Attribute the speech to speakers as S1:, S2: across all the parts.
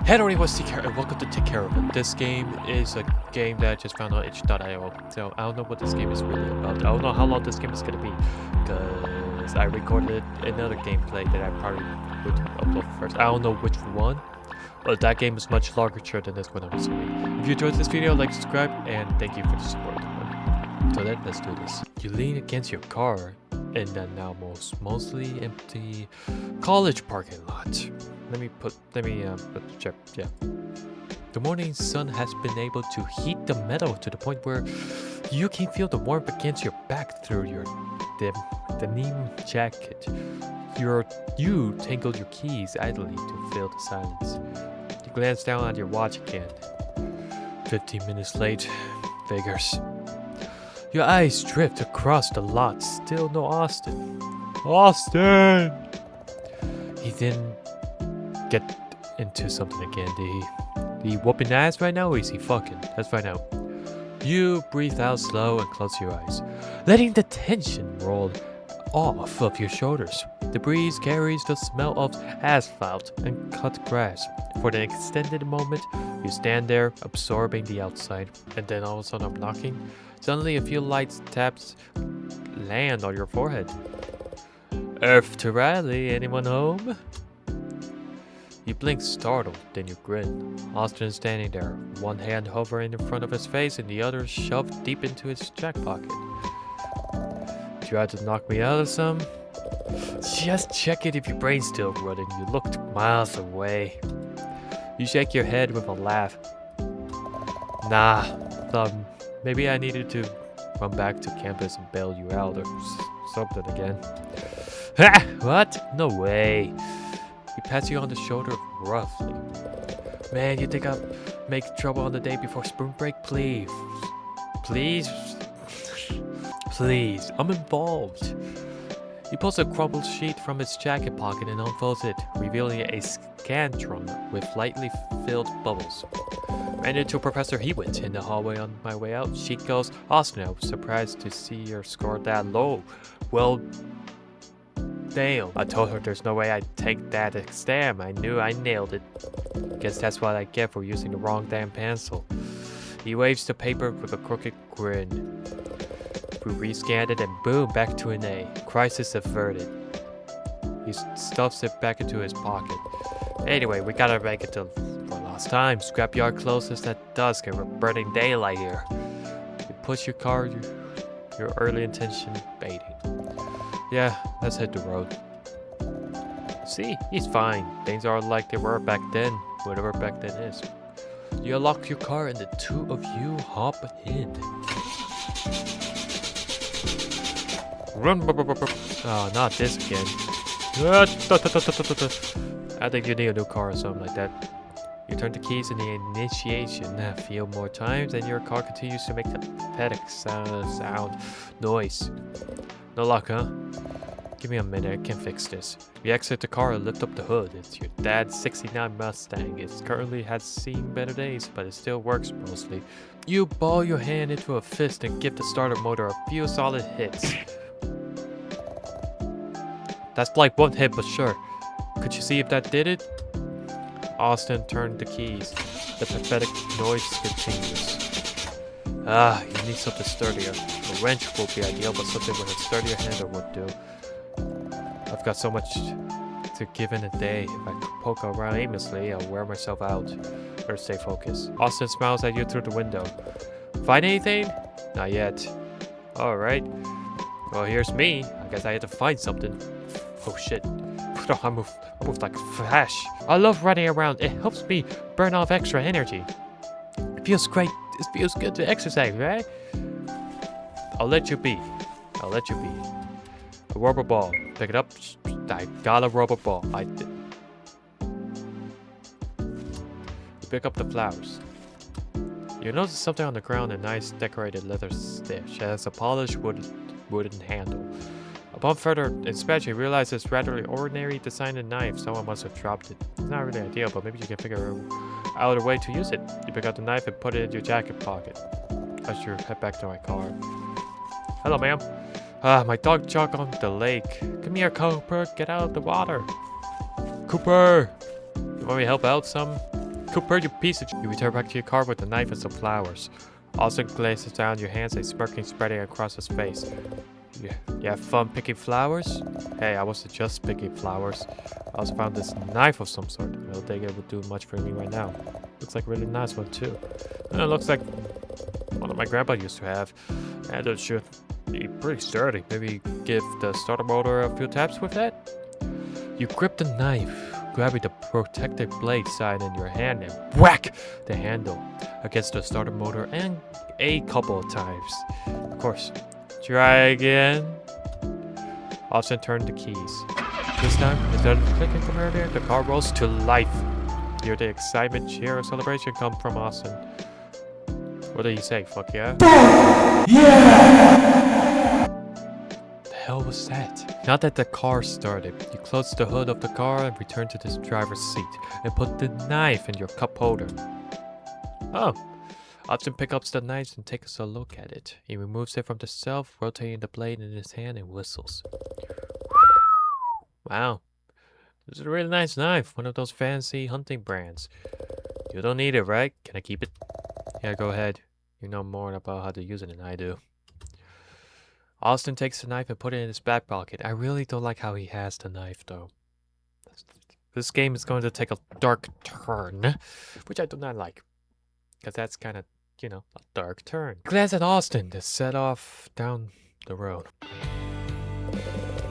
S1: Hello everyone, Take Care and welcome to Take Care of It. This game is a game that I just found on itch.io. So I don't know what this game is really about. I don't know how long this game is gonna be because I recorded another gameplay that I probably would upload first. I don't know which one, but that game is much larger than this one, I'm assuming. If you enjoyed this video, like, subscribe, and thank you for the support. So let's do this. You lean against your car in the now mostly empty college parking lot. Let me check. Yeah. The morning sun has been able to heat the metal to the point where you can feel the warmth against your back through your denim jacket. You tangled your keys idly to fill the silence. You glance down at your watch again. 15 minutes late. Figures. Your eyes drift across the lot. Still no Austin. Austin! He didn't get into something again, did he whooping ass right now, or is he fucking? Let's find out. You breathe out slow and close your eyes, letting the tension roll off of your shoulders. The breeze carries the smell of asphalt and cut grass. For an extended moment, you stand there, absorbing the outside, and then all of a sudden I'm knocking. Suddenly a few light taps land on your forehead. Earth to Riley, anyone home? You blink startled, then you grin. Austin is standing there, one hand hovering in front of his face and the other shoved deep into his jack pocket. Tried to knock me out of some? Just check it if your brain's still running. You looked miles away. You shake your head with a laugh. Nah, maybe I needed to run back to campus and bail you out or something again. Ha! What? No way. He pats you on the shoulder roughly. Man, you think I'll make trouble on the day before spring break? Please. Please? Please, I'm involved. He pulls a crumpled sheet from his jacket pocket and unfolds it, revealing a Scantron with lightly filled bubbles. Ran into Professor Hewitt in the hallway on my way out. Sheet goes, Austin, I was surprised to see your score that low. Well, damn. I told her there's no way I'd take that exam. I knew I nailed it. Guess that's what I get for using the wrong damn pencil. He waves the paper with a crooked grin. We rescanned it and boom, back to an A. Crisis averted. He stuffs it back into his pocket. Anyway, we gotta make it to one last time. Scrapyard closes at dusk and we're burning daylight here. You push your car, your early intention baiting. Yeah, let's hit the road. See, he's fine. Things are like they were back then, whatever back then is. You unlock your car and the two of you hop in. Run! Oh, not this again. I think you need a new car or something like that. You turn the keys in the initiation. A few more times and your car continues to make the pathetic sound noise. No luck, huh? Give me a minute, I can fix this. You exit the car and lift up the hood. It's your dad's 69 Mustang. It currently has seen better days, but it still works mostly. You ball your hand into a fist and give the starter motor a few solid hits. That's like one hit, but sure. Could you see if that did it? Austin turned the keys. The pathetic noise continues. You need something sturdier. A wrench will be ideal, but something with a sturdier handle would do. I've got so much to give in a day. If I poke around aimlessly, I'll wear myself out. Better stay focused. Austin smiles at you through the window. Find anything? Not yet. Alright. Well, here's me. I guess I had to find something. Oh shit. I moved like a flash. I love running around. It helps me burn off extra energy. It feels great. It feels good to exercise, right? I'll let you be. I'll let you be. A rubber ball. Pick it up. I got a rubber ball. I did. You pick up the flowers. You notice something on the ground, a nice decorated leather stick. It has a polished wooden handle. Upon further inspection, you realize it's rather ordinary design and knife. Someone must have dropped it. It's not really ideal, but maybe you can figure out a way to use it. You pick up the knife and put it in your jacket pocket. As you head back to my car. Hello, ma'am. My dog jogged on the lake. Come here, Cooper. Get out of the water. Cooper! You want me to help out some? Cooper, you piece of... You return back to your car with a knife and some flowers. Austin glances down your hands, a smirking spreading across his face. You have fun picking flowers? Hey, I wasn't just picking flowers. I also found this knife of some sort. I don't think it would do much for me right now. Looks like a really nice one too. And it looks like one of my grandpa used to have. And it should be pretty sturdy. Maybe give the starter motor a few taps with that? You grip the knife, grabbing the protective blade side in your hand and whack the handle against the starter motor and a couple of times. Of course. Try again. Austin turned the keys. This time, instead of clicking from earlier, the car rolls to life. Hear the excitement, cheer, and celebration come from Austin. What do you say? Fuck yeah? Yeah! The hell was that? Not that the car started. You closed the hood of the car and returned to the driver's seat and put the knife in your cup holder. Oh. Austin picks up the knife and takes a look at it. He removes it from the shelf, rotating the blade in his hand and whistles. Wow. This is a really nice knife. One of those fancy hunting brands. You don't need it, right? Can I keep it? Yeah, go ahead. You know more about how to use it than I do. Austin takes the knife and puts it in his back pocket. I really don't like how he has the knife, though. This game is going to take a dark turn, which I do not like. Because that's kind of, you know, a dark turn. Glance at Austin to set off down the road.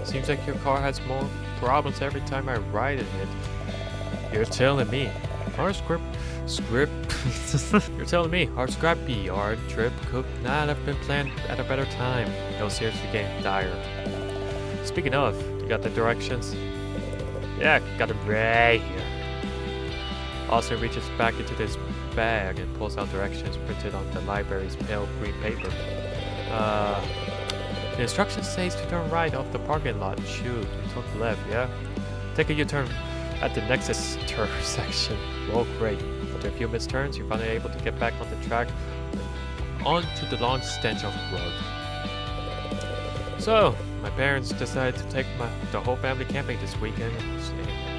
S1: Seems like your car has more problems every time I ride in it. You're telling me. Our You're telling me our scrappy yard trip could not have been planned at a better time. No, seriously, getting dire. Speaking of, you got the directions? Yeah, got them right here. Austin reaches back into this bag and pulls out directions printed on the library's pale green paper. The instruction says to turn right off the parking lot. Shoot, you took left, yeah? Take a U-turn at the next intersection. Oh, great. After a few missed turns, you're finally able to get back on the track and onto the long stretch of road. So, my parents decided to take the whole family camping this weekend,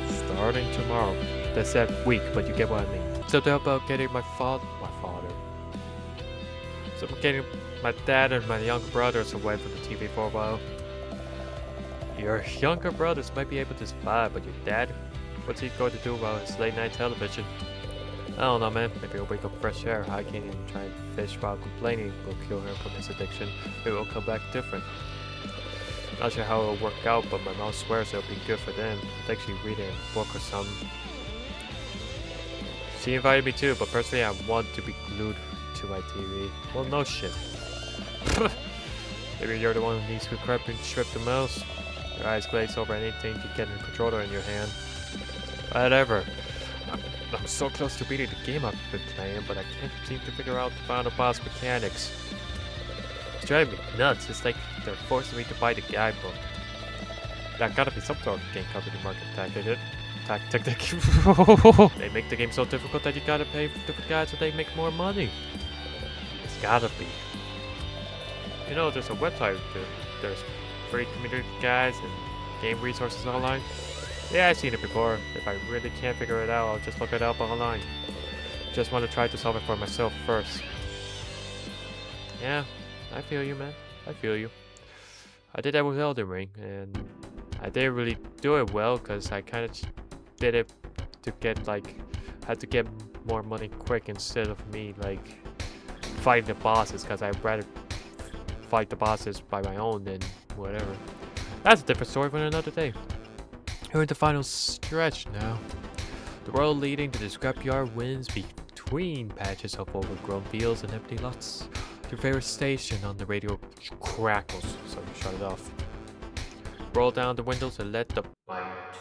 S1: starting tomorrow. That's that week, but you get what I mean. So to help out getting my dad and my younger brothers away from the TV for a while. Your younger brothers might be able to survive, but your dad, what's he going to do about his late night television? I don't know, man. Maybe he'll wake up fresh air, hiking and trying to fish while complaining will cure him from his addiction. Maybe it'll come back different. Not sure how it'll work out, but my mom swears it'll be good for them. I think she's reading a book or something. She invited me too, but personally I want to be glued to my TV. Well, no shit. Maybe you're the one who needs to prep and strip the most. Your eyes glaze over anything to get a controller in your hand. Whatever. I'm so close to beating the game I've been playing, but I can't seem to figure out the final boss mechanics. It's driving me nuts. It's like they're forcing me to buy the guidebook. That gotta be some sort of game company market tactic. They make the game so difficult that you gotta pay for the guys so they make more money. It's gotta be. You know, there's a website. There's free community guides and game resources online. Yeah, I've seen it before. If I really can't figure it out, I'll just look it up online. Just want to try to solve it for myself first. Yeah, I feel you, man. I feel you. I did that with Elden Ring, and I didn't really do it well because I kind of did it to get had to get more money quick instead of me fighting the bosses, because I'd rather fight the bosses by my own than whatever. That's a different story for another day. We're in the final stretch now. The road leading to the scrapyard winds between patches of overgrown fields and empty lots. Your favorite station on the radio crackles, so you shut it off. Roll down the windows and let the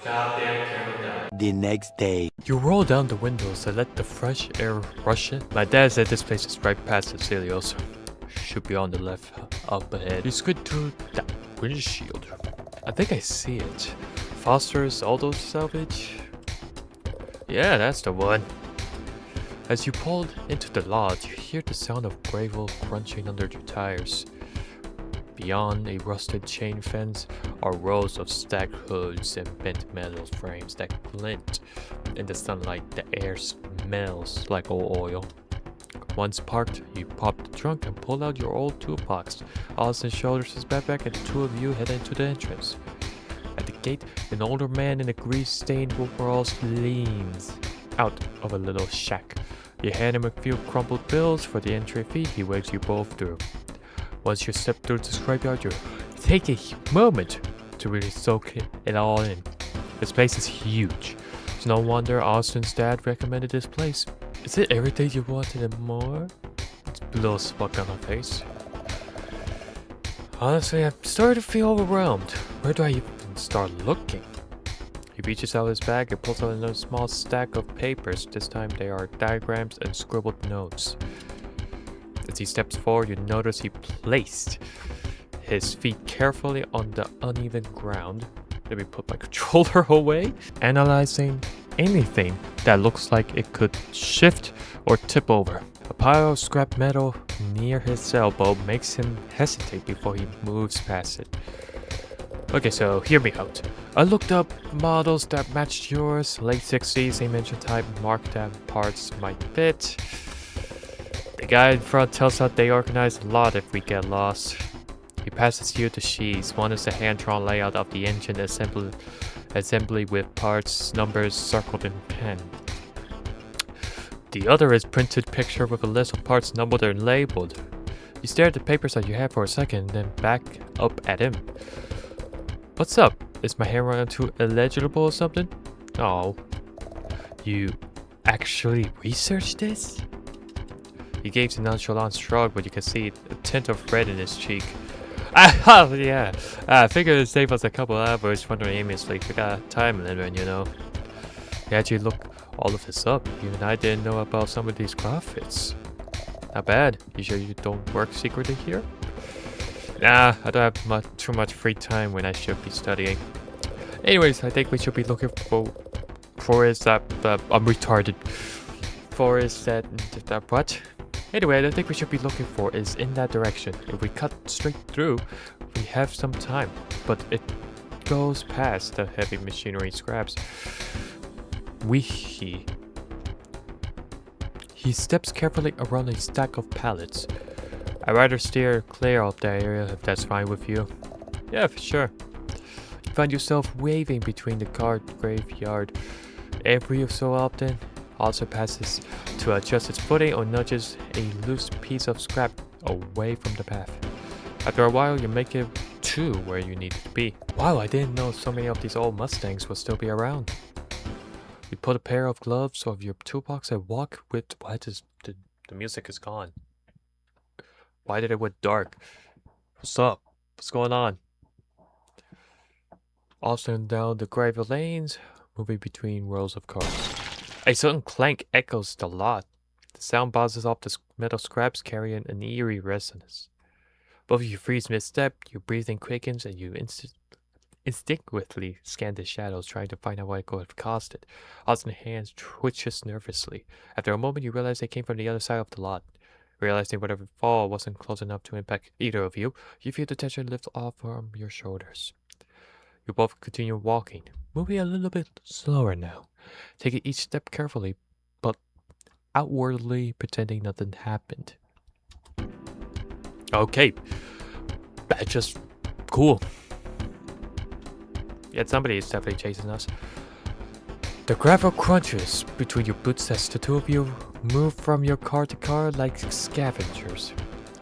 S1: goddamn camera down. The next day. You roll down the windows and let the fresh air rush in. My dad said this place is right past Cecilio's. Should be on the left up ahead. You squint through that windshield. I think I see it. Foster's Auto Salvage? Yeah, that's the one. As you pulled into the lot, you hear the sound of gravel crunching under your tires. Beyond a rusted chain fence are rows of stacked hoods and bent metal frames that glint in the sunlight. The air smells like old oil. Once parked, you pop the trunk and pull out your old toolbox. Austin shoulders his backpack and the two of you head into the entrance. At the gate, an older man in a grease-stained overalls leans out of a little shack. You hand him a few crumpled bills for the entry fee. He waves you both through. Once you step through the scrapyard, you take a moment to really soak it all in. This place is huge. It's no wonder Austin's dad recommended this place. Is it everything you wanted and more? It's a little smug on her face. Honestly, I'm starting to feel overwhelmed. Where do I even start looking? He reaches out his bag and pulls out another small stack of papers. This time they are diagrams and scribbled notes. As he steps forward, you notice he placed his feet carefully on the uneven ground. Let me put my controller away. Analyzing anything that looks like it could shift or tip over. A pile of scrap metal near his elbow makes him hesitate before he moves past it. Okay, so hear me out. I looked up models that matched yours, late 60s, same engine type, marked that parts might fit. The guy in front tells us they organize a lot if we get lost. He passes you the sheets. One is a hand-drawn layout of the engine assembly with parts, numbers circled in pen. The other is printed picture with a list of parts numbered and labeled. You stare at the papers that you have for a second, then back up at him. What's up? Is my handwriting too illegible or something? Oh. You actually researched this? He gives a nonchalant shrug, but you can see a tint of red in his cheek. Yeah. I figured it'd save us a couple hours wondering aimlessly. We got a time limit, you know. He had you look all of this up. Even I didn't know about some of these graphics. Not bad. You sure you don't work secretly here? Nah, I don't have too much free time when I should be studying. Anyways, I think we should be looking for is that I'm retarded. For is that what? Anyway, I think we should be looking for is in that direction. If we cut straight through, we have some time, but it goes past the heavy machinery scraps. He steps carefully around a stack of pallets. I'd rather steer clear of that area if that's fine with you. Yeah, for sure. You find yourself waving between the car graveyard every so often. Also passes to adjust its footing or nudges a loose piece of scrap away from the path. After a while, you make it to where you need to be. Wow, I didn't know so many of these old Mustangs would still be around. You put a pair of gloves over your toolbox and walk with... Why does the music is gone? Why did it went dark? What's up? What's going on? Also down the gravel lanes, moving between rows of cars. A sudden clank echoes the lot. The sound bounces off the metal scraps, carrying an eerie resonance. Both of you freeze mid-step, your breathing quickens, and you instinctively scan the shadows, trying to find out what could have caused it. Austin's hands twitches nervously. After a moment, you realize they came from the other side of the lot. Realizing whatever fall wasn't close enough to impact either of you, you feel the tension lift off from your shoulders. You both continue walking, moving a little bit slower now, taking each step carefully, but outwardly pretending nothing happened. Okay, that's just cool. Yet somebody is definitely chasing us. The gravel crunches between your boots as the two of you move from your car to car like scavengers.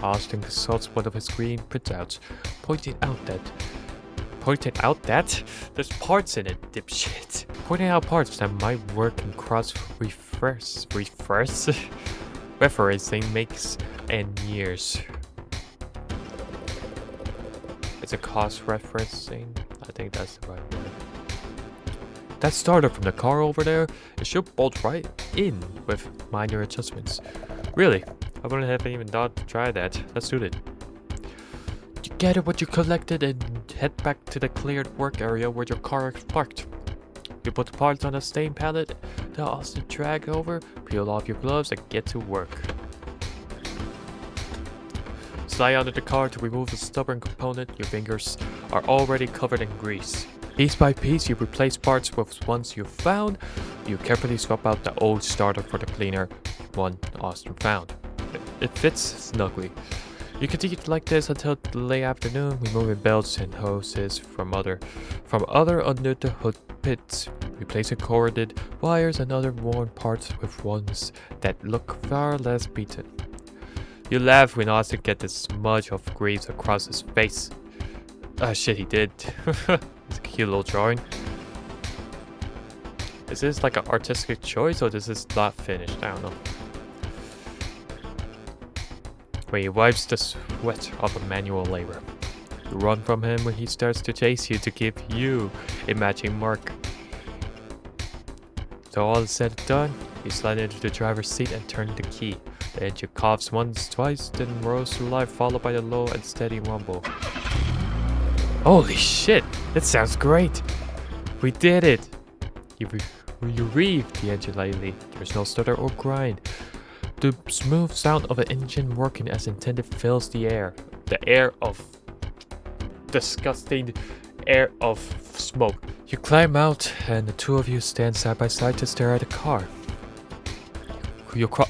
S1: Austin consults one of his green printouts, pointing out that there's parts in it, dipshit. Pointing out parts that might work in referencing makes and years. It's a cross-referencing. I think that's the right word. That starter from the car over there, it should bolt right in with minor adjustments. Really, I wouldn't have even thought to try that. Let's do it. You gather what you collected and head back to the cleared work area where your car is parked. You put the parts on a stain pallet, then also drag over, peel off your gloves, and get to work. Slide under the car to remove the stubborn component. Your fingers are already covered in grease. Piece by piece, you replace parts with ones you found. You carefully swap out the old starter for the cleaner one Austin found. It fits snugly. You continue like this until the late afternoon, removing belts and hoses from other under the hood pits, replacing corroded wires and other worn parts with ones that look far less beaten. You laugh when Austin gets a smudge of grease across his face. Ah, shit, he did. It's a cute little drawing. Is this like an artistic choice or is this not finished? I don't know. When he wipes the sweat off of manual labor. You run from him when he starts to chase you to give you a matching mark. So all is said and done, you slide into the driver's seat and turn the key. The engine coughs once, twice, then roars to life, followed by a low and steady rumble. Holy shit, that sounds great! We did it! You reeve the engine lightly. There's no stutter or grind. The smooth sound of an engine working as intended fills the air. The air of disgusting air of smoke. You climb out and the two of you stand side by side to stare at the car.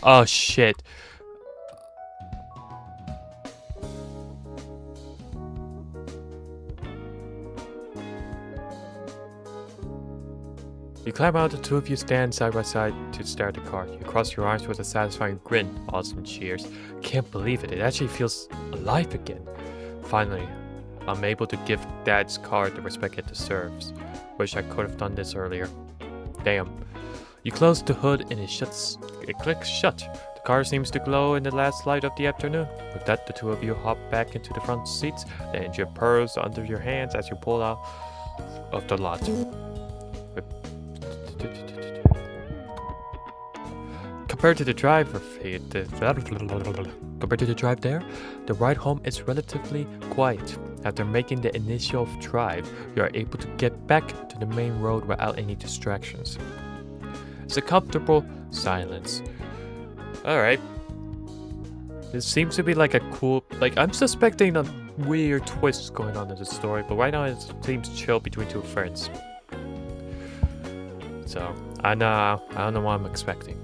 S1: Oh shit. You climb out, the two of you stand side by side to stare at the car. You cross your arms with a satisfying grin. Awesome cheers. Can't believe it, it actually feels alive again. Finally, I'm able to give Dad's car the respect it deserves. Wish I could have done this earlier. Damn. You close the hood and it clicks shut. The car seems to glow in the last light of the afternoon. With that, the two of you hop back into the front seats. The engine purrs under your hands as you pull out of the lot. Compared to the drive there, the ride home is relatively quiet. After making the initial drive, you are able to get back to the main road without any distractions. It's a comfortable silence. Alright. This seems to be like a cool... I'm suspecting a weird twist going on in the story, but right now it seems chill between two friends. So, I don't know what I'm expecting.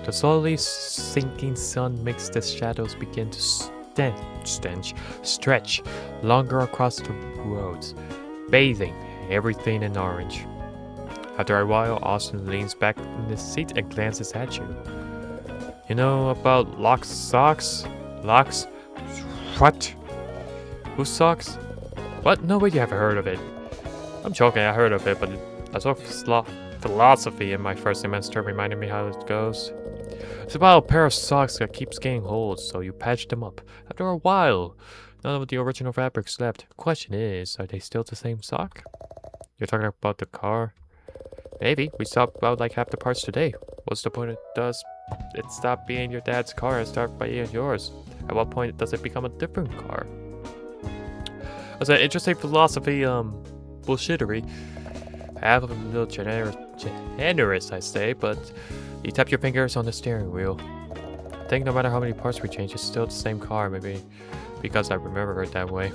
S1: The slowly sinking sun makes the shadows begin to stretch longer across the roads, bathing everything in orange. After a while, Austin leans back in his seat and glances at you. You know about Locke's socks? Locke's? What? Whose socks? What? No way you haven't heard of it. I'm joking, I heard of it, but I saw philosophy in my first semester reminded me how it goes. It's about a pair of socks that keeps getting holes, so you patch them up. After a while, none of the original fabric's left. Question is, are they still the same sock? You're talking about the car? Maybe. We swapped about like half the parts today. What's the point it stop being your dad's car and start being yours? At what point does it become a different car? That's an interesting philosophy, bullshittery. Half of a little generous, I say, but you tap your fingers on the steering wheel. I think no matter how many parts we change, it's still the same car, maybe because I remember it that way.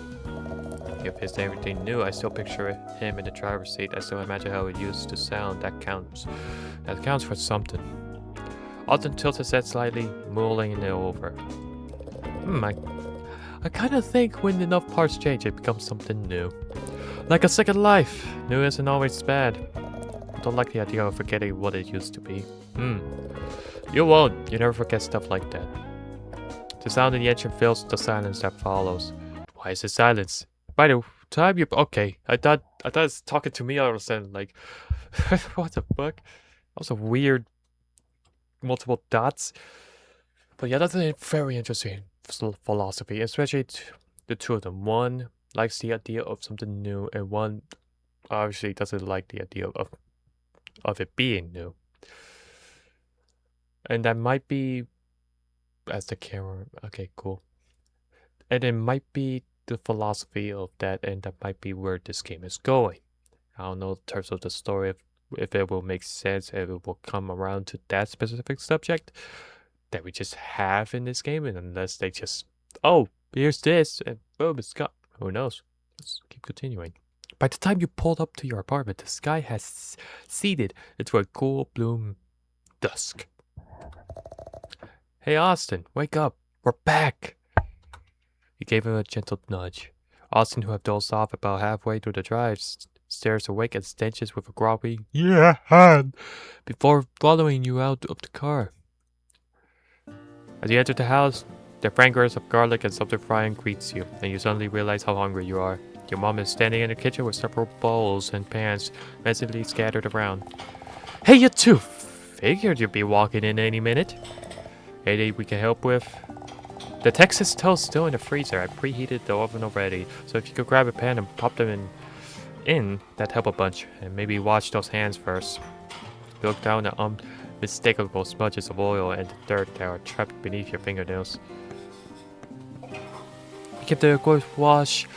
S1: If it's everything new, I still picture him in the driver's seat. I still imagine how it used to sound. That counts. That counts for something. Austin tilts his head slightly, mulling it over. I kind of think when enough parts change, it becomes something new. Like a second life. New isn't always bad. I don't like the idea of forgetting what it used to be. You won't. You never forget stuff like that. The sound in the engine fills the silence that follows. Why is it silence? By the time you... Okay, I thought it's talking to me all of a sudden, like... what the fuck? That was a weird... multiple dots. But yeah, that's a very interesting philosophy, especially the two of them. One likes the idea of something new, and one obviously doesn't like the idea of it being new. And that might be... as the camera... Okay, cool. And it might be the philosophy of that, and that might be where this game is going. I don't know in terms of the story, if it will make sense, if it will come around to that specific subject that we just have in this game, and unless they just, oh, here's this, and boom, it's got, who knows? Let's keep continuing. By the time you pulled up to your apartment, the sky has seeded into a cool bloom dusk. Hey, Austin, wake up. We're back. He gave him a gentle nudge. Austin, who had dozed off about halfway through the drive, stares awake and stenches with a groggy "Yeah, Han," before following you out of the car. As you enter the house, the fragrance of garlic and something frying greets you, and you suddenly realize how hungry you are. Your mom is standing in the kitchen with several bowls and pans messily scattered around. Hey, you two! Figured you'd be walking in any minute. Anything we can help with? The Texas toast still in the freezer. I preheated the oven already, so if you could grab a pan and pop them in, that'd help a bunch. And maybe wash those hands first. You look down at unmistakable smudges of oil and dirt that are trapped beneath your fingernails. Give them a good wash.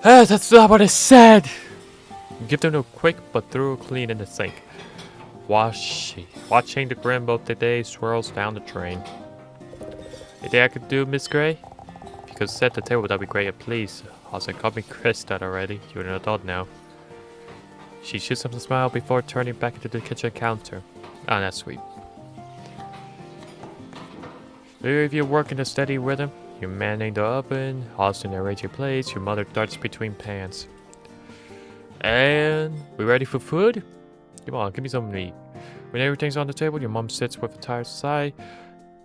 S1: That's not what I said! You give them a quick but thorough clean in the sink. Watching the grin both the day swirls down the drain. Anything I could do, Miss Gray? If you could set the table, that'd be great, and please. Also, call me Chris that already. You're an adult now. She shoots him a smile before turning back into the kitchen counter. Ah, that's sweet. Three of you work in a steady rhythm. You're manning the oven, Austin arranging plates, your mother darts between pans. And we ready for food? Come on, give me some meat. When everything's on the table, your mom sits with a tired sigh,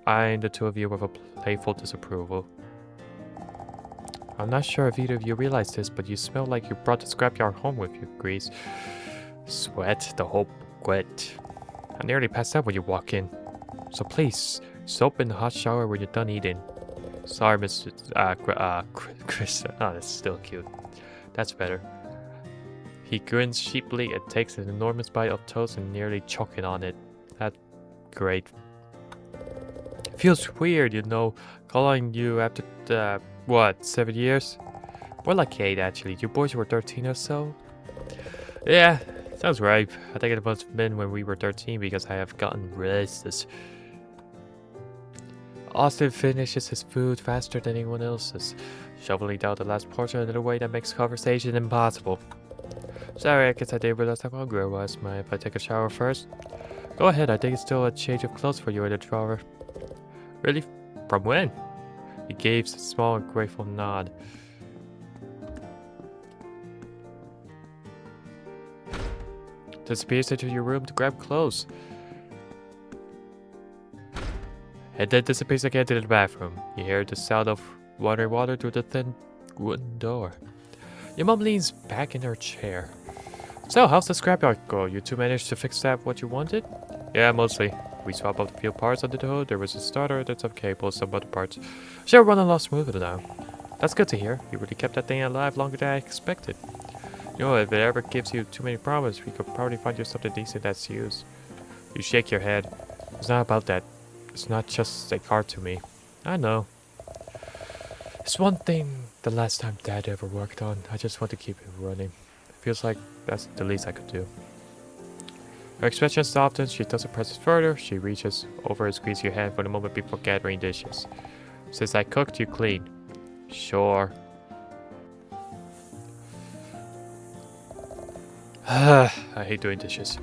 S1: eyeing the two of you with a playful disapproval. I'm not sure if either of you realize this, but you smell like you brought the scrapyard home with you, Grease. Sweat, the whole wet. I nearly passed out when you walk in. So please, soap in the hot shower when you're done eating. Sorry, Mr. Chris. Oh, that's still cute. That's better. He grins sheepily and takes an enormous bite of toast and nearly choking on it. That's great. It feels weird, calling you after, 7 years? More like 8, actually. You boys were 13 or so? Yeah, sounds right. I think it must have been when we were 13 because I have gotten restless. Austin finishes his food faster than anyone else's, shoveling down the last portion in a way that makes conversation impossible. Sorry, I guess I didn't realize how hungry I was. Mind if I take a shower first? Go ahead, I think it's still a change of clothes for you in the drawer. Really? From when? He gave a small and grateful nod. Disappears into your room to grab clothes. And then disappears again to the bathroom. You hear the sound of running water through the thin wooden door. Your mom leans back in her chair. So, how's the scrapyard go? You two managed to fix that what you wanted? Yeah, mostly. We swapped out a few parts under the hood. There was a starter, then some cables, some other parts. Should run a lot smoother now. That's good to hear. You really kept that thing alive longer than I expected. If it ever gives you too many problems, we could probably find you something decent that's used. You shake your head. It's not about that. It's not just a car to me. I know. It's one thing the last time Dad ever worked on. I just want to keep it running. It feels like that's the least I could do. Her expression softens. She doesn't press it further. She reaches over and squeezes your hand for a moment before gathering dishes. Since I cooked, you cleaned. Sure. I hate doing dishes.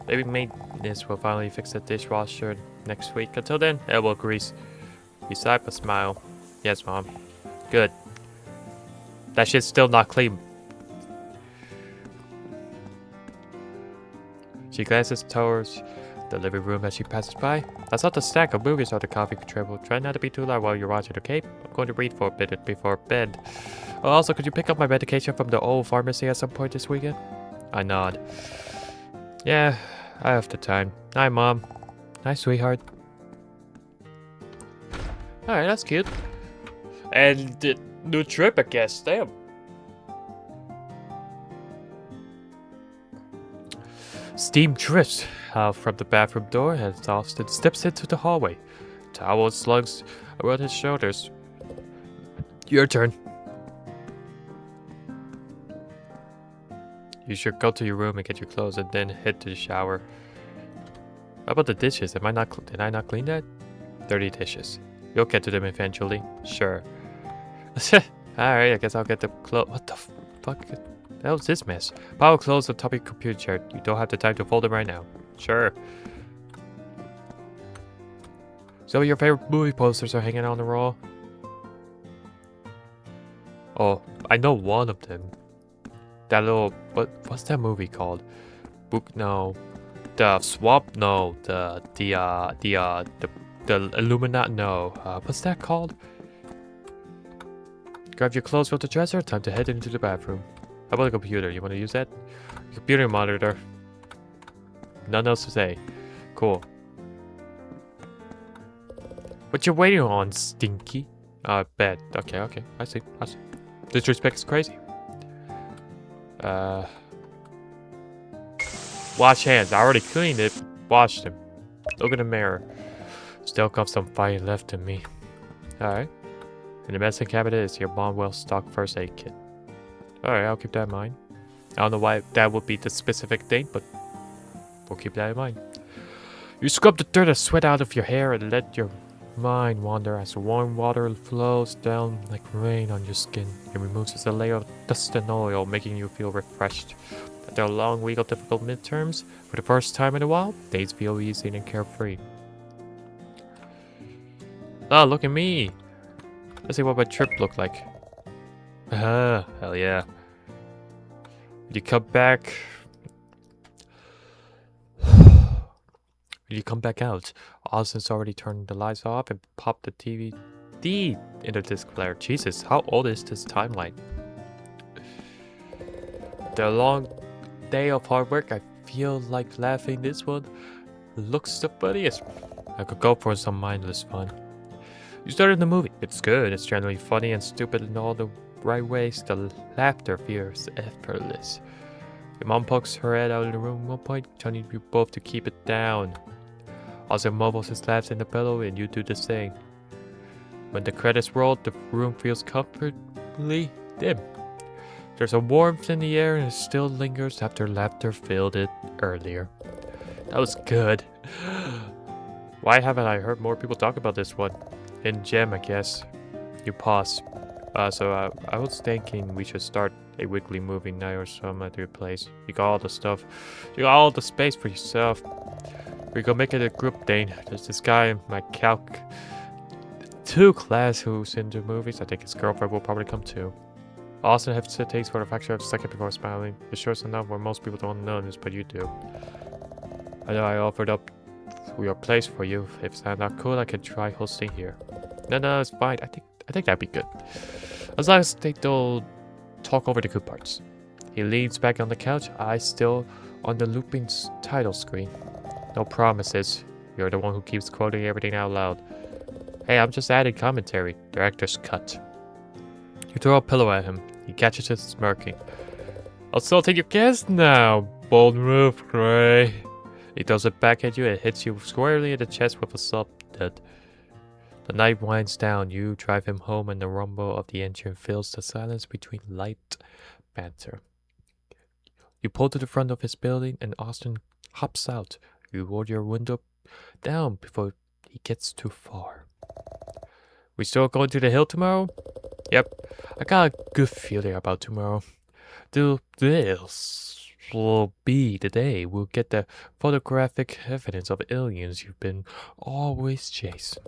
S1: Maybe maintenance will finally fix the dishwasher next week. Until then, elbow grease. You sigh but smile. Yes, Mom. Good. That shit's still not clean. She glances towards the living room as she passes by. That's not the stack of movies on the coffee table. Try not to be too loud while you're watching, okay? I'm going to read for a bit before bed. Oh, also, could you pick up my medication from the old pharmacy at some point this weekend? I nod. Yeah, I have the time. Hi, Mom. Hi, sweetheart. Alright, that's cute. And the new trip, I guess. Damn. Steam drifts out from the bathroom door as Austin steps into the hallway. Towel slugs around his shoulders. Your turn. You should go to your room and get your clothes and then head to the shower. How about the dishes? Did I not clean that? Dirty dishes. You'll get to them eventually. Sure. Alright, I guess I'll get the clothes. What the fuck? The hell's this mess? Pile of clothes on top of your computer chair. You don't have the time to fold them right now. Sure. So your favorite movie posters are hanging on the wall? Oh, I know one of them. That little... What's that movie called? Book? No. The Swamp? No. The Illuminati? No. What's that called? Grab your clothes from the dresser. Time to head into the bathroom. How about the computer? You want to use that? Computer monitor. Nothing else to say. Cool. What you waiting on, Stinky? Bed. Okay. I see. Disrespect is crazy. Wash hands. I already cleaned it. Wash them. Look in the mirror. Still got some fire left in me. Alright. In the medicine cabinet is your mom well-stocked first aid kit. Alright, I'll keep that in mind. I don't know why that would be the specific thing, but we'll keep that in mind. You scrub the dirt and sweat out of your hair and let your mind wander as the warm water flows down like rain on your skin. It removes a layer of dust and oil, making you feel refreshed. After a long week of difficult midterms, for the first time in a while, days feel easy and carefree. Oh, look at me! Let's see what my trip looked like. Hell yeah. When you come back... When you come back out, Austin's already turned the lights off and popped the TV into disc player. Jesus, how old is this timeline? After a long day of hard work, I feel like laughing. This one looks the funniest. I could go for some mindless fun. You started the movie. It's good. It's generally funny and stupid in all the right ways. The laughter feels effortless. Your mom pokes her head out of the room at one point, telling you both to keep it down. Also mumbles his laughs in the pillow and you do the same. When the credits roll, the room feels comfortably dim. There's a warmth in the air and it still lingers after laughter filled it earlier. That was good. Why haven't I heard more people talk about this one? In Gem, I guess. You pause. So I was thinking we should start a weekly movie night or some at your place. You got all the stuff. You got all the space for yourself. We go make it a group thing. There's this guy in my Calc 2 class who's into movies. I think his girlfriend will probably come too. Austin hesitates for a fraction of a second before smiling. It's sure enough where most people don't notice, but you do. I know I offered up your place for you. If it's not cool, I can try hosting here. No, it's fine. I think that'd be good. As long as they don't talk over the good parts. He leans back on the couch, eyes still on the looping title screen. No promises. You're the one who keeps quoting everything out loud. Hey, I'm just adding commentary. Director's cut. You throw a pillow at him. He catches it smirking. I'll still take your guess now, bold move, Gray. He throws it back at you and hits you squarely in the chest with a soft thud. The night winds down. You drive him home and the rumble of the engine fills the silence between light banter. You pull to the front of his building and Austin hops out. You roll your window down before he gets too far. We still going to the hill tomorrow? Yep. I got a good feeling about tomorrow. This will be the day we'll get the photographic evidence of aliens you've been always chasing.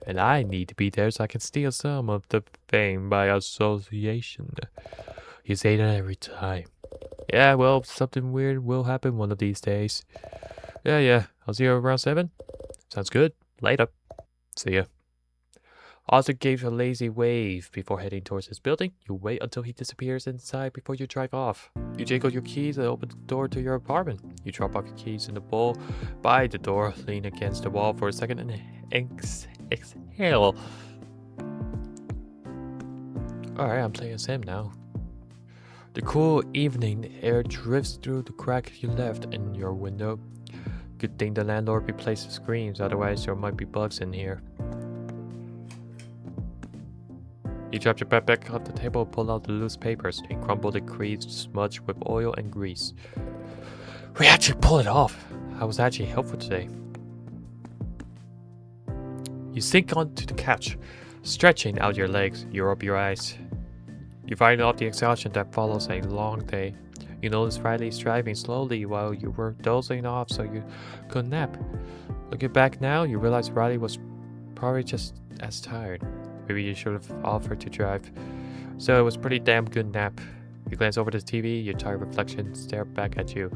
S1: And I need to be there so I can steal some of the fame by association. You say that every time. Yeah, well, something weird will happen one of these days. Yeah. I'll see you around 7. Sounds good. Later. See ya. Austin gives a lazy wave before heading towards his building. You wait until he disappears inside before you drive off. You jiggle your keys and open the door to your apartment. You drop off your keys in the bowl by the door, lean against the wall for a second, and exhale. Alright, I'm playing Sam now. The cool evening air drifts through the crack you left in your window. Good thing the landlord replaced the screens, otherwise there might be bugs in here. You drop your backpack off the table, pull out the loose papers, and crumble the crease smudged with oil and grease. We actually pulled it off. I was actually helpful today. You sink onto the couch, stretching out your legs. You rub your eyes. You find out the exhaustion that follows a long day. You notice Riley's driving slowly while you were dozing off so you could nap. Looking back now, you realize Riley was probably just as tired. Maybe you should have offered to drive. So it was pretty damn good nap. You glance over the TV, your tired reflection stare back at you.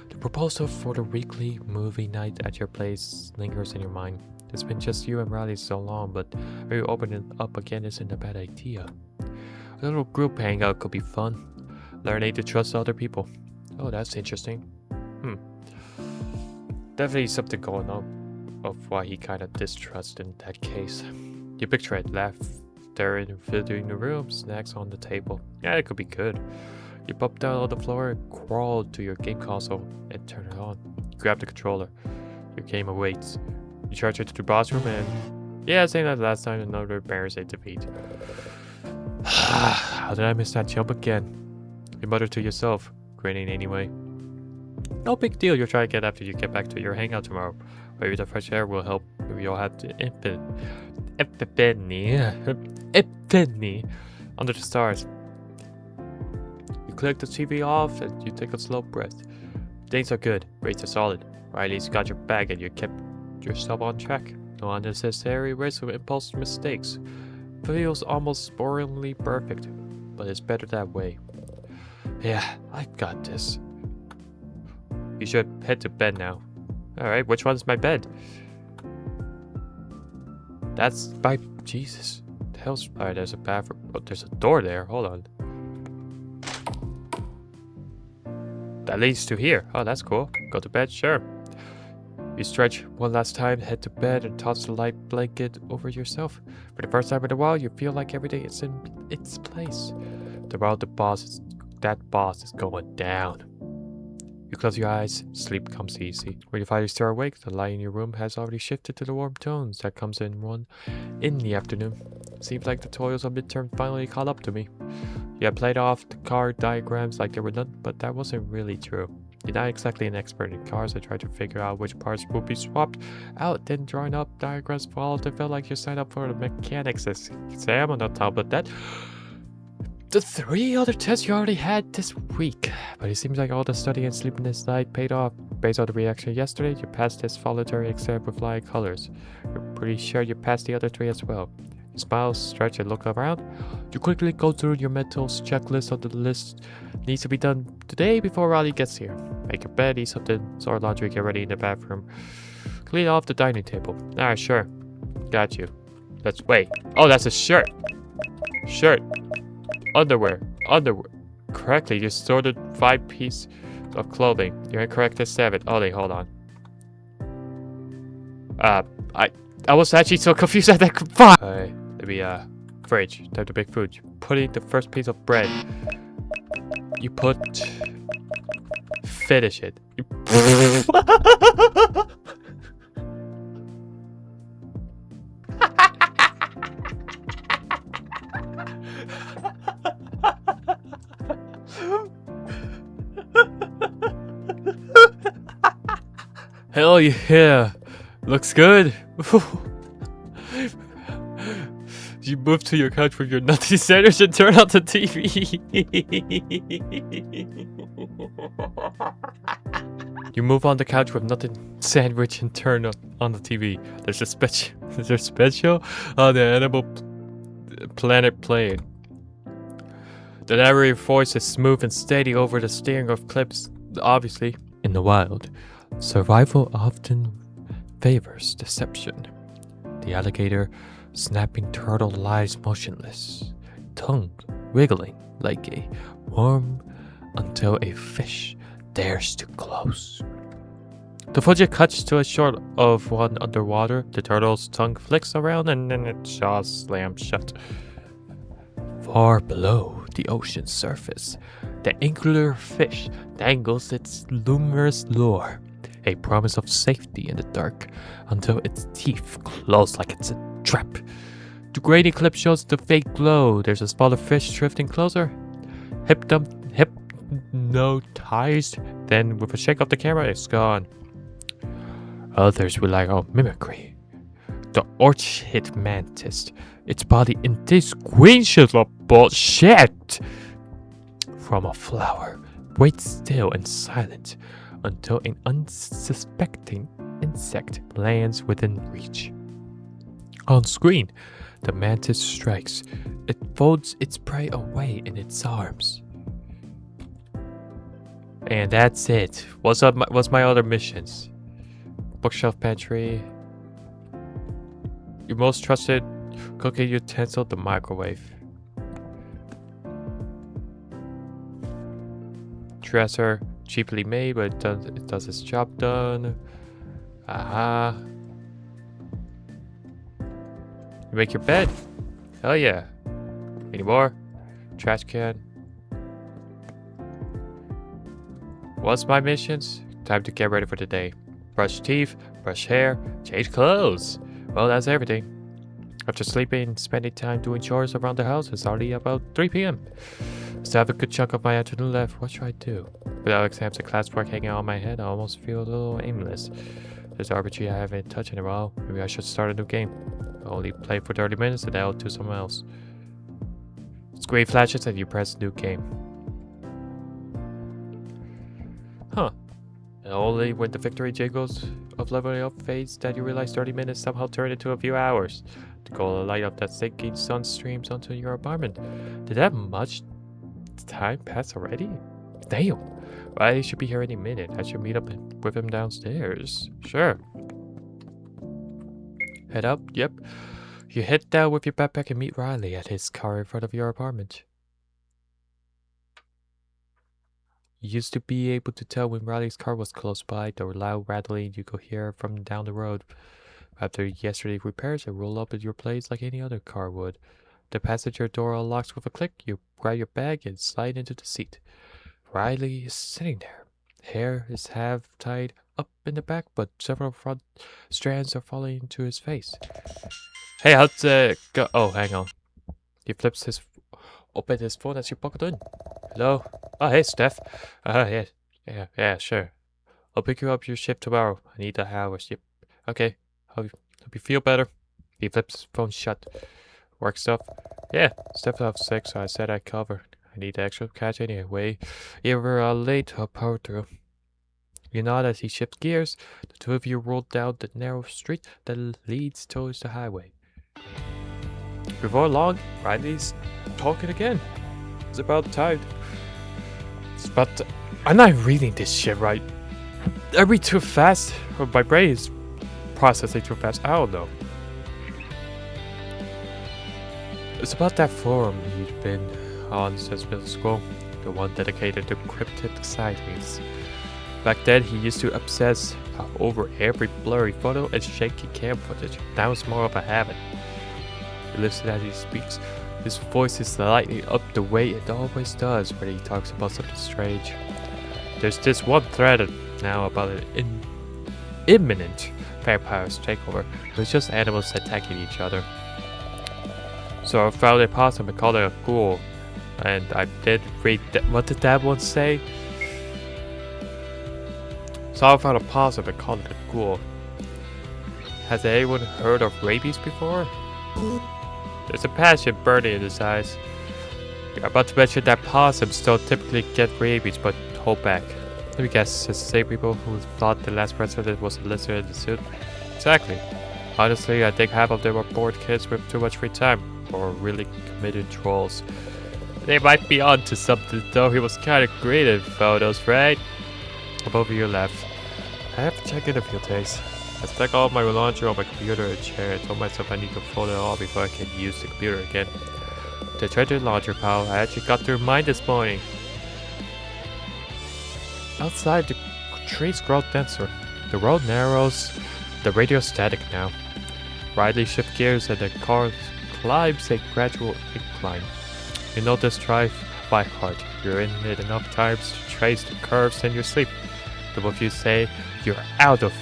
S1: The proposal for the weekly movie night at your place lingers in your mind. It's been just you and Riley so long, but maybe opening it up again isn't a bad idea. A little group hangout could be fun. Learning to trust other people. Oh, that's interesting. Definitely something going on of why he kind of distrusts in that case. You picture it, laughter in filling the room, snacks on the table. Yeah, it could be good. You pop down on the floor and crawl to your game console and turn it on. You grab the controller. Your game awaits. You charge it to the boss room and... yeah, same as last time, another embarrassing defeat. How did I miss that jump again? You mutter to yourself, grinning anyway. No big deal, you'll try again after you get back to your hangout tomorrow. Maybe the fresh air will help. Maybe you'll have to epiphany under the stars. You click the TV off and you take a slow breath. Things are good, rates are solid. Riley's got your back and you kept yourself on track. No unnecessary risk of impulse mistakes. Feels almost boringly perfect, but it's better that way. Yeah, I've got this. You should head to bed now. Alright, which one's my bed? That's my... Jesus. The hell's... Alright, there's a bathroom. Oh, there's a door there. Hold on. That leads to here. Oh, that's cool. Go to bed? Sure. You stretch one last time, head to bed, and toss the light blanket over yourself. For the first time in a while, you feel like everything is in its place. That boss is going down. You close your eyes, sleep comes easy. When you finally stay awake, the light in your room has already shifted to the warm tones that comes in the afternoon. Seems like the toils of midterm finally caught up to me. You had played off the car diagrams like they were none, but that wasn't really true. You're not exactly an expert in cars. I tried to figure out which parts would be swapped out, then drawing up diagrams for all of them felt like you signed up for the mechanics exam on top of that. The 3 other tests you already had this week, but it seems like all the study and sleeping this night paid off. Based on the reaction yesterday, you passed this voluntary exam with flying colors. You're pretty sure you passed the other 3 as well. You smile, stretch, and look around. You quickly go through your mental checklist on the list needs to be done today before Riley gets here. Make your bed, eat something, sort laundry, get ready in the bathroom. Clean off the dining table. Alright, sure. Got you. Let's wait. Oh, that's a shirt. Shirt. Underwear. Correctly, you sorted 5 pieces of clothing. You're incorrect at 7. Oh, wait, hold on. I was actually so confused at that. Fuck. Alright, let me, fridge. Time to make food. You put in the first piece of bread. You put... Finish it. Hell yeah. Looks good. You move to your couch with your nutty sandwich and turn on the TV. You move on the couch with nothing sandwich and turn on the TV. There's a special on the Animal Planet playing. The narrator voice is smooth and steady over the steering of clips. Obviously, in the wild, survival often favors deception. The alligator snapping turtle lies motionless, tongue wiggling like a worm until a fish dares to close. The footage cuts to a shot of one underwater. The turtle's tongue flicks around and then its jaws slam shut. Far below the ocean's surface, the angular fish dangles its luminous lure, a promise of safety in the dark until its teeth close like it's a trap. The grainy clip shows the fake glow. There's a spot of fish drifting closer. Hypnotized. Then with a shake of the camera, it's gone. Others rely on mimicry. The orchid mantis. Its body indistinguishable bullshit from a flower. Wait still and silent until an unsuspecting insect lands within reach. On screen, the mantis strikes. It folds its prey away in its arms. And that's it. What's my other missions? Bookshelf pantry. Your most trusted cooking utensil, the microwave. Dresser, cheaply made, but it does its job done. Aha. You make your bed. Hell yeah. Any more? Trash can. What's my missions? Time to get ready for the day. Brush teeth, brush hair, change clothes. Well, that's everything. After sleeping and spending time doing chores around the house, it's already about 3 p.m. Still have a good chunk of my afternoon left. What should I do? Without exams and classwork hanging on my head, I almost feel a little aimless. There's RPG I haven't touched in a while. Maybe I should start a new game. I'll only play for 30 minutes and then I'll do something else. Screen flashes and you press new game. Huh. And only when the victory jiggles of leveling up fades that you realize 30 minutes somehow turned into a few hours. The goal to light up that sinking sun streams onto your apartment. Did that much time pass already? Damn. Riley should be here any minute. I should meet up with him downstairs. Sure. Head up? Yep. You head down with your backpack and meet Riley at his car in front of your apartment. You used to be able to tell when Riley's car was close by, the loud rattling you could hear from down the road. After yesterday's repairs, it rolled up at your place like any other car would. The passenger door unlocks with a click. You grab your bag and slide into the seat. Riley is sitting there. Hair is half tied up in the back, but several front strands are falling into his face. Hey, how's it go? Oh, hang on. He flips open his phone as you pocket in. Hello? Oh, hey, Steph. Yeah, sure. I'll pick you up your shift tomorrow. I need the hours. Yep. Okay. Hope you feel better. He flips his phone shut. Work stuff? Yeah, Steph off sick, so I said I'd cover. I need the extra cash anyway. You were late, I'll power through. You nod as he shifts gears. The two of you roll down the narrow street that leads towards the highway. Before long, Riley's talking again. It's about time. I'm not reading this shit right. I read too fast, or my brain is processing too fast. I don't know. It's about that forum you've been on since middle school, the one dedicated to cryptid sightings. Back then, he used to obsess over every blurry photo and shaky cam footage. Now it's more of a habit. You listen as he speaks. His voice is lightning up the way it always does when he talks about something strange. There's this one thread now about an imminent vampire's takeover. It was just animals attacking each other. So I found a possum and called it a ghoul. And I did read that. What did that one say? So I found a possum and called it a ghoul. Has anyone heard of rabies before? There's a passion burning in his eyes. You're about to mention that possums don't typically get rabies, but hold back. Let me guess, it's the same people who thought the last president was a lizard in the suit? Exactly. Honestly, I think half of them are bored kids with too much free time, or really committed trolls. They might be onto something though, he was kinda great in photos, right? Above you left. I have to check in a few days. I stuck all my laundry on my computer and chair and told myself I need to fold it all before I can use the computer again. The treasure laundry pile, I actually got through mine this morning. Outside, the trees grow denser. The road narrows. The radio's static now. Riley shifts gears and the car climbs a gradual incline. You know this drive by heart. You're in it enough times to trace the curves in your sleep. The both you say you're out of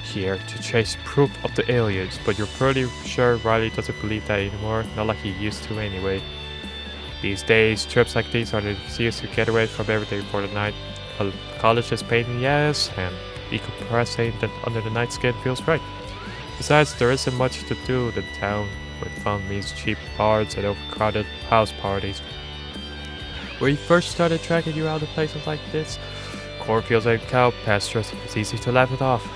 S1: here to chase proof of the aliens, but you're pretty sure Riley doesn't believe that anymore, not like he used to anyway. These days, trips like these are the excuse to get away from everything for the night. College is pain in the ass, and decompressing under the night skin feels right. Besides, there isn't much to do in the town with fun means cheap bars and overcrowded house parties. Where he first started tracking you out of places like this, cornfields and cow pastures, it's easy to laugh it off.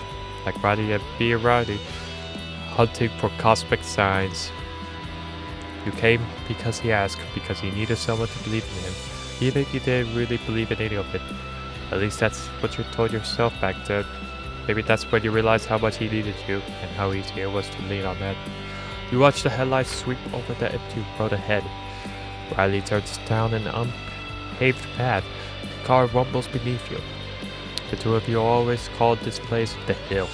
S1: Like Roddy and B. Roddy, hunting for cosmic signs. You came because he asked, because he needed someone to believe in him, even if you didn't really believe in any of it. At least that's what you told yourself back then. Maybe that's when you realized how much he needed you, and how easy it was to lean on that. You watch the headlights sweep over the empty road ahead. Riley turns down an unpaved path. The car rumbles beneath you. The two of you always called this place the Hill.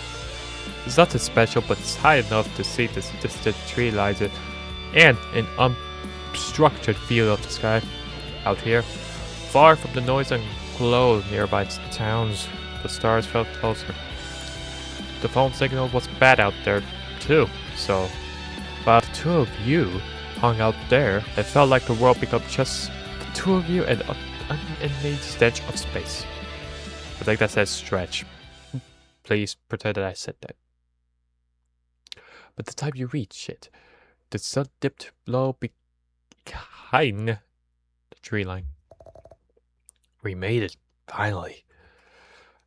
S1: It's nothing special, but it's high enough to see the distant tree lines and an unstructured view of the sky. Out here, far from the noise and glow of nearby towns, the stars felt closer. The phone signal was bad out there, too, so while the two of you hung out there, it felt like the world became just the two of you and an innate stench of space. I think that says stretch. Please pretend that I said that. By the time you reach it, the sun dipped low behind the tree line. We made it, finally.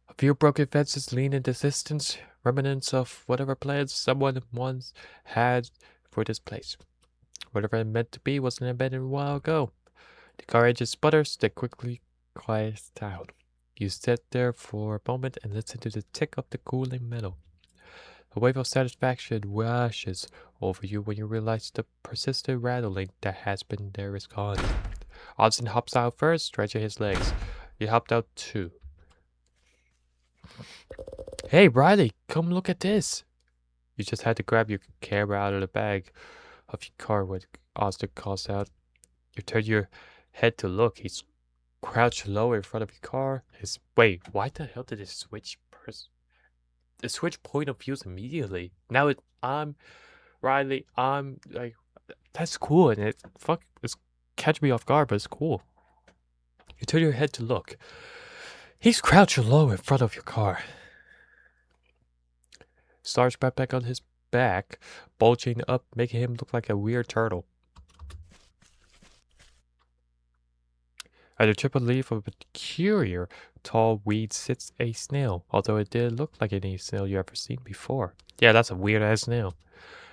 S1: A few broken fences lean in the distance, remnants of whatever plans someone once had for this place. Whatever it meant to be wasn't abandoned a while ago. The car engine sputters, then quickly quiets down. You sit there for a moment and listen to the tick of the cooling metal. A wave of satisfaction washes over you when you realize the persistent rattling that has been there is gone. Austin hops out first, stretching his legs. You hopped out too. Hey, Riley, come look at this. You just had to grab your camera out of the bag of your car when Austin calls out. You turn your head to look. He's crouched low in front of your car. Wait, why the hell did it switch the switch point of views immediately? Now I'm Riley, I'm like, that's cool, and it's catch me off guard, but it's cool. You turn your head to look. He's crouched low in front of your car. Star's backpack on his back, bulging up, making him look like a weird turtle. At the triple leaf of a peculiar tall weed sits a snail, although it didn't look like any snail you ever seen before. Yeah, that's a weird-ass snail.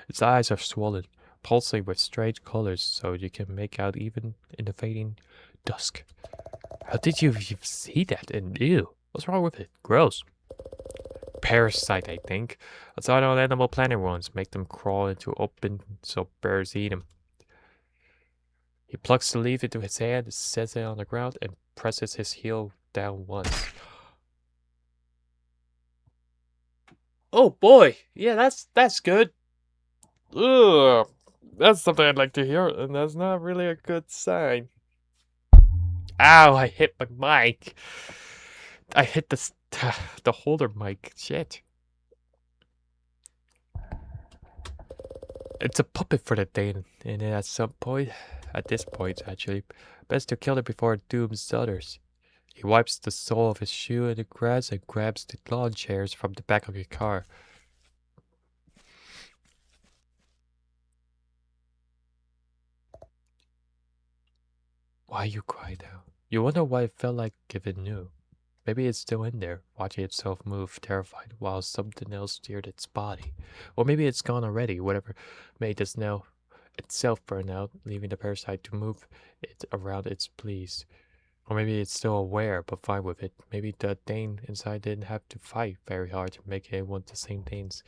S1: Its eyes are swollen, pulsing with strange colors so you can make out even in the fading dusk. How did you see that? And ew, what's wrong with it? Gross. Parasite, I think. That's how all Animal Planet ones make them crawl into open so bears eat them. He plucks the leaf into his hand, sets it on the ground, and presses his heel down once. Oh boy, yeah, that's good. Ugh, that's something I'd like to hear, and that's not really a good sign. Ow, I hit my mic. I hit the holder mic. Shit. It's a puppet for the day, and at this point, actually, best to kill it before it dooms others. He wipes the sole of his shoe in the grass and grabs the lawn chairs from the back of your car. Why you cry now? You wonder why it felt like if it knew. Maybe it's still in there, watching itself move, terrified, while something else steered its body. Or maybe it's gone already, whatever made the snail itself burn out, leaving the parasite to move it around its pleas. Or maybe it's still aware, but fine with it. Maybe the Dane inside didn't have to fight very hard to make it want the same things.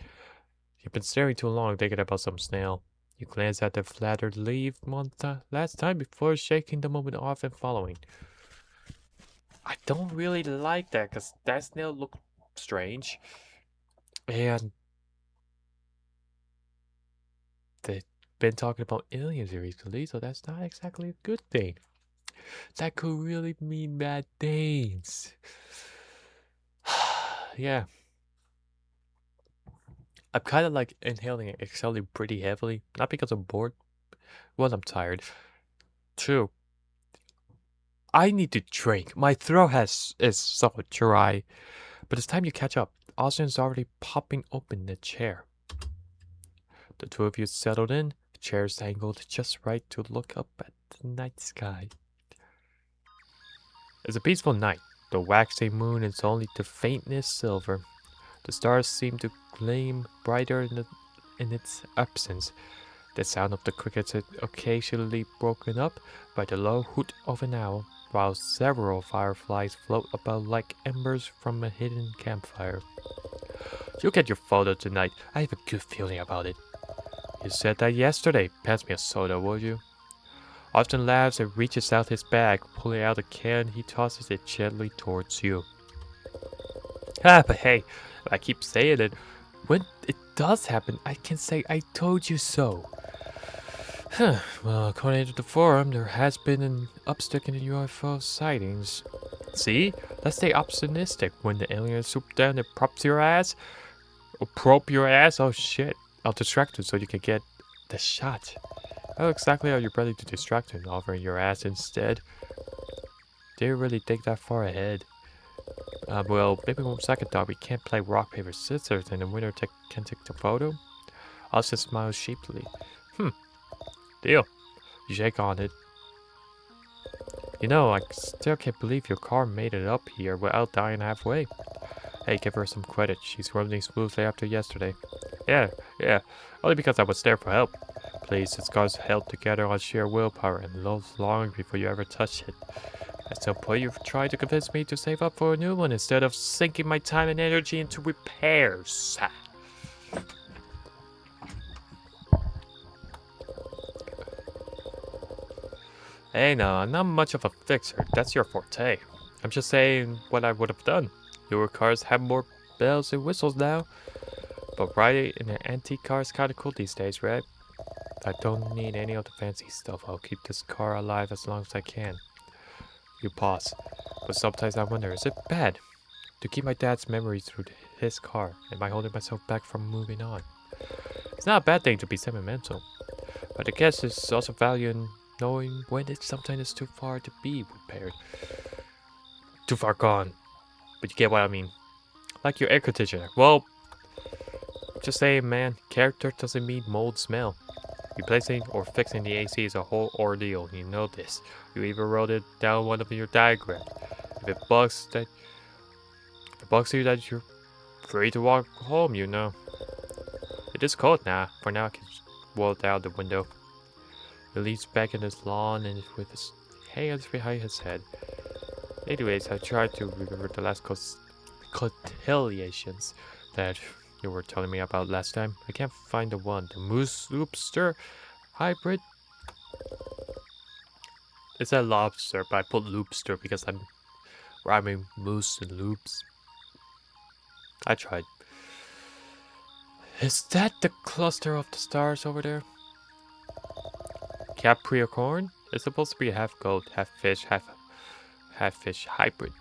S1: You've been staring too long, thinking about some snail. You glance at the flattered leaf last time before shaking the moment off and following. I don't really like that because that snail looked strange. And they've been talking about aliens recently, so that's not exactly a good thing. That could really mean bad things. Yeah. I'm kind of like inhaling and exhaling pretty heavily. Not because I'm bored. Well, I'm tired. Two, I need to drink. My throat is somewhat dry. But it's time you catch up. Austin's already popping open the chair. The two of you settled in, chairs angled just right to look up at the night sky. It's a peaceful night. The waxy moon is only the faintest silver. The stars seem to gleam brighter in its absence. The sound of the crickets is occasionally broken up by the low hoot of an owl, while several fireflies float about like embers from a hidden campfire. You'll get your photo tonight. I have a good feeling about it. You said that yesterday. Pass me a soda, will you? Austin laughs and reaches out his bag. Pulling out a can, he tosses it gently towards you. But hey, I keep saying it. When it does happen, I can say I told you so. Well, according to the forum, there has been an upstick in the UFO sightings. See? Let's stay optimistic. When the aliens swoop down and props your ass, or probe your ass, oh shit. I'll distract you so you can get the shot. How exactly are you ready to distract him, offering your ass instead? Do you really think that far ahead? Well, maybe one second thought we can't play rock, paper, scissors and the winner can take the photo? Austin smiles sheepishly. Deal. You shake on it. You know, I still can't believe your car made it up here without dying halfway. Hey, give her some credit. She's running smoothly after yesterday. Yeah. Only because I was there for help. Please, this car's held together on sheer willpower and loves long before you ever touch it. At some point, you've tried to convince me to save up for a new one instead of sinking my time and energy into repairs. Hey, no, I'm not much of a fixer. That's your forte. I'm just saying what I would have done. Newer cars have more bells and whistles now. But riding in an antique car is kind of cool these days, right? I don't need any of the fancy stuff. I'll keep this car alive as long as I can. You pause. But sometimes I wonder, is it bad to keep my dad's memories through his car? Am I holding myself back from moving on? It's not a bad thing to be sentimental. But I guess there's also value in knowing when something is too far to be repaired. Too far gone. But you get what I mean. Like your air conditioner. Well, just saying, man, character doesn't mean mold smell. Replacing or fixing the AC is a whole ordeal. You know this. You even wrote it down one of your diagrams. If it bugs you that you're free to walk home, you know. It is cold now. For now, I can roll down the window. He leans back in his lawn and with his hands behind his head. Anyways, I tried to remember the last cotillions that you were telling me about last time. I can't find the one. The moose loopster hybrid. It's a lobster, but I put loopster because I'm rhyming moose and loops. I tried. Is that the cluster of the stars over there? Capricorn? It's supposed to be half goat, half fish hybrid.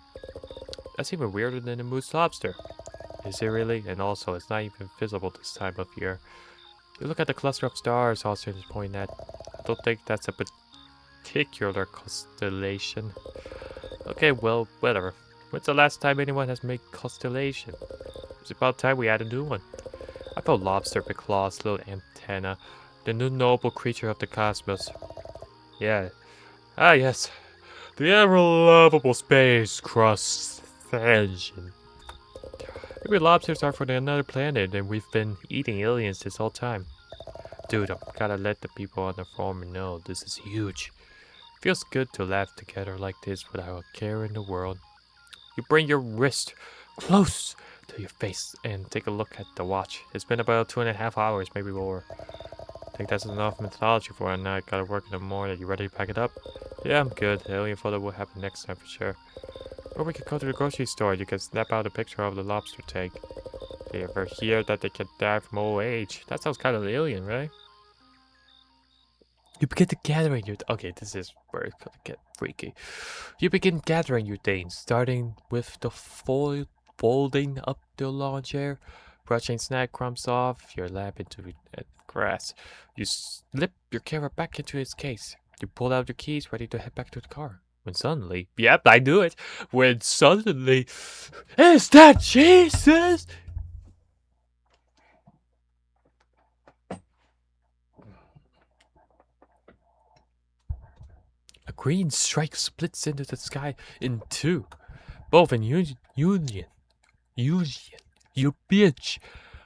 S1: That's even weirder than a moose lobster. Is it really? And also, it's not even visible this time of year. You look at the cluster of stars Austin is pointing at. I don't think that's a particular constellation. Okay, well, whatever. When's the last time anyone has made constellation? It's about time we had a new one. I thought lobster with claws, little antenna, the new noble creature of the cosmos. Yeah. Ah, yes. The ever-lovable space crustacean. Maybe lobsters are from another planet and we've been eating aliens this whole time. Dude, I gotta let the people on the farm know this is huge. Feels good to laugh together like this without a care in the world. You bring your wrist close to your face and take a look at the watch. It's been about 2.5 hours, maybe more. I think that's enough methodology for a night. Gotta work in the morning. You ready to pack it up? Yeah, I'm good. The alien photo will happen next time for sure. Or we could go to the grocery store. You can snap out a picture of the lobster tank. Do you ever hear that they can die from old age? That sounds kind of alien, right? You begin to gathering your... Okay, this is where it's gonna get freaky. You begin gathering your things, starting with the folding up the lawn chair, brushing snack crumbs off your lap into the grass. You slip your camera back into its case. You pull out your keys, ready to head back to the car. When suddenly... Yep, I knew it! When suddenly... Is that Jesus?! green strike splits into the sky in two, both in union. You bitch.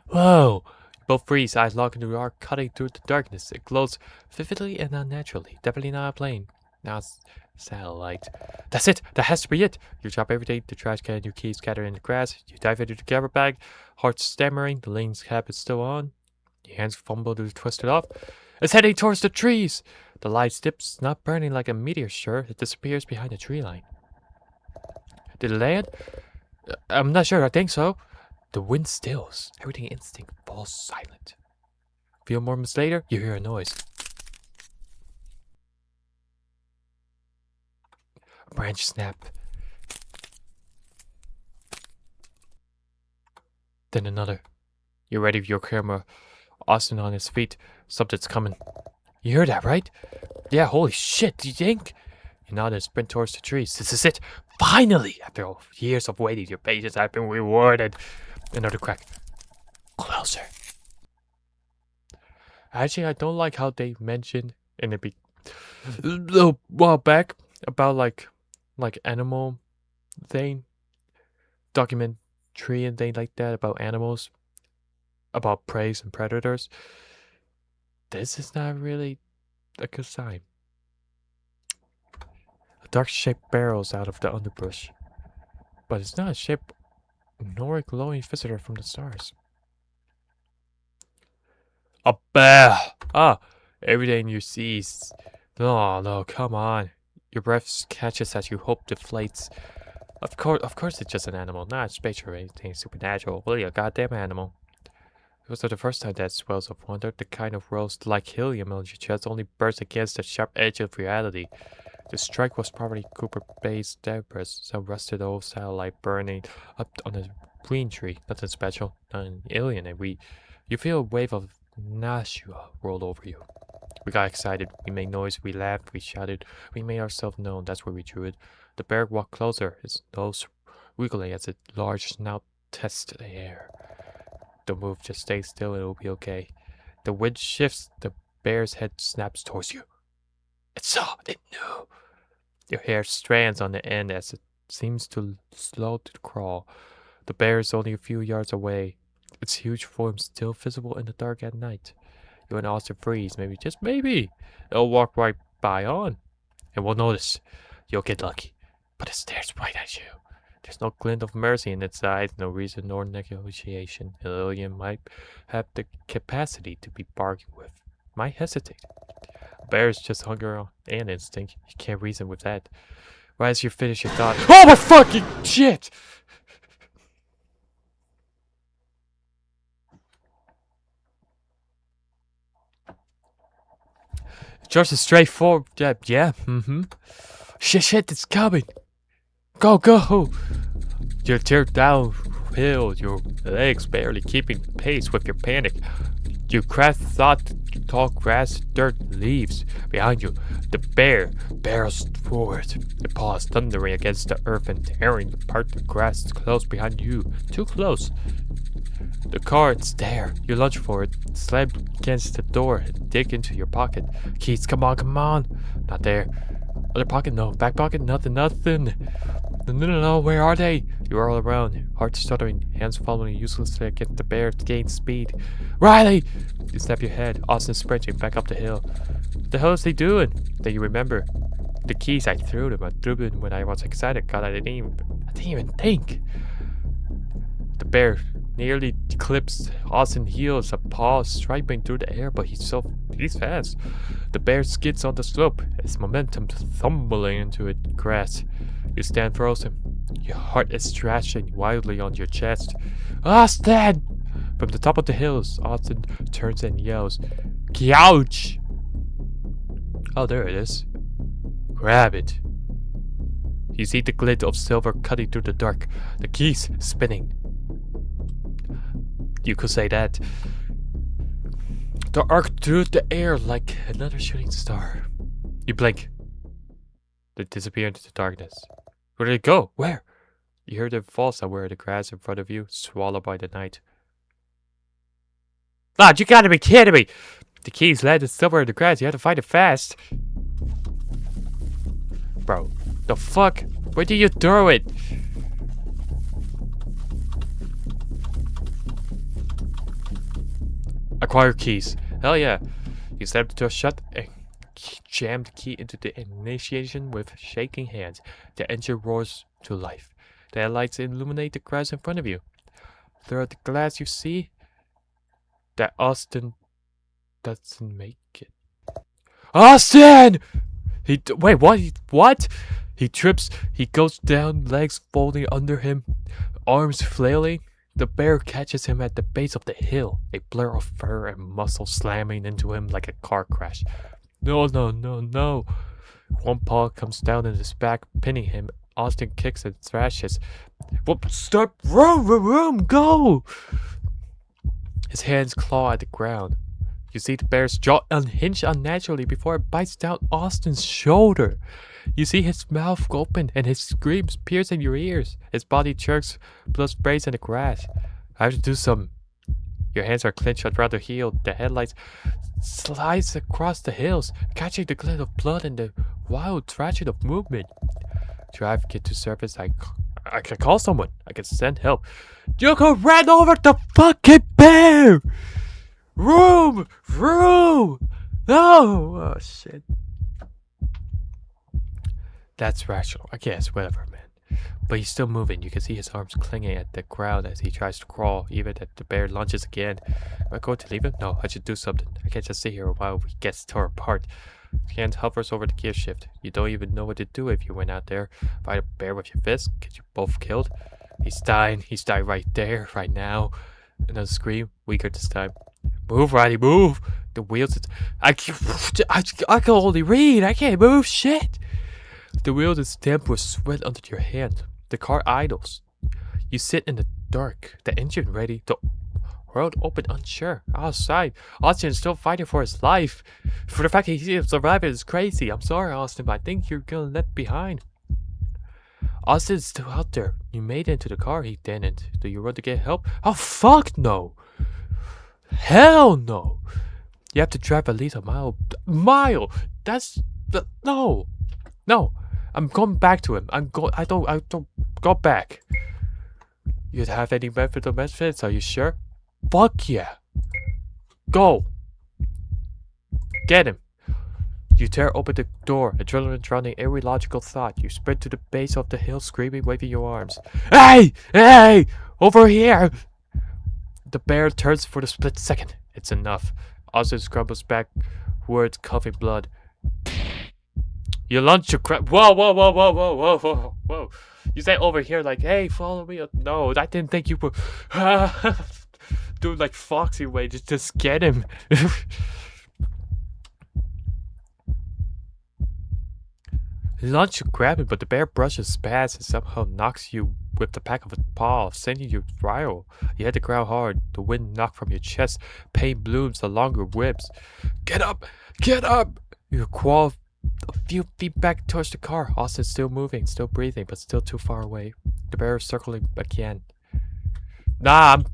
S1: Whoa. Both freeze, eyes lock into the arc, cutting through the darkness. It glows vividly and unnaturally. Definitely not a plane. Now it's satellite. That's it. That has to be it. You drop everything, the trash can, your keys scattered in the grass. You dive into the camera bag, heart stammering. The lane's cap is still on. Your hands fumble to twist it off. It's heading towards the trees. The light dips, not burning like a meteor, sure. It disappears behind the tree line. Did it land? I'm not sure. I think so. The wind stills. Everything instinct falls silent. A few moments later, you hear a noise. A branch snap. Then another. You're ready with your camera. Austin on his feet. Something's coming. You hear that, right? Yeah, holy shit, do you think? You nod and sprint towards the trees. This is it. Finally! After all years of waiting, your patience have been rewarded. Another crack. Closer. Actually, I don't like how they mentioned in the little while back about like animal thing, documentary and thing like that about animals, about prey and predators. This is not really a good sign. A dark shape barrels out of the underbrush, but it's not a shape nor a glowing visitor from the stars. A bear! Ah, everything you see is... No, come on. Your breath catches as you hope deflates. Of course it's just an animal, not a spaceship or anything supernatural. Really a goddamn animal. It was not the first time that swells of wonder, the kind of rose like helium on your chest, only burst against the sharp edge of reality. The strike was probably Cooper Bay's debris, some rusted old satellite burning up on a green tree. Nothing special, not an alien, and you feel a wave of nausea roll over you. We got excited, we made noise, we laughed, we shouted, we made ourselves known, that's where we drew it. The bear walked closer, his nose wiggling as its large snout tested the air. Don't move, just stay still and it'll be okay. The wind shifts, the bear's head snaps towards you. It saw, it knew. Your hair strands on the end as it seems to slow to crawl. The bear is only a few yards away, its huge form still visible in the dark at night. You and Austin freeze, maybe, just maybe. It'll walk right by on, and we'll notice. You'll get lucky, but it stares right at you. There's no glint of mercy in its eyes, no reason nor negotiation. An alien might have the capacity to be bargained with, might hesitate. Bears just hunger and instinct. You can't reason with that. Right as you finish your thought, oh my fucking shit! Just a straightforward, yeah, Shit, it's coming. Go! You tear downhill, your legs barely keeping pace with your panic. You crash thought tall grass, dirt, leaves. Behind you, the bear barrels forward, the paws thundering against the earth and tearing apart the grass close behind you. Too close. The car, it's there. You lunge for it, slam against the door, and dig into your pocket. Keys, come on. Not there. Other pocket, no. Back pocket, nothing. No, where are they? You are all around, heart stuttering, hands following uselessly against the bear to gain speed. Riley! You snap your head, Austin sprinting back up the hill. What the hell is he doing? Then you remember. The keys, I threw them when I was excited. God, I didn't even think. The bear nearly clips Austin's heels, a paw striping through the air, but he's fast. The bear skids on the slope, its momentum tumbling into the grass. You stand frozen. Your heart is thrashing wildly on your chest. Austin! From the top of the hills, Austin turns and yells, Couch! Oh, there it is. Grab it. You see the glint of silver cutting through the dark, the keys spinning. You could say that. The arc through the air like another shooting star. You blink. They disappear into the darkness. Where did it go? Where? You hear them fall somewhere, the grass in front of you, swallowed by the night. Lad, you gotta be kidding me! The keys landed somewhere in the grass, you have to find it fast. Bro, the fuck? Where did you throw it? Acquire keys. Hell yeah. You slammed the door shut and jammed the key into the initiation with shaking hands. The engine roars to life. The headlights illuminate the grass in front of you. Through the glass you see that Austin doesn't make it. Austin! Wait, what? What? He trips. He goes down, legs folding under him, arms flailing. The bear catches him at the base of the hill, a blur of fur and muscle slamming into him like a car crash. No, no, no, no. One paw comes down in his back, pinning him. Austin kicks and thrashes. Whoop, stop! Room, go! His hands claw at the ground. You see the bear's jaw unhinge unnaturally before it bites down Austin's shoulder. You see his mouth open and his screams piercing your ears. His body jerks, blood sprays in the grass. I have to do something. Your hands are clenched around the heel. The headlights slice across the hills, catching the glint of blood and the wild traction of movement. Drive, get to surface. I can call someone. I can send help. Joko ran over the fucking bear! Room! No! Oh, shit. That's rational. I guess, whatever, man. But he's still moving. You can see his arms clinging at the ground as he tries to crawl, even as the bear lunges again. Am I going to leave him? No, I should do something. I can't just sit here while he gets torn apart. His hand hovers over the gear shift. You don't even know what to do if you went out there. Fight a bear with your fist, get you both killed. He's dying. He's dying right there, right now. Another scream, weaker this time. Move, Riley, move! The wheels, I can only read. I can't move shit. The wheels is damp with sweat under your hand. The car idles. You sit in the dark, the engine ready, the world open, unsure. Outside, Austin is still fighting for his life. For the fact that he's surviving is crazy. I'm sorry, Austin, but I think you're gonna left behind. Austin's still out there. You made it into the car, he didn't. Do you run to get help? Oh, fuck no! Hell no! You have to drive at least a mile. That's no. I'm going back to him. I don't go back. You'd have any method of methods? Are you sure? Fuck yeah. Go. Get him. You tear open the door, adrenaline drowning every logical thought. You sprint to the base of the hill, screaming, waving your arms. Hey! Over here! The bear turns for the split second. It's enough. Austin scrambles backwards, coughing blood. You launch your crap. Whoa. You say over here like, hey, follow me. No, I didn't think you were. Dude, like Foxy way, just get him. You launch to grab him, but the bear brushes past and somehow knocks you with the back of its paw, sending you spiral. You hit the ground hard. The wind knocked from your chest. Pain blooms along your ribs. Get up! You crawl a few feet back towards the car. Austin's still moving, still breathing, but still too far away. The bear is circling again. I'm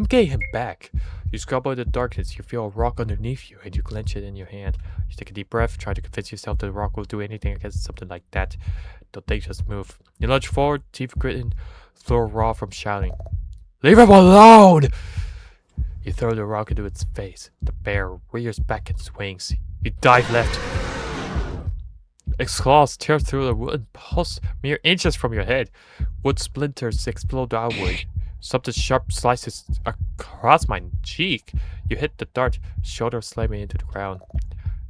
S1: getting him back. You scrabble in the darkness. You feel a rock underneath you, and you clench it in your hand. You take a deep breath, try to convince yourself that the rock will do anything against something like that. Don't think, just move. You lunge forward, teeth gritting, throw raw from shouting. Leave him alone! You throw the rock into its face. The bear rears back and swings. You dive left. Its claws tear through the wood and pulse mere inches from your head. Wood splinters explode outward. Something sharp slices across my cheek. You hit the dart, shoulder slamming into the ground.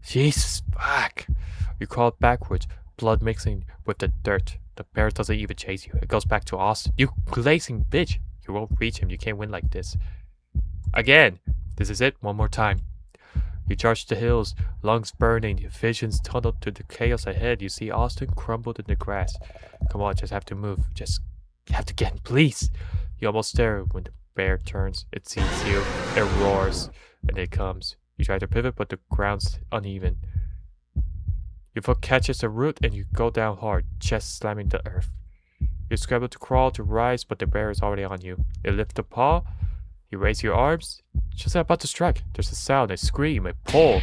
S1: Jesus, fuck. You crawl backwards, blood mixing with the dirt. The bear doesn't even chase you. It goes back to Austin. You glazing bitch. You won't reach him. You can't win like this. Again. This is it. One more time. You charge the hills, lungs burning, visions tunneled through the chaos ahead. You see Austin crumbled in the grass. Come on, just have to move. Just have to get him, please. You almost stare when the bear turns. It sees you. It roars. And it comes. You try to pivot, but the ground's uneven. Your foot catches a root and you go down hard, chest slamming the earth. You scramble to crawl, to rise, but the bear is already on you. You lift a paw. You raise your arms. Just about to strike. There's a sound, a scream, a pull.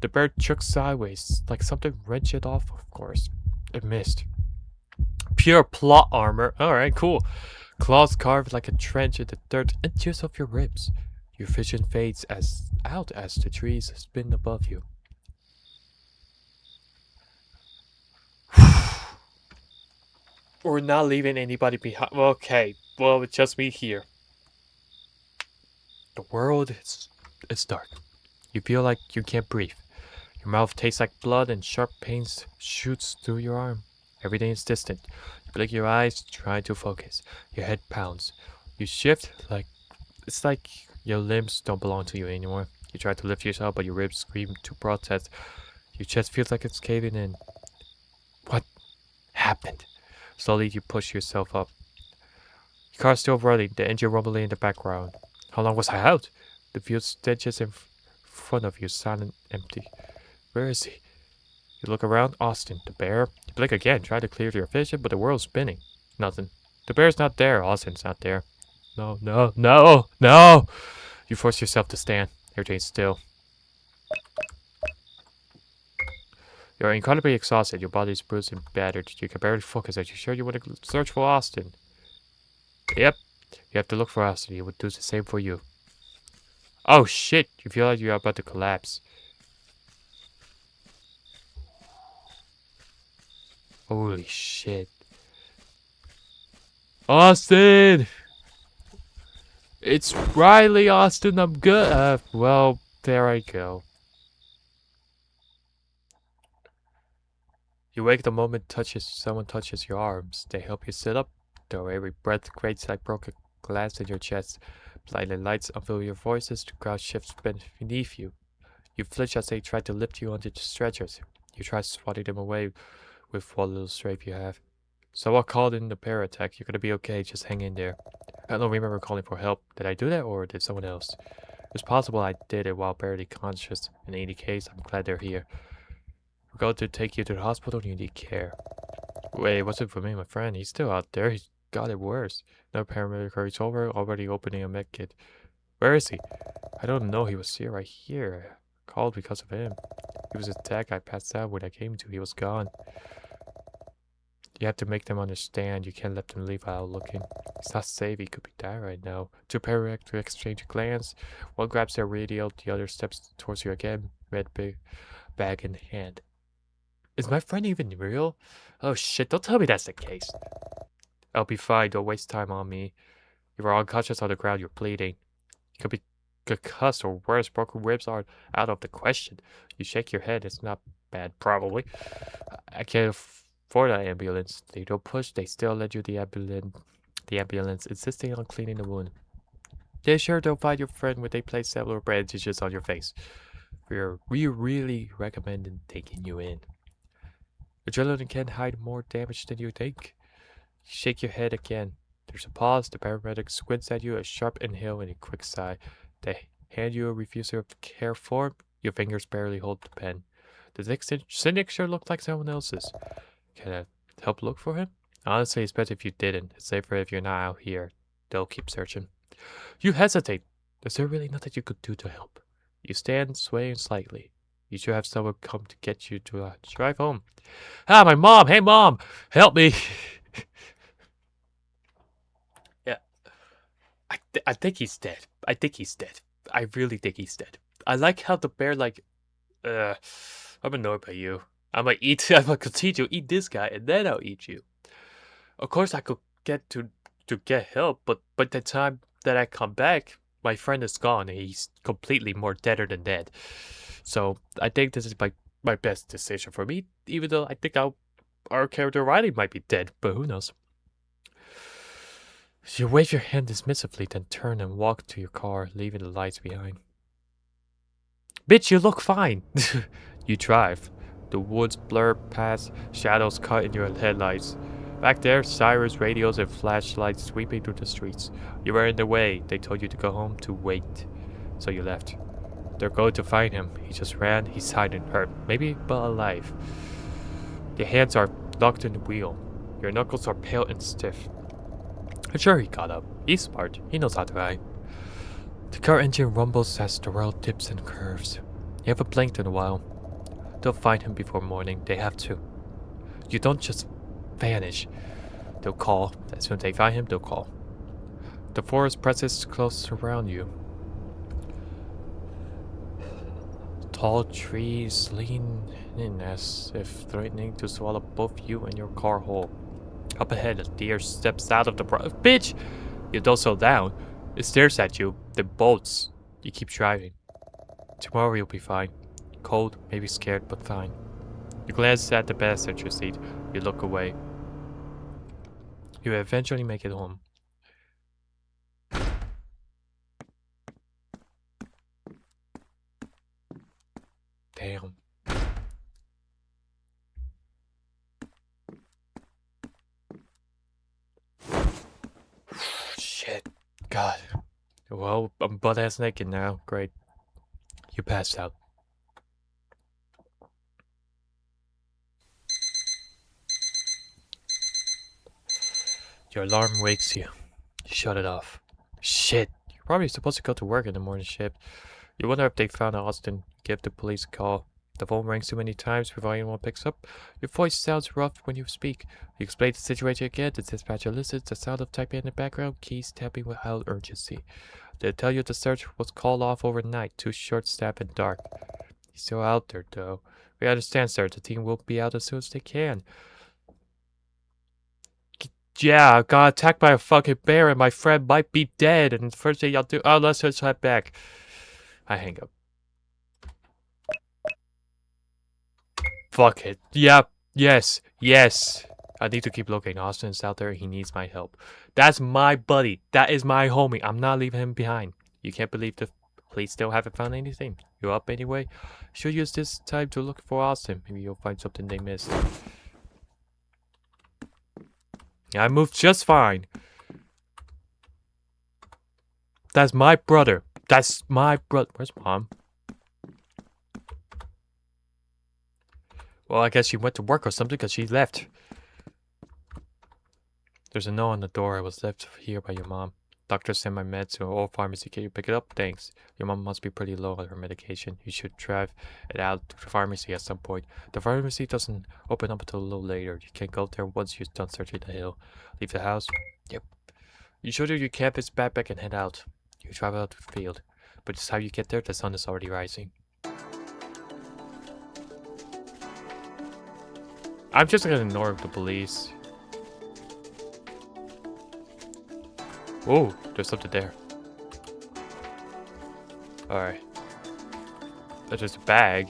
S1: The bear chucked sideways, like something wrenched it off, of course. It missed. Pure plot armor. Alright, cool. Claws carved like a trench in the dirt inches of your ribs. Your vision fades out as the trees spin above you. We're not leaving anybody behind. Okay, well, it's just me here. The world is dark. You feel like you can't breathe. Your mouth tastes like blood and sharp pains shoots through your arm. Everything is distant. You blink your eyes, trying to focus. Your head pounds. You shift like it's like your limbs don't belong to you anymore. You try to lift yourself, but your ribs scream to protest. Your chest feels like it's caving in. What happened? Slowly, you push yourself up. Your car's still running, the engine rumbling in the background. How long was I out? The field stretches in front of you, silent, empty. Where is he? You look around, Austin, the bear. You blink again, try to clear your vision, but the world's spinning. Nothing. The bear's not there, Austin's not there. No, no, no, no! You force yourself to stand. Everything's still. You're incredibly exhausted, your body's bruised and battered. You can barely focus. Are you sure you want to search for Austin? Yep. You have to look for Austin. He would do the same for you. Oh shit! You feel like you're about to collapse. Holy shit. Austin! It's Riley, Austin, I'm good. Well, there I go. You wake the moment someone touches your arms. They help you sit up, though every breath grates like broken glass in your chest. Blinding lights unveil your voices, the crowd shifts beneath you. You flinch as they try to lift you onto the stretchers. You try swatting them away with what little strength you have. Someone called in the bear attack. You're gonna be okay, just hang in there. I don't remember calling for help. Did I do that or did someone else? It's possible I did it while barely conscious. In any case, I'm glad they're here. We're going to take you to the hospital and you need care. Wait, what's it for me, my friend? He's still out there. He's got it worse. No paramedic hurries over, already opening a med kit. Where is he? I don't know. He was here right here. I called because of him. He was attacked. I passed out when I came to. He was gone. You have to make them understand. You can't let them leave without looking. It's not safe. He could be dead right now. Two paramedics exchange a glance. One grabs their radio. The other steps towards you again. Med bag in hand. Is my friend even real? Oh shit, don't tell me that's the case. I'll be fine. Don't waste time on me. You are unconscious on the ground. You're bleeding. You could be concussed or worse. Broken ribs are out of the question. You shake your head. It's not bad, probably. I can't afford an ambulance. They don't push. They still let you the ambulance, insisting on cleaning the wound. They sure don't find your friend when they place several bandages on your face. We really recommend taking you in. Adrenaline can hide more damage than you think. You shake your head again. There's a pause. The paramedic squints at you, a sharp inhale and a quick sigh. They hand you a refuser of care form. Your fingers barely hold the pen. The signature looked like someone else's. Can I help look for him? Honestly, it's better if you didn't. It's safer if you're not out here. They'll keep searching. You hesitate. Is there really nothing you could do to help? You stand, swaying slightly. You should have someone come to get you to drive home. Ah, my mom! Hey, mom! Help me! Yeah. I think he's dead. I think he's dead. I really think he's dead. I like how the bear, like... I'm annoyed by you. I'm gonna continue to eat this guy, and then I'll eat you. Of course, I could get to get help, but by the time that I come back, my friend is gone, and he's completely more deader than dead. So I think this is my best decision for me, even though I think our character Riley might be dead, but who knows. You wave your hand dismissively, then turn and walk to your car, leaving the lights behind. Bitch, you look fine. You drive. The woods blur past, shadows cut in your headlights. Back there, sirens, radios, and flashlights sweeping through the streets. You were in the way. They told you to go home to wait. So you left. They're going to find him. He just ran. He's hiding, hurt, maybe, but alive. Your hands are locked in the wheel. Your knuckles are pale and stiff. I'm sure he got up. He's smart. He knows how to ride. The car engine rumbles as the world dips and curves. You haven't blinked in a while. They'll find him before morning. They have to. You don't just vanish. They'll call. As soon as they find him, they'll call. The forest presses close around you. Tall trees lean in as if threatening to swallow both you and your car whole. Up ahead, a deer steps out of the Bitch! You don't slow down. It stares at you, then bolts. You keep driving. Tomorrow you'll be fine. Cold, maybe scared, but fine. You glance at the passenger seat. You look away. You eventually make it home. Damn. Shit. God. Well, I'm butt-ass naked now. Great. You passed out. Your alarm wakes you. You shut it off. Shit. You're probably supposed to go to work in the morning shift. You wonder if they found Austin. Give the police a call. The phone rings too many times before anyone picks up. Your voice sounds rough when you speak. You explain the situation again. The dispatcher listens. The sound of typing in the background. Keys tapping without urgency. They tell you the search was called off overnight. Too short-staffed and dark. He's still out there, though. We understand, sir. The team will be out as soon as they can. Yeah, I got attacked by a fucking bear and my friend might be dead. And the first thing y'all do... Oh, let's just head back. I hang up. Fuck it. Yep. Yes. Yes. I need to keep looking. Austin's out there. He needs my help. That's my buddy. That is my homie. I'm not leaving him behind. You can't believe the police still haven't found anything. You're up anyway? Should use this time to look for Austin. Maybe you'll find something they missed. I moved just fine. That's my brother. That's my brother. Where's Mom? Well, I guess she went to work or something because she left. There's a note on the door. I was left here by your mom. Doctor sent my meds to an old pharmacy. Can you pick it up? Thanks. Your mom must be pretty low on her medication. You should drive it out to the pharmacy at some point. The pharmacy doesn't open up until a little later. You can go there once you've done searching the hill. Leave the house? Yep. You shoulder your campus backpack and head out. You drive out to the field. But just how you get there, the sun is already rising. I'm just gonna ignore the police. Oh, there's something there. Alright. There's a bag.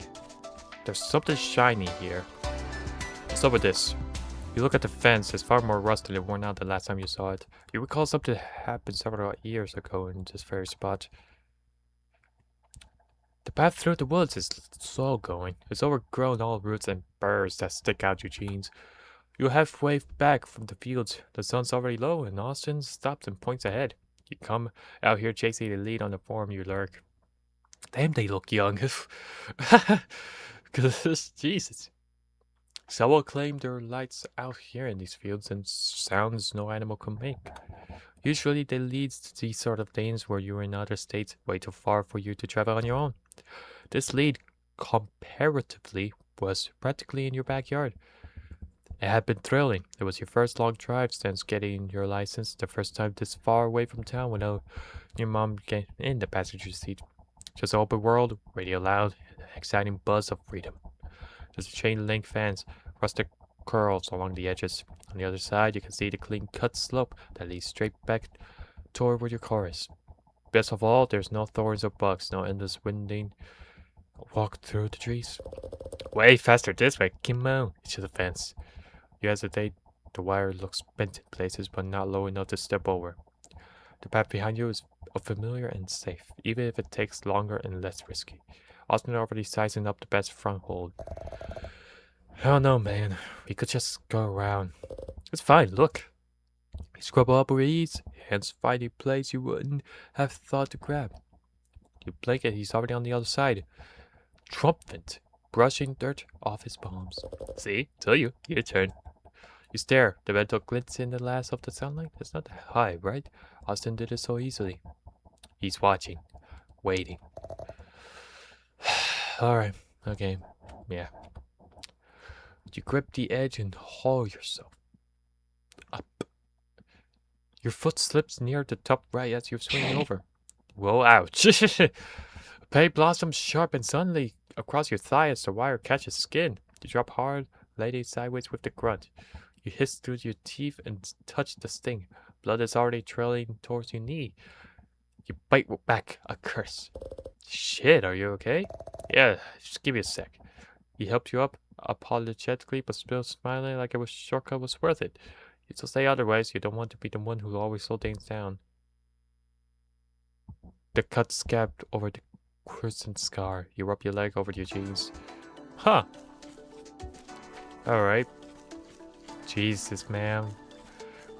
S1: There's something shiny here. What's up with this? You look at the fence, it's far more rusted and worn out than last time you saw it. You recall something happened several years ago in this very spot. The path through the woods is slow going. It's overgrown all roots and burrs that stick out your jeans. You're halfway back from the fields. The sun's already low, and Austin stops and points ahead. You come out here chasing the lead on the farm you lurk. Damn, they look young. Jesus. Someone claimed there are lights out here in these fields and sounds no animal can make. Usually they lead to these sort of things where you're in other states way too far for you to travel on your own. This lead, comparatively, was practically in your backyard. It had been thrilling. It was your first long drive since getting your license, the first time this far away from town without your mom getting in the passenger seat. Just an open world, radio loud, an exciting buzz of freedom. There's a chain link fence, rustic curls along the edges. On the other side, you can see the clean-cut slope that leads straight back toward where your car is. Best of all, there's no thorns or bugs, no endless winding walk through the trees. Way faster this way, come on, it's just a fence. You hesitate. The wire looks bent in places, but not low enough to step over. The path behind you is familiar and safe, even if it takes longer and less risky. Austin already sizing up the best front hold. I don't know, man. We could just go around. It's fine, look. You scrub up with ease, hands find a place you wouldn't have thought to grab. You blink and he's already on the other side. Triumphant, brushing dirt off his palms. See? Tell you. Your turn. You stare. The metal glints in the last of the sunlight. It's not that high, right? Austin did it so easily. He's watching. Waiting. Alright, okay. Yeah. You grip the edge and haul yourself up. Your foot slips near the top right as you swing over. Whoa, ouch. Paint blossoms sharp and suddenly across your thigh as the wire catches skin. You drop hard, landing sideways with the grunt. You hiss through your teeth and touch the sting. Blood is already trailing towards your knee. You bite back a curse. Shit, are you okay? Yeah, just give me a sec. He helped you up apologetically, but still smiling like a shortcut was worth it. You still say otherwise, you don't want to be the one who always slows things down. The cut scabbed over the crescent scar. You rub your leg over your jeans. Huh. Alright. Jesus, man.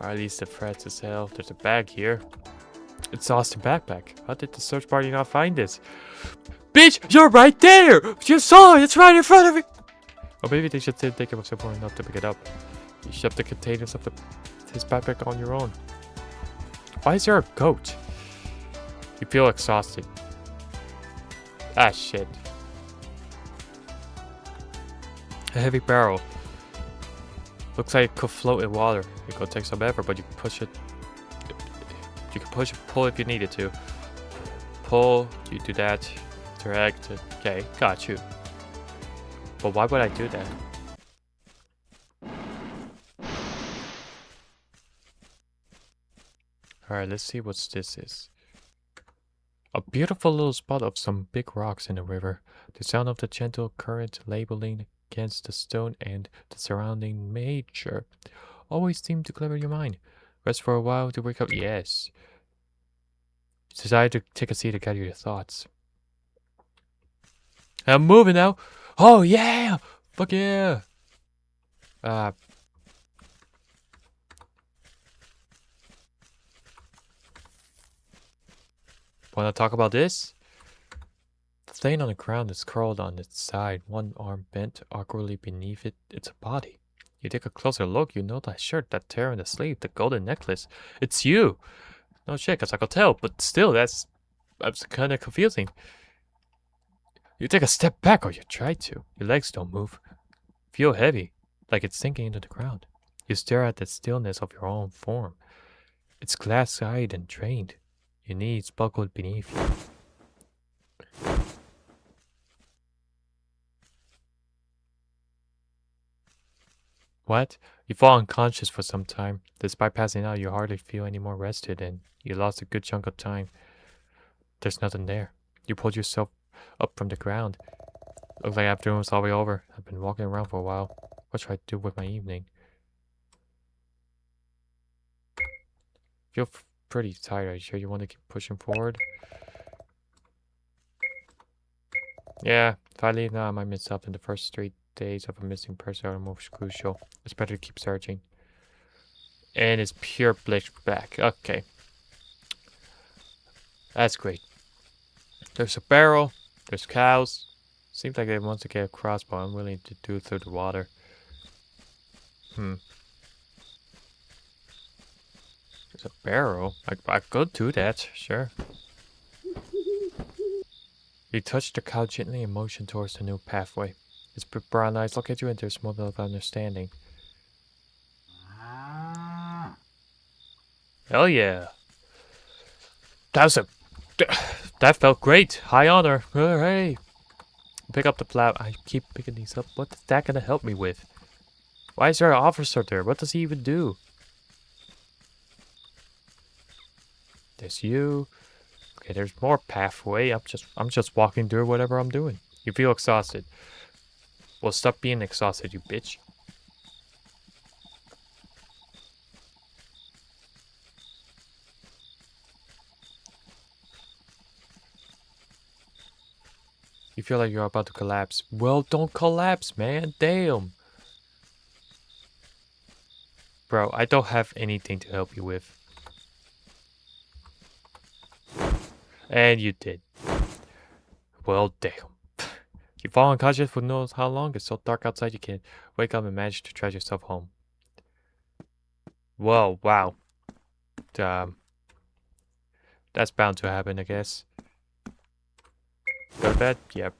S1: Or at least the threats as hell. There's a bag here. It's Austin backpack. How did the search party not find this? Bitch, you're right there! You saw it! It's right in front of me! Or maybe they just didn't think it was important enough to pick it up. You shoved the containers of his backpack on your own. Why is there a goat? You feel exhausted. Ah, shit. A heavy barrel. Looks like it could float in water. It could take some effort, but you push it. You can push and pull if you needed to. Pull, you do that. Direct. Okay, got you. But why would I do that? Alright, let's see what this is. A beautiful little spot of some big rocks in the river. The sound of the gentle current labeling against the stone and the surrounding nature always seem to clear your mind. Rest for a while to wake up. Yes. Decide to take a seat to gather your thoughts. I'm moving now. Oh yeah! Fuck yeah! Wanna talk about this? The laying on the ground is curled on its side, one arm bent awkwardly beneath it. It's a body. You take a closer look, you know that shirt, that tear in the sleeve, the golden necklace. It's you! No shit, cause I could tell, but still, that's kinda confusing. You take a step back, or you try to. Your legs don't move. Feel heavy, like it's sinking into the ground. You stare at the stillness of your own form. It's glass-eyed and drained. Your knees buckled beneath you. What? You fall unconscious for some time. Despite passing out, you hardly feel any more rested, and you lost a good chunk of time. There's nothing there. You pulled yourself up from the ground. Looks like afternoon was all the way over. I've been walking around for a while. What should I do with my evening? Feel pretty tired. Are you sure you want to keep pushing forward? Yeah, if I leave now, I might miss out in the first 3 days of a missing person are most crucial. It's better to keep searching. And it's pure back. Okay. That's great. There's a barrel. There's cows. Seems like they want to get across, but I'm willing to do it through the water. There's a barrel. I could do that, sure. You touch the cow gently and motion towards the new pathway. Its brown eyes look at you and there's a moment of understanding. Hell yeah. That felt great. High honor. Hey. Pick up the plow. I keep picking these up. What's that gonna help me with? Why is there an officer there? What does he even do? There's you. Okay, there's more pathway. I'm just walking through whatever I'm doing. You feel exhausted. Well, stop being exhausted, you bitch. You feel like you're about to collapse. Well, don't collapse, man. Damn. Bro, I don't have anything to help you with. And you did. Well, damn. You fall unconscious for who knows how long. It's so dark outside you can't wake up and manage to drag yourself home. Whoa, wow. That's bound to happen, I guess. Go to bed? Yep.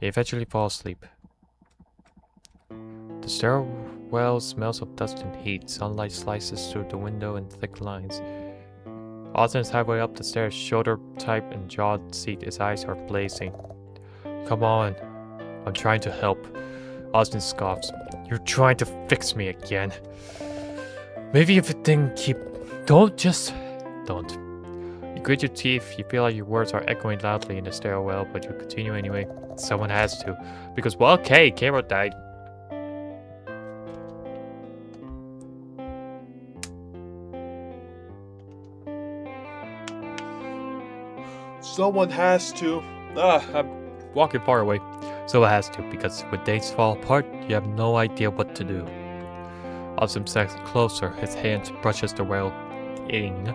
S1: You eventually fall asleep. The stairwell smells of dust and heat. Sunlight slices through the window in thick lines. Austin is halfway up the stairs, shoulder tight and jaw seat. His eyes are blazing. Come on. I'm trying to help. Austin scoffs. You're trying to fix me again. Maybe if it didn't keep... Don't. You grit your teeth. You feel like your words are echoing loudly in the stairwell, but you continue anyway. Someone has to. Because, well, okay, Carol died. Someone has to. I'm walking far away. So it has to, because when days fall apart, you have no idea what to do. Austin steps closer. His hand brushes the rail, eating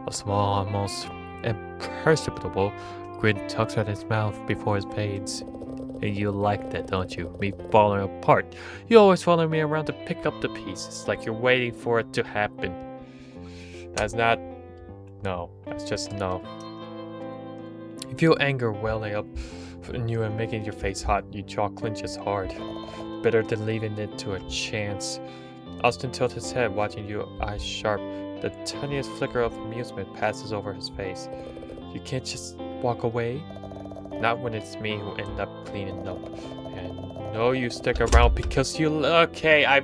S1: a small, almost imperceptible grin tucks at his mouth before it fades. And you like that, don't you? Me falling apart. You always follow me around to pick up the pieces, like you're waiting for it to happen. That's not... No, that's just no. You feel anger welling up in you and making your face hot. Your jaw clenches hard. Better than leaving it to a chance. Austin tilts his head, watching you, eyes sharp. The tiniest flicker of amusement passes over his face. You can't just walk away. Not when it's me who end up cleaning up. And no, you stick around because you... Okay, I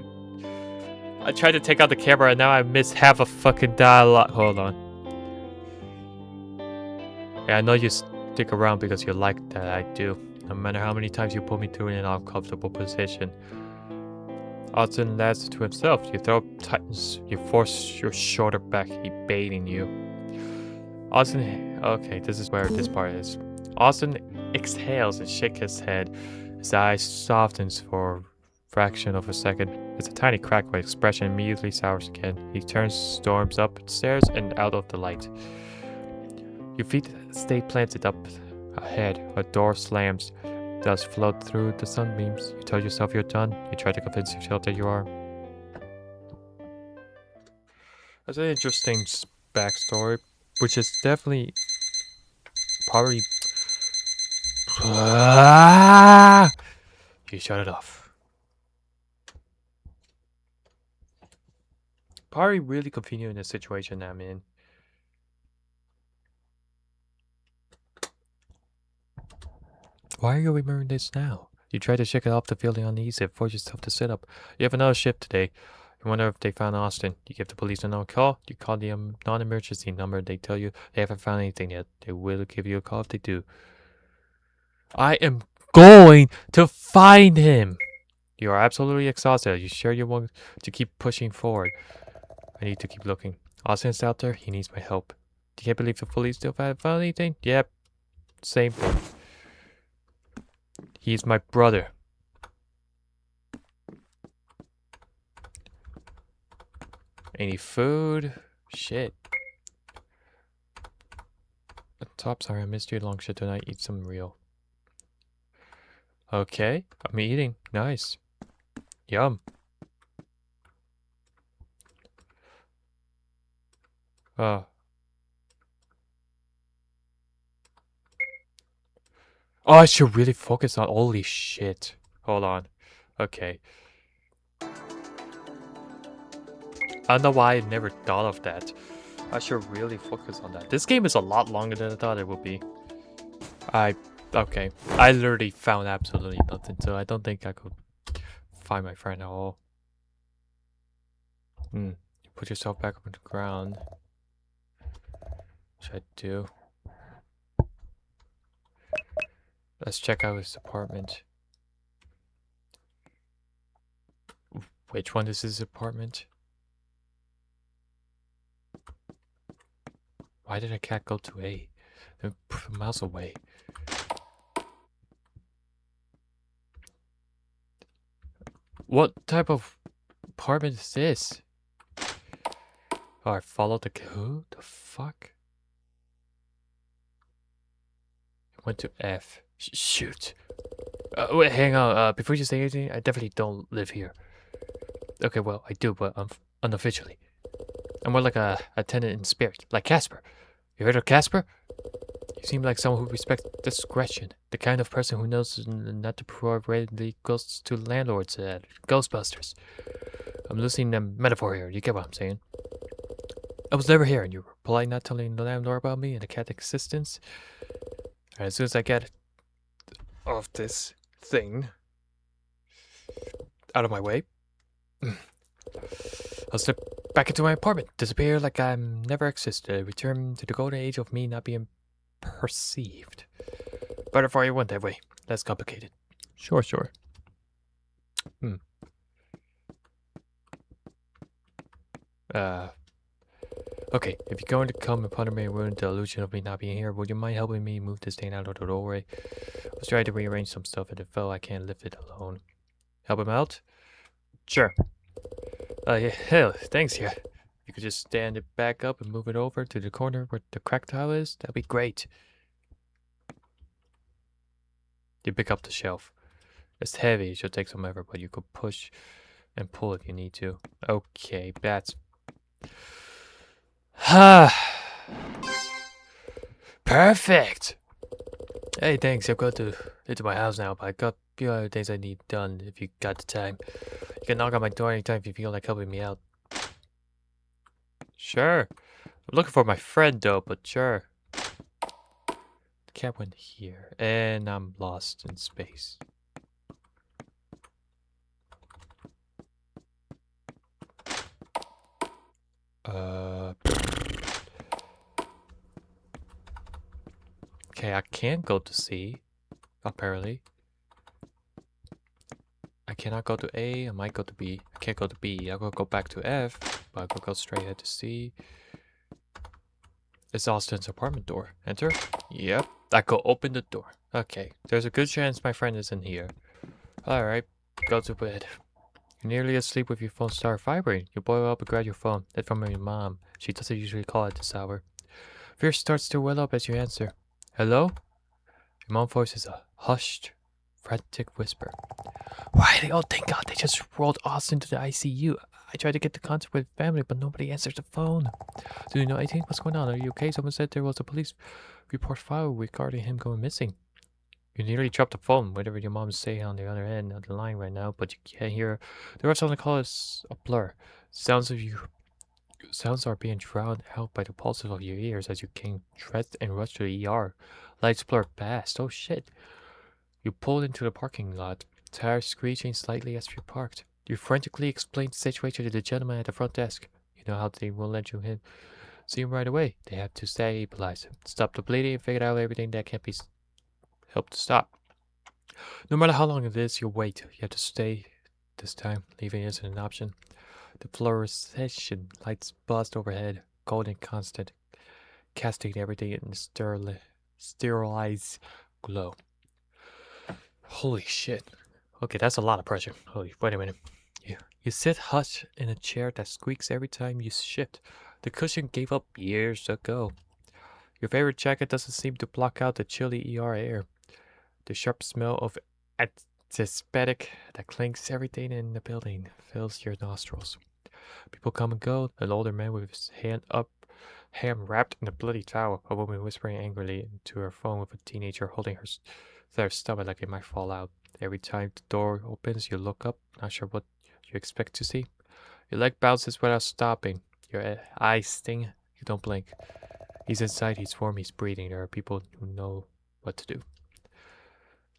S1: tried to take out the camera and now I missed half a fucking dialogue. Hold on. Yeah, I know you stick around because you like that. I do. No matter how many times you put me through an uncomfortable position. Austin laughs to himself. Your throat tightens. You force your shoulder back. He's baiting you. Austin... Okay, this is where this part is. Austin exhales and shakes his head. His eyes softens for a fraction of a second. It's a tiny crack where expression immediately sours again. He turns, storms up stairs and out of the light. Your feet stay planted up ahead. A door slams. Dust float through the sunbeams. You tell yourself you're done. You try to convince yourself that you are. That's an interesting backstory, which is definitely probably... You shut it off. Probably really convenient in the situation I'm in. Why are you remembering this now? You try to shake it off the feeling uneasy, force yourself to sit up. You have another shift today. You wonder if they found Austin. You give the police another call. You call the non-emergency number. They tell you they haven't found anything yet. They will give you a call if they do. I am going to find him. You are absolutely exhausted. You sure you want to keep pushing forward? I need to keep looking. Austin's out there. He needs my help. Do you believe the police still haven't found anything? Yep. Same thing. He's my brother. Any food? Shit. Top, sorry, I missed your long shit tonight. Eat some real. Okay, I'm eating. Nice. Yum. Oh, I should really focus on... Holy shit. Hold on. Okay. I don't know why I never thought of that. I should really focus on that. This game is a lot longer than I thought it would be. Okay. I literally found absolutely nothing, so I don't think I could find my friend at all. You put yourself back up on the ground. Which I do. Let's check out his apartment. Which one is his apartment? Why did a cat go to A? They're miles away. What type of apartment is this? Oh, I followed the... Who the fuck? I went to F. Shoot. Wait, hang on. Before you say anything, I definitely don't live here. Okay, well, I do, but unofficially. I'm more like a tenant in spirit, like Casper. You heard of Casper? You seem like someone who respects discretion. The kind of person who knows not to provide the ghosts to landlords at Ghostbusters. I'm losing a metaphor here. You get what I'm saying? I was never here, and you were polite not telling the landlord about me and the cat existence. Alright, as soon as I get off this thing out of my way, I'll slip back into my apartment, disappear like I never existed, return to the golden age of me not being perceived. Better for everyone that way. Less complicated. Sure. Okay, if you're going to come upon me and ruin the illusion of me not being here, would you mind helping me move this thing out of the doorway? I was trying to rearrange some stuff and it fell. I can't lift it alone. Help him out? Sure. Yeah, hell, thanks, yeah. If you could just stand it back up and move it over to the corner where the crack tile is, that'd be great. You pick up the shelf. It's heavy, it should take some effort, but you could push and pull if you need to. Okay, that's... Perfect! Hey, thanks, I've got into my house now, but I got a few other things I need done if you got the time. You can knock on my door anytime if you feel like helping me out. Sure. I'm looking for my friend though, but sure. The cat went here, and I'm lost in space. Okay, I can't go to C, apparently. I cannot go to A, I might go to B. I can't go to B. I'll go back to F, but I'll go straight ahead to C. It's Austin's apartment door. Enter? Yep. I go open the door. Okay, there's a good chance my friend isn't here. Alright, go to bed. You're nearly asleep with your phone start vibrating. You boil up and grab your phone. That's from your mom. She doesn't usually call at this hour. Fear starts to well up as you answer. Hello? Your mom's voice is a hushed, frantic whisper. Why, oh thank God, they just rolled Austin to the ICU. I tried to get the contact with family, but nobody answers the phone. Do you know anything? What's going on? Are you okay? Someone said there was a police report filed regarding him going missing. You nearly dropped the phone, whatever your mom's saying on the other end of the line right now, but you can't hear. The rest of the call is a blur. Sounds are being drowned out by the pulses of your ears as you came dressed and rushed to the ER. Lights blur past. Oh shit. You pulled into the parking lot, tires screeching slightly as you parked. You frantically explained the situation to the gentleman at the front desk. You know how they won't let you in. See him right away. They have to stabilize him, stop the bleeding, and figure out everything that can be helped to stop. No matter how long it is, you wait. You have to stay this time. Leaving isn't an option. The fluorescent lights buzzed overhead, cold and constant, casting everything in a sterilized glow. Holy shit. Okay, that's a lot of pressure. Wait a minute. You sit hushed in a chair that squeaks every time you shift. The cushion gave up years ago. Your favorite jacket doesn't seem to block out the chilly ER air. The sharp smell of anesthetic that clings everything in the building fills your nostrils. People come and go. An older man with his hand wrapped in a bloody towel. A woman whispering angrily into her phone with a teenager holding their stomach like it might fall out. Every time the door opens, you look up, not sure what you expect to see. Your leg bounces without stopping. Your eyes sting. You don't blink. He's inside, he's warm, he's breathing. There are people who know what to do.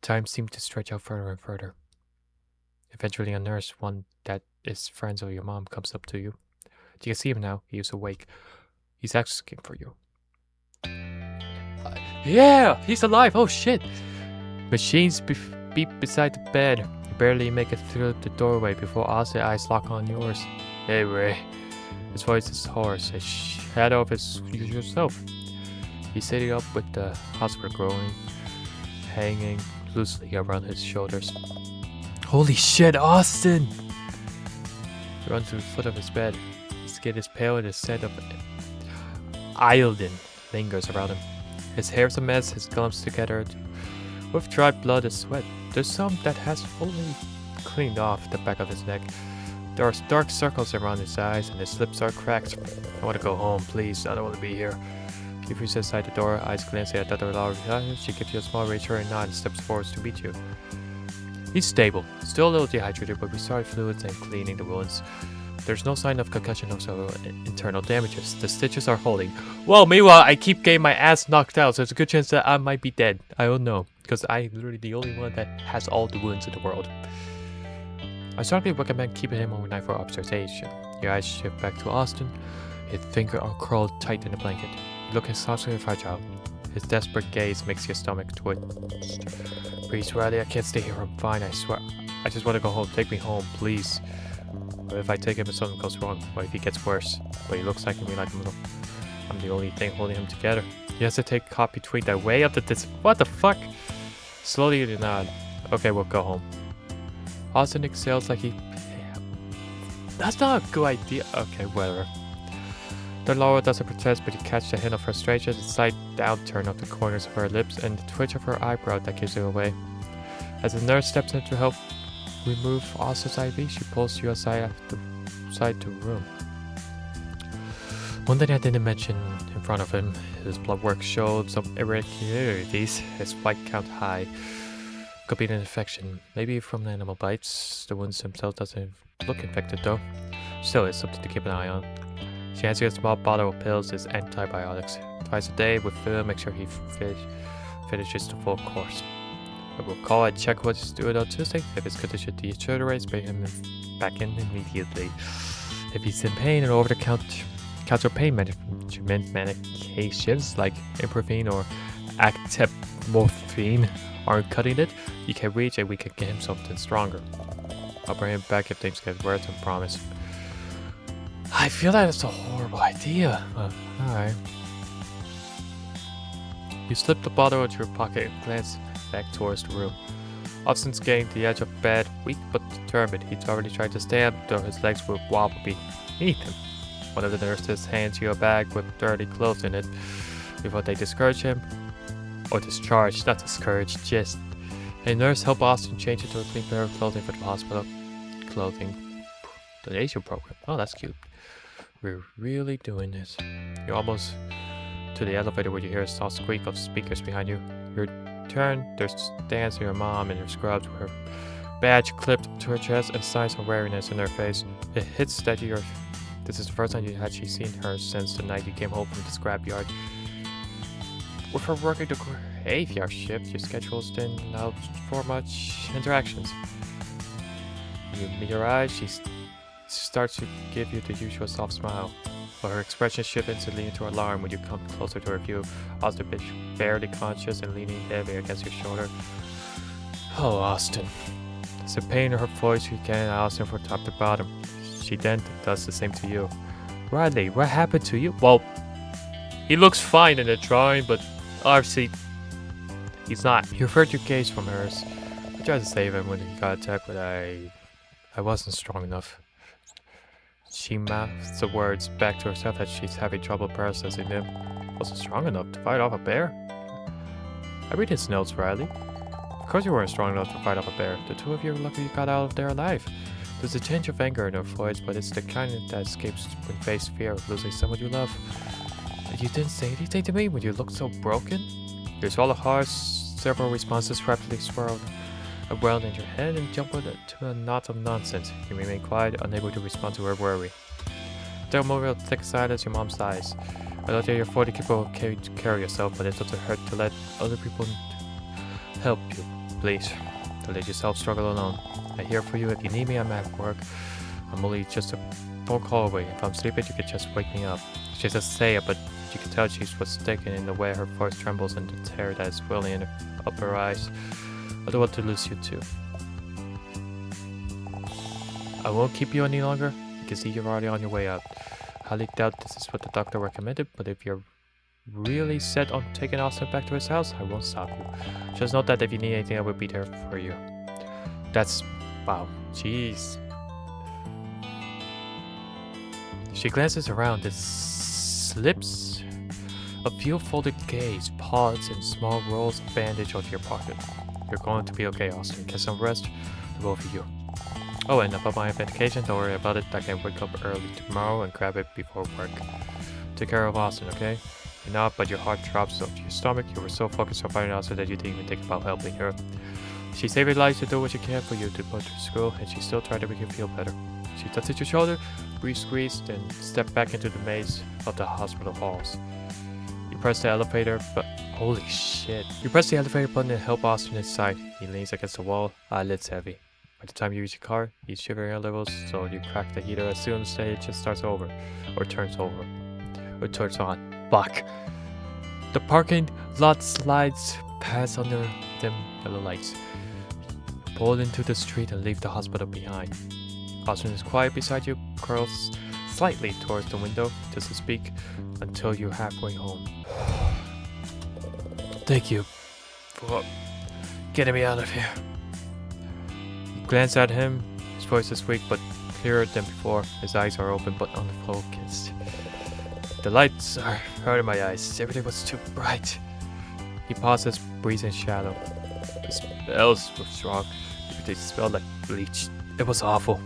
S1: Time seems to stretch out further and further. Eventually a nurse, one that is friends of your mom, comes up to you. You can see him now. He is awake. He's asking for you. Yeah! He's alive! Oh shit! Machines beep beside the bed. You barely make it through the doorway before Oz's eyes lock on yours. Hey Ray. His voice is hoarse, a shadow of his usual self. He's sitting up with the hospital growing, hanging loosely around his shoulders. Holy shit, Austin! He runs to the foot of his bed. His skin is pale and the scent of iodine lingers around him. His hair is a mess, his gums together with dried blood and sweat. There's some that has fully cleaned off the back of his neck. There are dark circles around his eyes and his lips are cracked. I want to go home, please. I don't want to be here. He pushes aside the door, eyes glancing at Dr. Laura behind him. She gives you a small reassuring nod and steps forward to meet you. He's stable, still a little dehydrated, but we started fluids and cleaning the wounds. There's no sign of concussion or internal damages. The stitches are holding. Well, meanwhile, I keep getting my ass knocked out, so there's a good chance that I might be dead. I don't know, because I'm literally the only one that has all the wounds in the world. I strongly recommend keeping him overnight for observation. Your eyes shift back to Austin. His finger are curled tight in the blanket. He looks exhausted and fragile. His desperate gaze makes your stomach twitch. Please, Riley, I can't stay here. I'm fine, I swear. I just want to go home. Take me home, please. But if I take him and something goes wrong, what if he gets worse? But he looks like me like I'm the only thing holding him together. He has to take caught between the way up the what the fuck? Slowly you nod. Okay, we'll go home. Austin exhales like he... That's not a good idea. Okay, whatever. The Laura doesn't protest, but you catch the hint of frustration, the slight downturn of the corners of her lips, and the twitch of her eyebrow that gives you away. As the nurse steps in to help remove Austin's IV, she pulls you aside the room. One thing I didn't mention in front of him, his blood work showed some irregularities. His white count high. Could be an infection, maybe from the animal bites. The wounds themselves doesn't look infected though. Still, it's something to keep an eye on. She hands you a small bottle of pills as antibiotics. Twice a day with Phil, make sure he finishes the full course. I will call and check what he's doing on Tuesday. If his condition deteriorates, bring him back in immediately. If he's in pain and over-the-counter pain medications like Ibuprofen or Actemorphine aren't cutting it, you can reach and we can get him something stronger. I'll bring him back if things get worse, I promise. I feel that it's a horrible idea. Alright. You slip the bottle into your pocket and glance back towards the room. Austin's getting to the edge of bed, weak but determined. He's already tried to stand, though his legs would wobble beneath him. One of the nurses hands you a bag with dirty clothes in it before they discourage him. Or discharge, not discourage, just. A nurse helped Austin change into a clean pair of clothing for the hospital clothing donation program. Oh, that's cute. We're really doing this. You're almost to the elevator where you hear a soft squeak of speakers behind you. Your turn, there's stands your mom in her scrubs with her badge clipped to her chest and signs of weariness in her face. It hits that this is the first time you had seen her since the night you came home from the scrapyard. With her working the graveyard shift, your schedules didn't allow for much interactions. When you meet her eyes, she starts to give you the usual soft smile, but her expression shifts instantly into alarm when you come closer to her view. Austin is barely conscious and leaning heavy against your shoulder. Oh, Austin. There's a pain in her voice you can't ask him from top to bottom. She then does the same to you. Riley, what happened to you? Well, he looks fine in the drawing, but obviously he's not. You avert your gaze from hers. I tried to save him when he got attacked, but I wasn't strong enough. She mouths the words back to herself as she's having trouble processing them. Wasn't strong enough to fight off a bear? I read his notes, Riley. Of course you weren't strong enough to fight off a bear. The two of you are lucky you got out of there alive. There's a tinge of anger in her voice, but it's the kind that escapes when faced fear of losing someone you love. You didn't say anything to me when you looked so broken? You swallow hard, several responses rapidly swirled around in your head and jump into a knot of nonsense. You remain quiet, unable to respond to her worry. There a moment of thick silence, your mom sighs. I know that you're fully capable of taking care of yourself, but it doesn't hurt to let other people help you. Please, don't let yourself struggle alone. I'm here for you if you need me. I'm at work. I'm only just a phone call away. If I'm sleeping, you can just wake me up. She doesn't say it, but you can tell she's what's sticking in the way her voice trembles and the tear that is welling up her eyes. I don't want to lose you too. I won't keep you any longer. I can see you're already on your way out. I highly doubt this is what the doctor recommended, but if you're really set on taking Austin back to his house, I won't stop you. Just note that if you need anything, I will be there for you. That's... wow. Jeez. She glances around and slips a few folded gaze, pods, and small rolls of bandage onto your pocket. You're going to be okay, Austin. Get some rest, the both of you. Oh, and about my medication, don't worry about it. I can wake up early tomorrow and grab it before work. Take care of Austin, okay? You're not, but your heart drops to your stomach. You were so focused on finding out so that you didn't even think about helping her. She saved your life to do what she can for you to go to school, and she still tried to make you feel better. She touched your shoulder, breathed, squeezed, and stepped back into the maze of the hospital halls. You press the elevator, but holy shit. You press the elevator button and help Austin inside. He leans against the wall, eyelids heavy. By the time you reach your car, he's shivering a little, so you crack the heater as soon as it just starts over, or turns over, or turns on. Fuck. The parking lot slides past under dim yellow lights. You pull into the street and leave the hospital behind. Austin is quiet beside you, curls slightly towards the window, doesn't speak until you're halfway home. Thank you for getting me out of here. You glance at him, his voice is weak but clearer than before. His eyes are open but unfocused. The lights are hurting my eyes. Everything was too bright. He pauses, breathes in shadow. The smells were strong. They smelled like bleach. It was awful.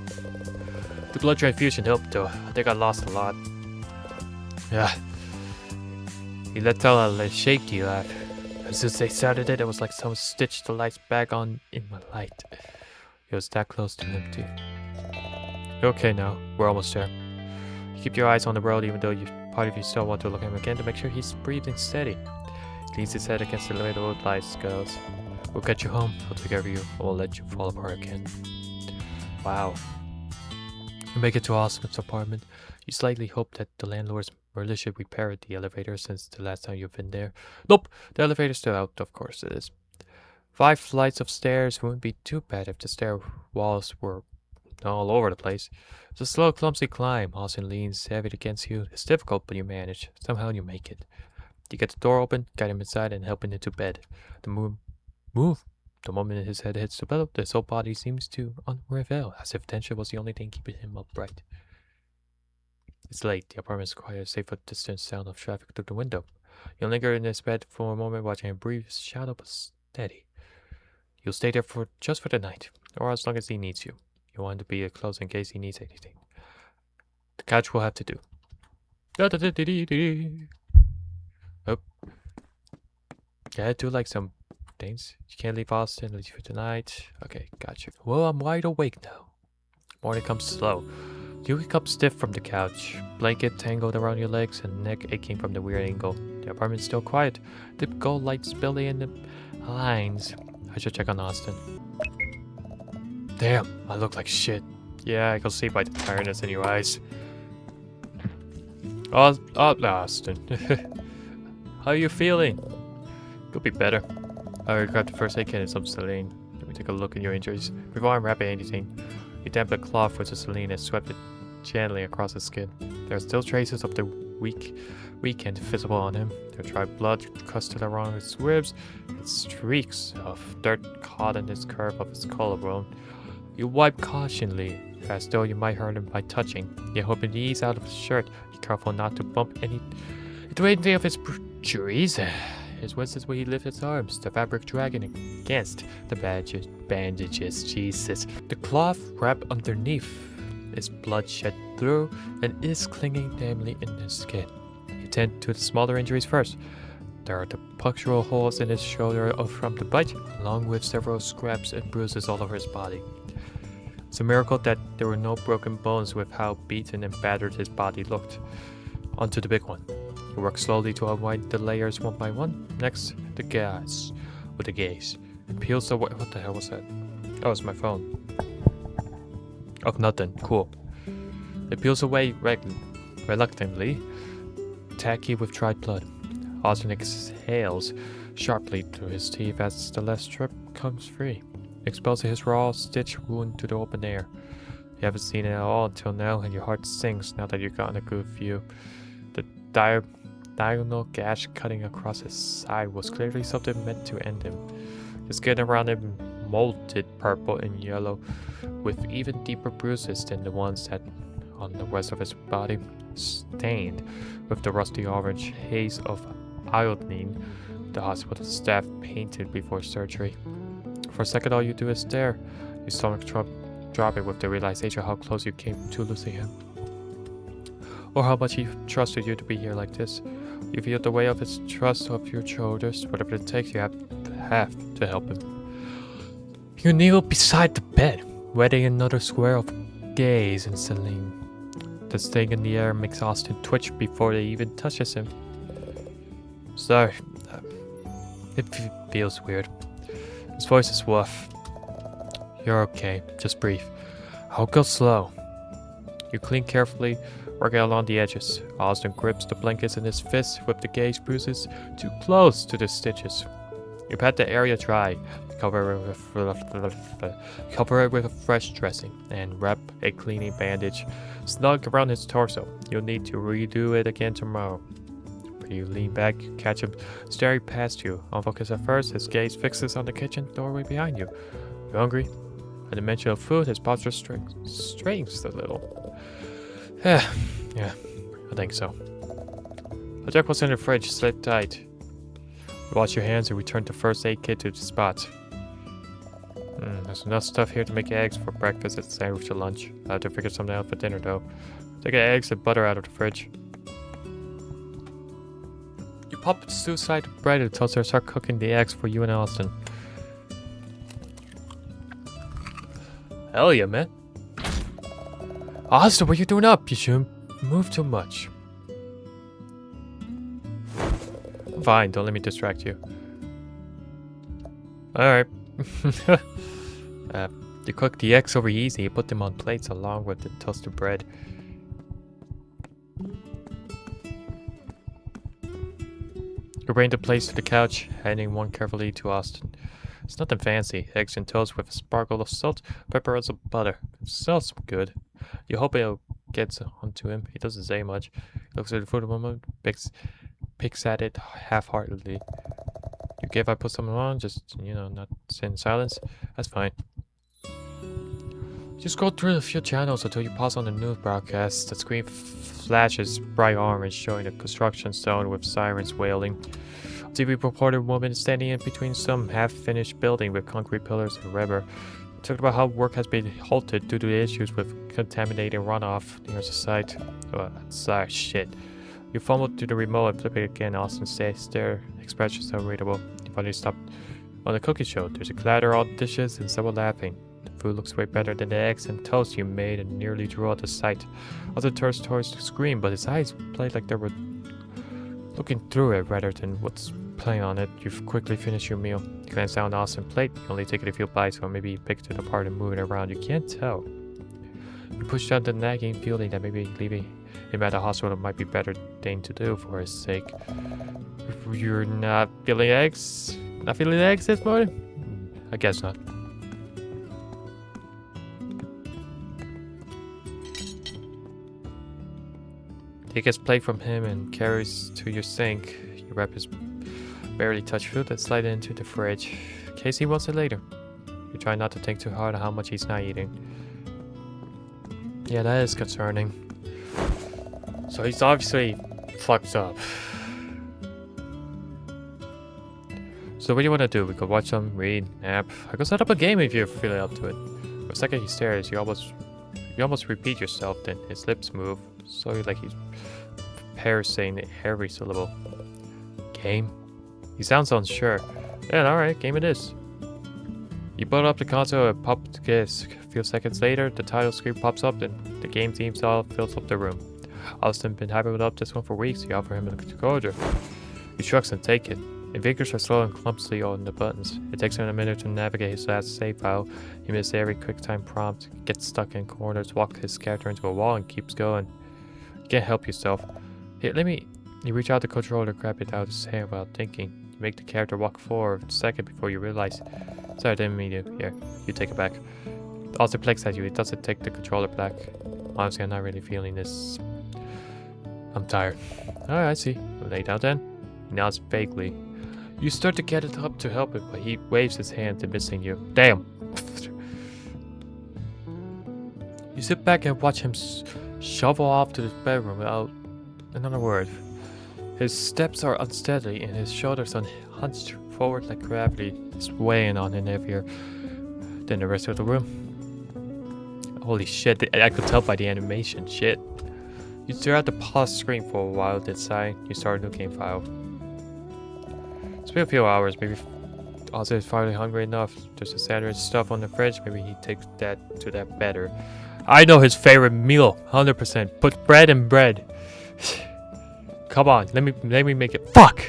S1: The blood transfusion helped though. I think I lost a lot. Yeah. He let out a shaky laugh. As soon as they started it was like someone stitched the lights back on in my light. It was that close to empty. You're okay now. We're almost there. You keep your eyes on the road even though part of you still want to look at him again to make sure he's breathing steady. He leans his head against the little lights, goes, "We'll get you home. We'll take care of you. I won't let you fall apart again." Wow. You make it to Austin's apartment. You slightly hope that the landlord's militia repaired the elevator since the last time you've been there. Nope, the elevator's still out, of course it is. 5 flights of stairs wouldn't be too bad if the stair walls were all over the place. It's a slow, clumsy climb. Austin leans heavy against you. It's difficult, but you manage. Somehow you make it. You get the door open, guide him inside, and help him into bed. Move. The moment his head hits the pillow, his whole body seems to unravel, as if tension was the only thing keeping him upright. It's late. The apartment is quiet, a safe foot distance sound of traffic through the window. You linger in his bed for a moment, watching him breathe, his shadow but steady. You'll stay there just for the night, or as long as he needs you. You want to be close in case he needs anything. The couch will have to do. Oh. Yeah, do like some things. You can't leave Austin, leave for tonight. Okay, gotcha. Well, I'm wide awake now. Morning comes slow. You wake up stiff from the couch, blanket tangled around your legs and neck aching from the weird angle. The apartment's still quiet. The gold lights spilling in the lines. I should check on Austin. Damn, I look like shit. Yeah, I can see by the tiredness in your eyes. Austin. How are you feeling? Could be better. I grabbed the first aid kit and some saline. Let me take a look at your injuries. Before unwrapping anything, you damp the cloth with the saline and swept it gently across his skin. There are still traces of the weekend visible on him. There are dried blood crusted around his ribs and streaks of dirt caught in his curve of his collarbone. You wipe cautiously, as though you might hurt him by touching. You hoping to ease out of his shirt. Be careful not to bump into anything of his injuries. His words is where he lifts his arms, the fabric dragging against the bandages. Jesus. The cloth wrapped underneath is blood shed through and is clinging damply in his skin. You tend to the smaller injuries first. There are the punctual holes in his shoulder from the bite, along with several scrapes and bruises all over his body. It's a miracle that there were no broken bones with how beaten and battered his body looked. Onto the big one. You work slowly to unwind the layers one by one. Next, the gaze. With the gaze. It peels away. What the hell was that? Oh, it's my phone. Oh, nothing. Cool. It peels away reluctantly, tacky with dried blood. Austin exhales sharply through his teeth as the last strip comes free, exposing his raw stitch wound to the open air. You haven't seen it at all until now, and your heart sinks now that you've gotten a good view. The diagonal gash cutting across his side was clearly something meant to end him. The skin around him molded purple and yellow, with even deeper bruises than the ones that on the rest of his body, stained with the rusty orange haze of iodine the hospital staff painted before surgery. For a second, all you do is stare, your stomach dropping with the realization how close you came to losing him. Or how much he trusted you to be here like this. You feel the weight of his trust off your shoulders. Whatever it takes, you have to help him. You kneel beside the bed, wetting another square of gaze and Celine. The sting in the air makes Austin twitch before they even touches him. Sorry. It feels weird. His voice is rough. You're okay. Just breathe. I'll go slow. You clean carefully, working along the edges. Austin grips the blankets in his fists with the gauge bruises too close to the stitches. You pat the area dry, cover it with a fresh dressing, and wrap a cleaning bandage snug around his torso. You'll need to redo it again tomorrow. But you lean back, you catch him staring past you. Unfocused at first, his gaze fixes on the kitchen doorway behind you. You hungry? At the mention of food, his posture strains a little. Yeah, I think so. The jack was in the fridge, slit tight. You wash your hands and return the first aid kit to the spot. There's enough stuff here to make eggs for breakfast and sandwich to lunch. I have to figure something out for dinner though. Take the eggs and butter out of the fridge. You pop the two-sided bread in the toaster and start cooking the eggs for you and Austin. Hell yeah, man. Austin, what are you doing up? You shouldn't move too much. Fine, don't let me distract you. Alright. You cook the eggs over easy. You put them on plates along with the toasted bread. You bring the plates to the couch, handing one carefully to Austin. It's nothing fancy. Eggs and toast with a sparkle of salt, pepper, and some butter. It smells good. You hope it'll get onto him. He doesn't say much. He looks at the food a moment, picks at it half-heartedly. You care if I put something on? Just, not sit in silence? That's fine. Just scroll through a few channels until you pause on the news broadcast. The screen flashes bright orange, showing a construction zone with sirens wailing. TV reported a woman standing in between some half-finished building with concrete pillars and rubber. It talked about how work has been halted due to issues with contaminating runoff near the site. Sorry, shit. You fumbled to the remote and flip it again. Austin stays there, expressions unreadable. You finally stopped on the cooking show. There's a clatter on dishes and someone laughing. The food looks way better than the eggs and toast you made and nearly drew out the sight. Austin turns towards the screen, but his eyes played like they were looking through it rather than what's playing on it. You've quickly finished your meal. You glance down Austin's plate. You only take it a few bites, or maybe you picked it apart and moved it around. You can't tell. You push down the nagging feeling that maybe leaving him at the hospital might be a better thing to do for his sake. You're not feeling eggs? Not feeling eggs this morning? I guess not. Take his plate from him and carries to your sink. You wrap his barely touched food and slide it into the fridge, in case he wants it later. You try not to think too hard on how much he's not eating. Yeah, that is concerning. So he's obviously fucked up. So what do you want to do? We could watch some, read, nap. I could set up a game if you're feeling up to it. The second he stares, you almost repeat yourself, then his lips move, so like he's parroting every syllable. Game? He sounds unsure. Yeah, alright, game it is. You boot up the console and pop the disc. A few seconds later, the title screen pops up and the game theme song fills up the room. Austin been hyping up this one for weeks. You offer him the controller. He shrugs and take it. His fingers are slow and clumsily on the buttons. It takes him a minute to navigate his last save file. He misses every QuickTime prompt, gets stuck in corners, walks his character into a wall, and keeps going. You can't help yourself. Here, let me... You reach out the controller, grab it out of his hand without thinking. You make the character walk forward a second before you realize. Sorry, I didn't mean to. Here, you take it back. Austin blinks at you. He doesn't take the controller back. Honestly, I'm not really feeling this. I'm tired. Alright, I see. Lay down then. He nods vaguely. You start to get it up to help him, but he waves his hand to missing you. Damn! You sit back and watch him shovel off to his bedroom without another word. His steps are unsteady and his shoulders are hunched forward like gravity is weighing on him heavier than the rest of the room. Holy shit, I could tell by the animation. Shit. You stare at the pause screen for a while, decide you start a new game file. It's been a few hours, maybe Ozzy is finally hungry enough. There's a sandwich stuff on the fridge, maybe he takes that to that better. I know his favorite meal, 100%. Put bread in bread. Come on, let me make it. Fuck!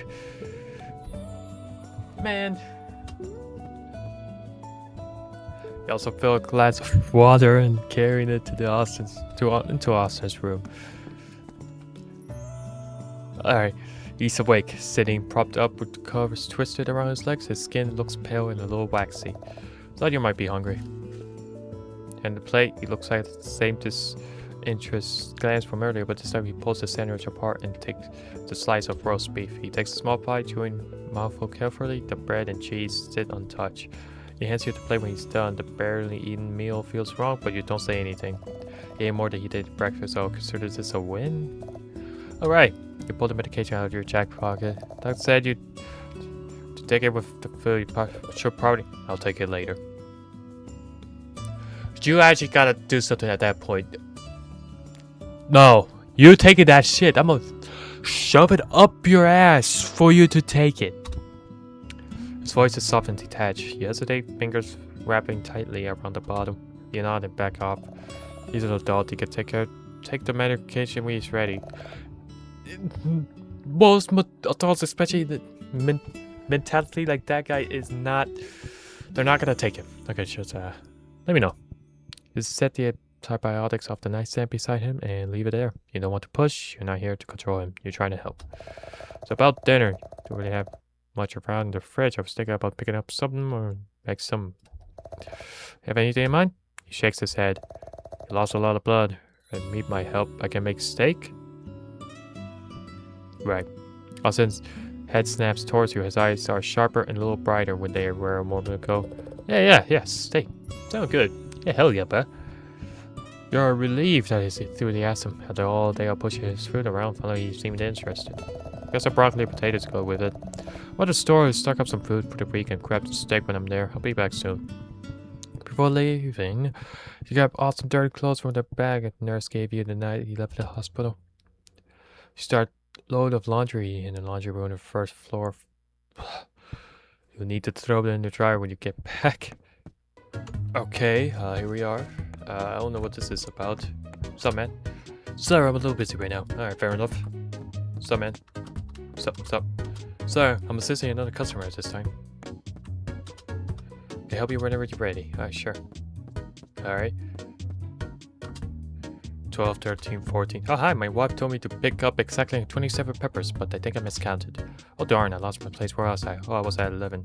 S1: Man. He also filled a glass of water and carried it to into Austin's room. Alright, he's awake, sitting propped up with the covers twisted around his legs. His skin looks pale and a little waxy. Thought you might be hungry. And the plate, he looks like the same disinterested glance from earlier, but this time he pulls the sandwich apart and takes the slice of roast beef. He takes a small bite, chewing mouthful carefully. The bread and cheese sit untouched. He hands you the plate when he's done. The barely eaten meal feels wrong, but you don't say anything. He ate more than he did at breakfast, so consider this a win? Alright, you pull the medication out of your jacket pocket. Doc said you to take it with the food. Sure, probably. I'll take it later. You actually gotta do something at that point. No, you taking that shit. I'm gonna shove it up your ass for you to take it. His voice is soft and detached. You hesitate, fingers wrapping tightly around the bottom. You nod and back off. He's an adult. He can take the medication when he's ready. Most adults, especially the mentality like that guy, is not. They're not gonna take it. Okay, just let me know. Just set the antibiotics off the nightstand beside him and leave it there. You don't want to push. You're not here to control him. You're trying to help. So about dinner, don't really have much around in the fridge. I was thinking about picking up something or make some. Have anything in mind? He shakes his head. You lost a lot of blood. And meat might help. I can make steak. Right. Austin's head snaps towards you. His eyes are sharper and a little brighter when they were a moment ago. Yeah, steak. Sound good. Yeah, hell yeah, bruh. You're relieved at his enthusiasm. After all day of pushing his food around, finally he seemed interested. Guess some broccoli and potatoes go with it. Went to the store, stock up some food for the week, and grab the steak when I'm there. I'll be back soon. Before leaving, you grab all some dirty clothes from the bag the nurse gave you the night you left the hospital. You start a load of laundry in the laundry room on the first floor. You'll need to throw it in the dryer when you get back. Okay, here we are. I don't know what this is about. What's up, man? Sorry, I'm a little busy right now. Alright, fair enough. What's up, man? What's up? Sorry, I'm assisting another customer at this time. Can I help you whenever you're ready? Alright, sure. Alright. 12, 13, 14. Oh, hi, my wife told me to pick up exactly 27 peppers, but I think I miscounted. Oh, darn, I lost my place. Where was I? Oh, I was at 11.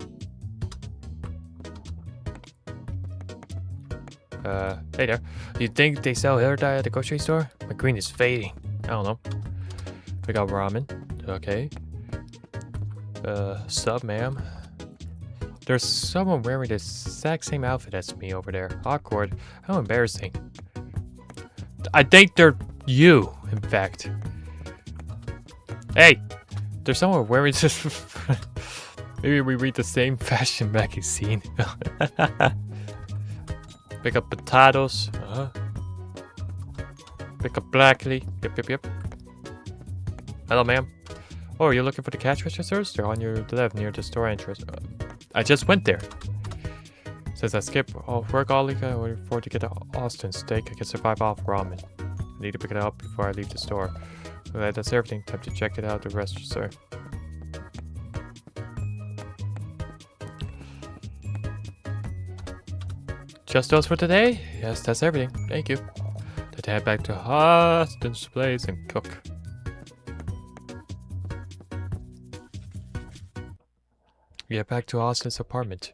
S1: Hey there. Do you think they sell hair dye at the grocery store? My green is fading. I don't know. Pick up ramen. Okay. Sub, ma'am. There's someone wearing the exact same outfit as me over there. Awkward. How embarrassing. I think they're you, in fact. Hey! There's someone wearing this. Maybe we read the same fashion magazine. Pick up potatoes. Pick up broccoli. Yep. Hello, ma'am. Oh, you're looking for the cash registers? They're on your left near the store entrance. I just went there. Since I skip work all week, I would afford to get an Austin steak. I can survive off ramen. I need to pick it up before I leave the store. Okay, that's everything. Time to check it out the register. Just those for today? Yes, that's everything. Thank you. Let's head back to Austin's place and cook. We get back to Austin's apartment.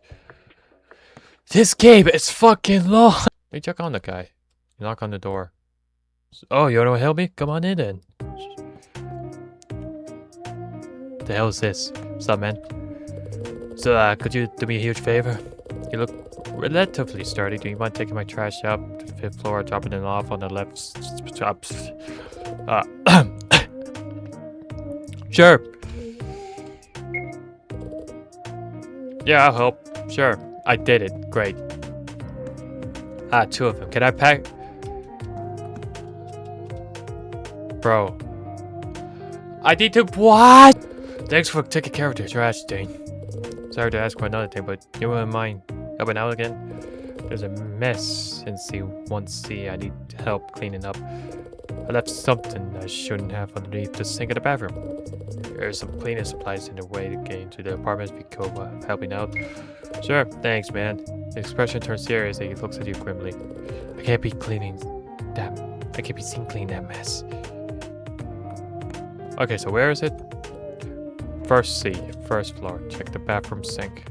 S1: This game is fucking long! Hey, check on the guy. You knock on the door. Oh, you wanna help me? Come on in then. The hell is this? What's up, man? So, could you do me a huge favor? You look relatively sturdy. Do you mind taking my trash up to the 5th floor, dropping it off on the left? Sure. Yeah, I'll help. Sure. I did it. Great. 2 of them. Can I pack? Bro. I need to. What? Thanks for taking care of the trash, Dane. Sorry to ask for another thing, but you wouldn't mind helping out again? There's a mess in C1C I need help cleaning up. I left something I shouldn't have underneath the sink in the bathroom. There's some cleaning supplies in the way to get into the apartment if you go helping out. Sure, thanks, man. The expression turns serious and he looks at you grimly. I can't be seen cleaning that mess. Okay, so where is it? First C, first floor. Check the bathroom sink.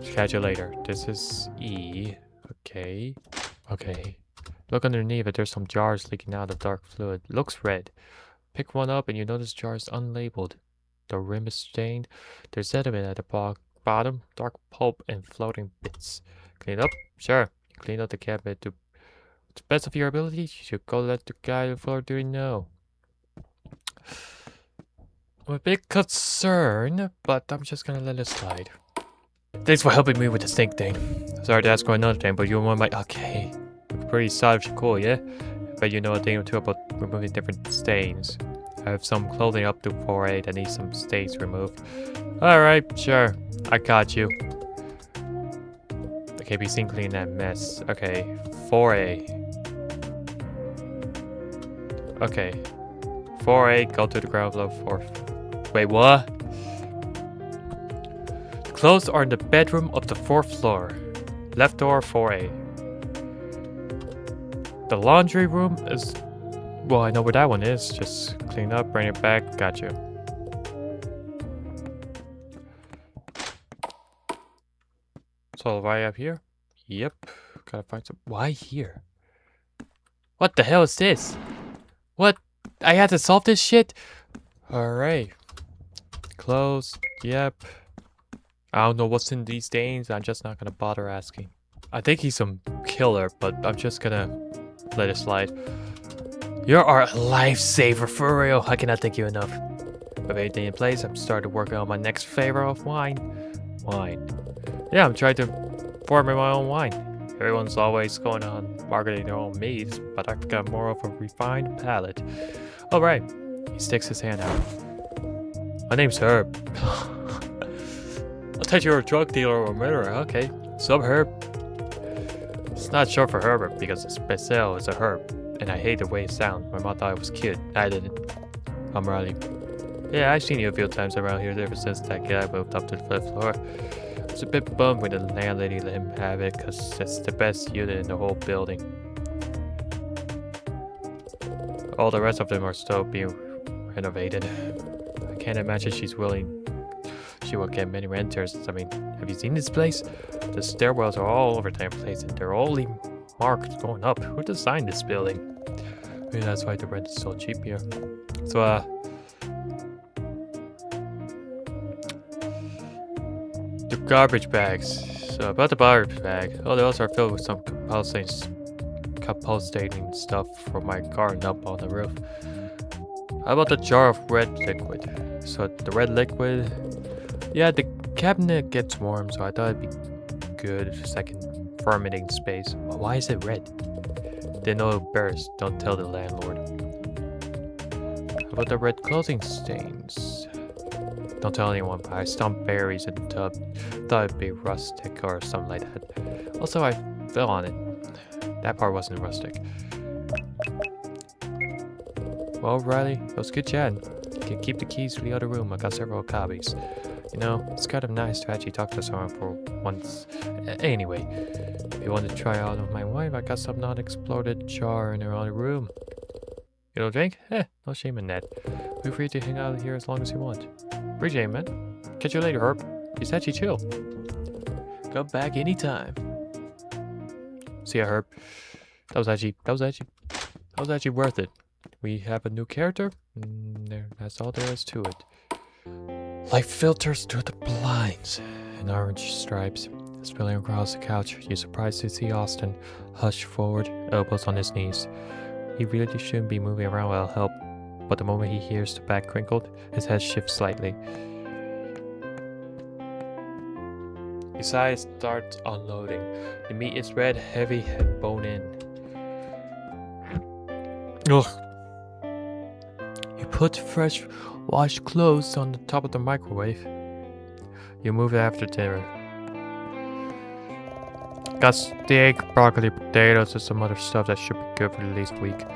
S1: Catch you later. This is E. Okay. Okay. Look underneath it. There's some jars leaking out of dark fluid. Looks red. Pick one up and you notice the jar is unlabeled. The rim is stained. There's sediment at the bottom, dark pulp and floating bits. Clean up? Sure. Clean up the cabinet to the best of your ability. You should go let the guy on the floor do it now. I'm a bit concerned, but I'm just gonna let it slide. Thanks for helping me with the stink thing. Sorry to ask for another thing, but you're one of my. Okay. Pretty savage cool, yeah? But you know a thing or two about removing different stains. I have some clothing up to 4A that needs some stains removed. Alright, sure. I got you. I can't be seen cleaning that mess. Okay, 4A. Okay. 4A, go to the ground floor. Wait, what? The clothes are in the bedroom of the 4th floor. Left door, 4A. The laundry room is... Well, I know where that one is. Just clean up, bring it back. Got you. So right up here? Yep. Gotta find some... Why here? What the hell is this? What? I had to solve this shit? Alright. Close. Yep. I don't know what's in these stains. I'm just not gonna bother asking. I think he's some killer, but I'm just gonna let it slide. You're our lifesaver, for real. I cannot thank you enough. With everything in place, I'm starting to work on my next flavor of wine. Yeah, I'm trying to formulate my own wine. Everyone's always going on marketing their own meads, but I've got more of a refined palate. Alright. He sticks his hand out. My name's Herb. I thought you were a drug dealer or a murderer. Okay. Sup, Herb? It's not short for Herbert because Spacel is a herb, and I hate the way it sounds. My mom thought it was cute. I didn't. I'm Riley. Yeah, I've seen you a few times around here ever since that guy moved up to the 5th floor. I was a bit bummed when the landlady let him have it because it's the best unit in the whole building. All the rest of them are still being renovated. I can't imagine she will get many renters. I mean, have you seen this place? The stairwells are all over the place and they're only marked going up. Who designed this building? Maybe that's why the rent is so cheap here. So, the garbage bags. So, about the garbage bag. Oh, those are filled with some composting stuff from my garden up on the roof. How about the jar of red liquid? So, the red liquid... Yeah, the cabinet gets warm, so I thought it'd be good second fermenting space. Why is it red? They know it burst. Don't tell the landlord. How about the red clothing stains? Don't tell anyone, but I stomped berries in the tub. Thought it'd be rustic or something like that. Also, I fell on it. That part wasn't rustic. Well, Riley, it was good chatting. You can keep the keys to the other room. I got several copies. You know, it's kind of nice to actually talk to someone for once. Anyway, if you want to try out of my wine, I got some non-exploded jar in the other room. You don't drink? No shame in that. Feel free to hang out here as long as you want. Appreciate it, man. Catch you later, Herb. He's actually chill. Come back anytime. See ya, Herb. That was actually worth it. We have a new character. That's all there is to it. Light filters through the blinds in orange stripes, spilling across the couch. You're surprised to see Austin hush forward, elbows on his knees. He really shouldn't be moving around without help, but the moment he hears the bag crinkled, his head shifts slightly. His eyes start unloading. The meat is red, heavy, and bone in. Ugh, put fresh washed clothes on the top of the microwave. You move it after dinner. Got steak, broccoli, potatoes, and some other stuff that should be good for at least a week.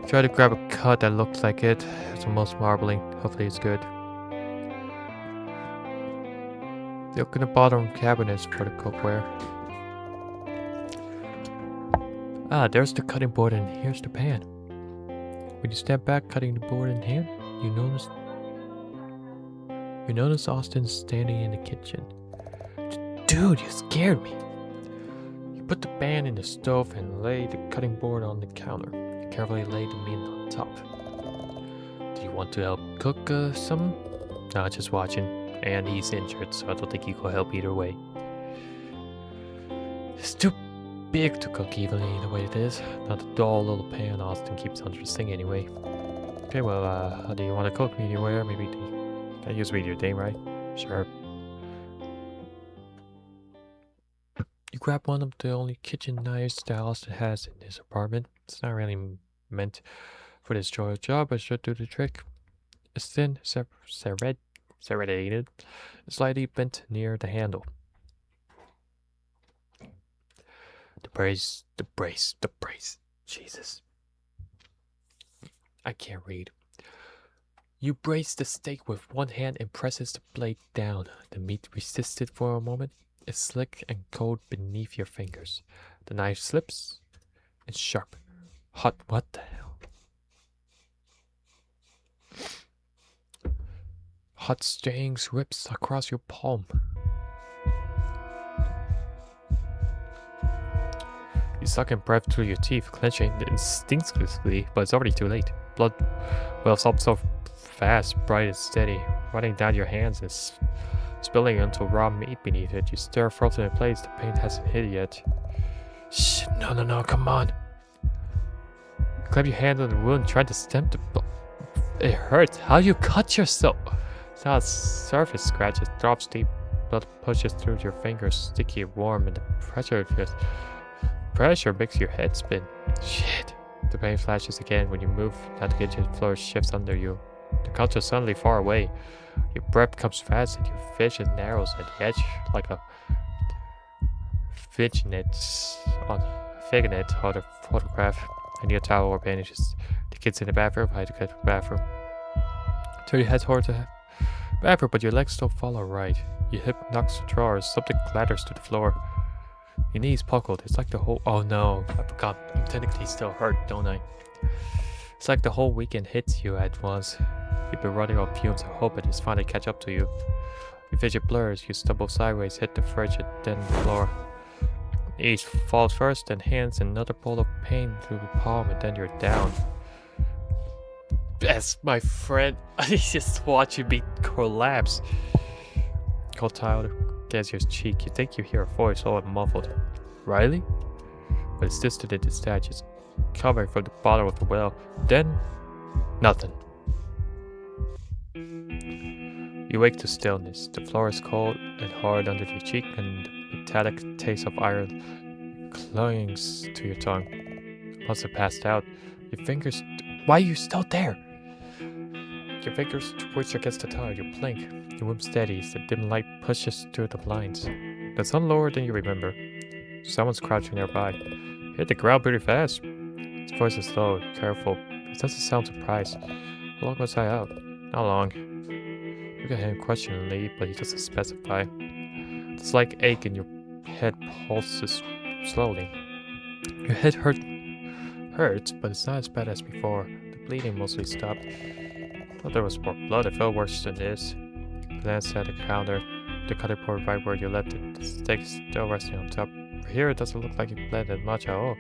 S1: Try to grab a cut that looks like it. It's almost marbling. Hopefully it's good. Look in the bottom cabinets for the cookware. Ah, there's the cutting board and here's the pan. When you step back cutting the board in hand, you notice Austin standing in the kitchen. Dude, you scared me. You put the pan in the stove and lay the cutting board on the counter. You carefully lay the meat on top. Do you want to help cook something? Nah, just watching. And he's injured, so I don't think he could help either way. It's too big to cook evenly the way it is. Not the dull little pan Austin keeps under the sink anyway. Okay, well, how do you want to cook? Medium rare? Maybe I use medium dame, right? Sure. You grab one of the only kitchen knives that Austin has in his apartment. It's not really meant for this job, but it should do the trick. It's thin, serrated, slightly bent near the handle. The brace. Jesus. I can't read. You brace the steak with one hand and presses the blade down. The meat resisted for a moment. It's slick and cold beneath your fingers. The knife slips and sharp. Hot, what the hell? Hot stings rips across your palm. You suck in breath through your teeth, clenching instinctively, but it's already too late. Blood wells up so fast, bright and steady, running down your hands and spilling onto raw meat beneath it. You stare frozen in place. The pain hasn't hit yet. Shh, no, come on. You clap your hand on the wound, trying to stem the blood. It hurts. How do you cut yourself? It's not a surface scratch. It drops deep. Blood pushes through your fingers, sticky and warm, and the pressure makes your head spin. Shit. The pain flashes again when you move. Now the kitchen floor shifts under you. The cuts are suddenly far away. Your breath becomes fast and your vision narrows at the edge like a fignet on a photograph. I need a towel or bandages. The kid's in the bathroom. I had to get to the bathroom. Turn your head towards the bathroom, but your legs don't follow right. Your hip knocks the drawers. Something clatters to the floor. Your knees buckled. It's like the whole... Oh no, I forgot. I'm technically still hurt, don't I? It's like the whole weekend hits you at once. You've been running on fumes of hope and it's finally catch up to you. Your vision blurs. You stumble sideways, hit the fridge and then the floor. Each falls first, then hands another pull of pain through the palm, and then you're down. Yes, my friend. I just watching me collapse. Cold towel against your cheek. You think you hear a voice, all muffled. Riley? But it's distant and detached. It's coming from the bottom of the well. Then, nothing. You wake to stillness. The floor is cold and hard under your cheek, and the metallic taste of iron clings to your tongue. Once it passed out, your fingers... Why are you still there? Your fingers twitch against the tile. You blink. Your womb steadies. The dim light pushes through the blinds. The sun lower than you remember. Someone's crouching nearby. You hit the ground pretty fast. His voice is low, careful. It doesn't sound surprised. How long was I out? Not long. Look at him questioningly, but he doesn't specify. The slight ache in your head pulses slowly. Your head hurts, but it's not as bad as before. The bleeding mostly stopped. Thought there was more blood. It felt worse than this. You glanced at the counter. The cutting board right where you left it. The steak is still resting on top. Here it doesn't look like it blended much at all.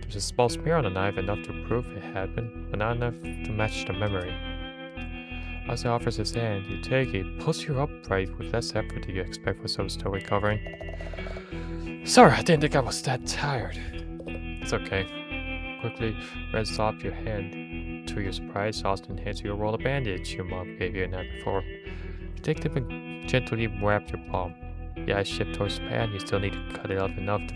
S1: There's a small smear on the knife, enough to prove it happened, but not enough to match the memory. Ozzy offers his hand. You take it. Pulls you upright with less effort than you expect for someone still recovering. Sorry, I didn't think I was that tired. It's okay. Quickly rinse off your hand. To your surprise, Austin hands you a roll of bandage your mom gave you the night before. You take them and gently wrap your palm. Your eyes shift towards the pan. You still need to cut it up enough to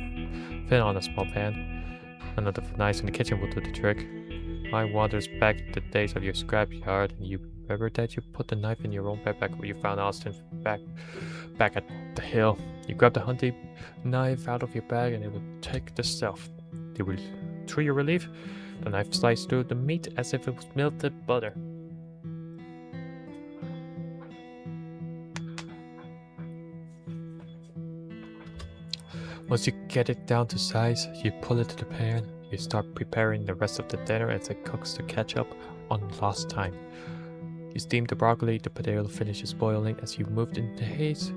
S1: fit on a small pan. Another knife in the kitchen will do the trick. mind wanders back to the days of your scrapyard, and you remember that you put the knife in your own backpack where you found Austin back at the hill. You grab the hunting knife out of your bag and it will take the stealth. To your relief, the knife sliced through the meat as if it was melted butter. Once you get it down to size, you pull it to the pan. You start preparing the rest of the dinner as it cooks to catch up on lost time. You steam the broccoli, the potato finishes boiling as you move into haze.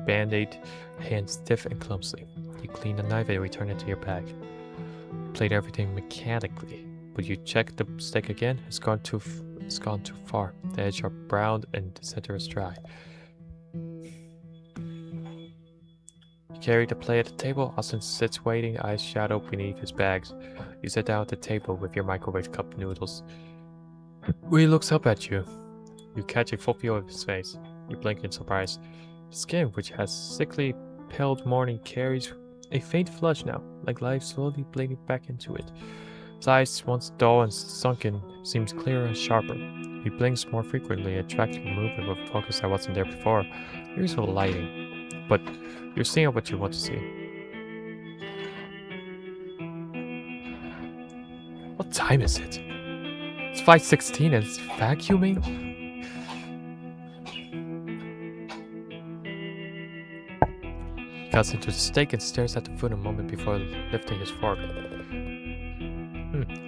S1: Band-aid, hands stiff and clumsy. You clean the knife and return it to your bag. You plate everything mechanically, but you check the steak again. It's gone too far. The edges are browned and the center is dry. You carry the plate at the table. Austin sits waiting, eyes shadow beneath his bags. You sit down at the table with your microwave cup noodles. He looks up at you. You catch a full view of his face. You blink in surprise. His skin, which has sickly, pale morning, carries a faint flush now, like life slowly bleeding back into it. His eyes, once dull and sunken, seems clearer and sharper. He blinks more frequently, attracting movement with focus that wasn't there before. Here's a lighting, but you're seeing what you want to see. What time is it? It's 5:16 and it's vacuuming? He cuts into the steak and stares at the food a moment before lifting his fork.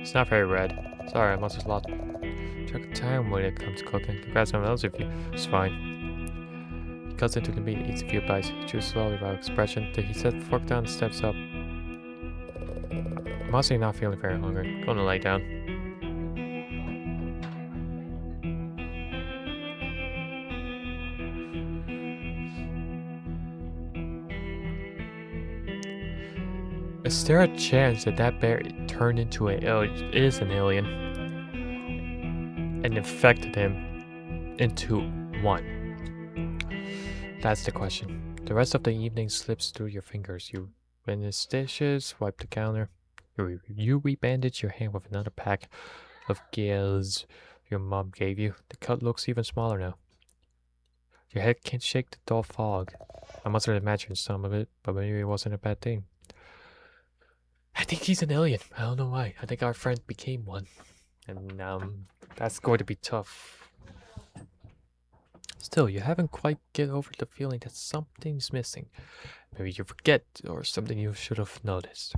S1: It's not very red. Sorry, I must have lost track of time when it comes to cooking. Congrats on those of you. It's fine. He cuts into the meat and eats a few bites. He chews slowly without expression. Then he sets the fork down and steps up. I'm honestly not feeling very hungry. Going to lay down. Is there a chance that that bear turned into an alien and infected him into one? That's the question. The rest of the evening slips through your fingers. You finish dishes, wipe the counter. You rebandage your hand with another pack of gills your mom gave you. The cut looks even smaller now. Your head can't shake the dull fog. I must have imagined some of it, but maybe it wasn't a bad thing. I think he's an alien. I don't know why. I think our friend became one. And, that's going to be tough. Still, you haven't quite get over the feeling that something's missing. Maybe you forget, or something you should have noticed.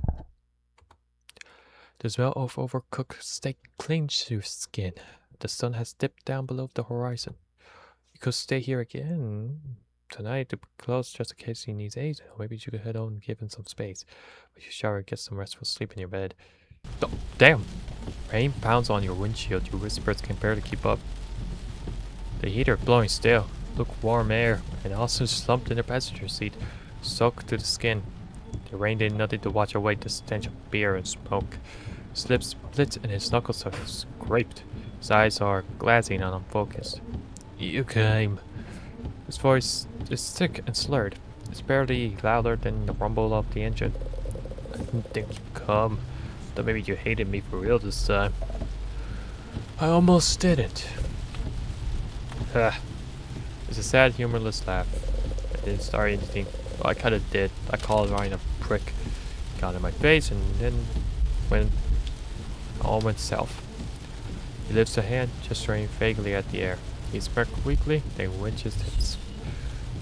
S1: The smell of overcooked steak clings to your skin. The sun has dipped down below the horizon. You could stay here again tonight to close just in case he needs aid. Maybe you could head on and give him some space. But you shower and get some restful sleep in your bed. Oh, damn! Rain pounds on your windshield. Your whispers can barely keep up. The heater blowing still. Lukewarm air. And also slumped in the passenger seat. Soaked to the skin. The rain did nothing to wash away the stench of beer and smoke. His lips split and his knuckles are scraped. His eyes are glassy and unfocused. You came. His voice is thick and slurred. It's barely louder than the rumble of the engine. I didn't think you'd come. Though maybe you hated me for real this time. I almost didn't. It's a sad, humorless laugh. I didn't start anything. Well, I kinda did. I called Ryan a prick. Got in my face and then all went south. He lifts a hand, gesturing vaguely at the air. He smirks weakly, then winches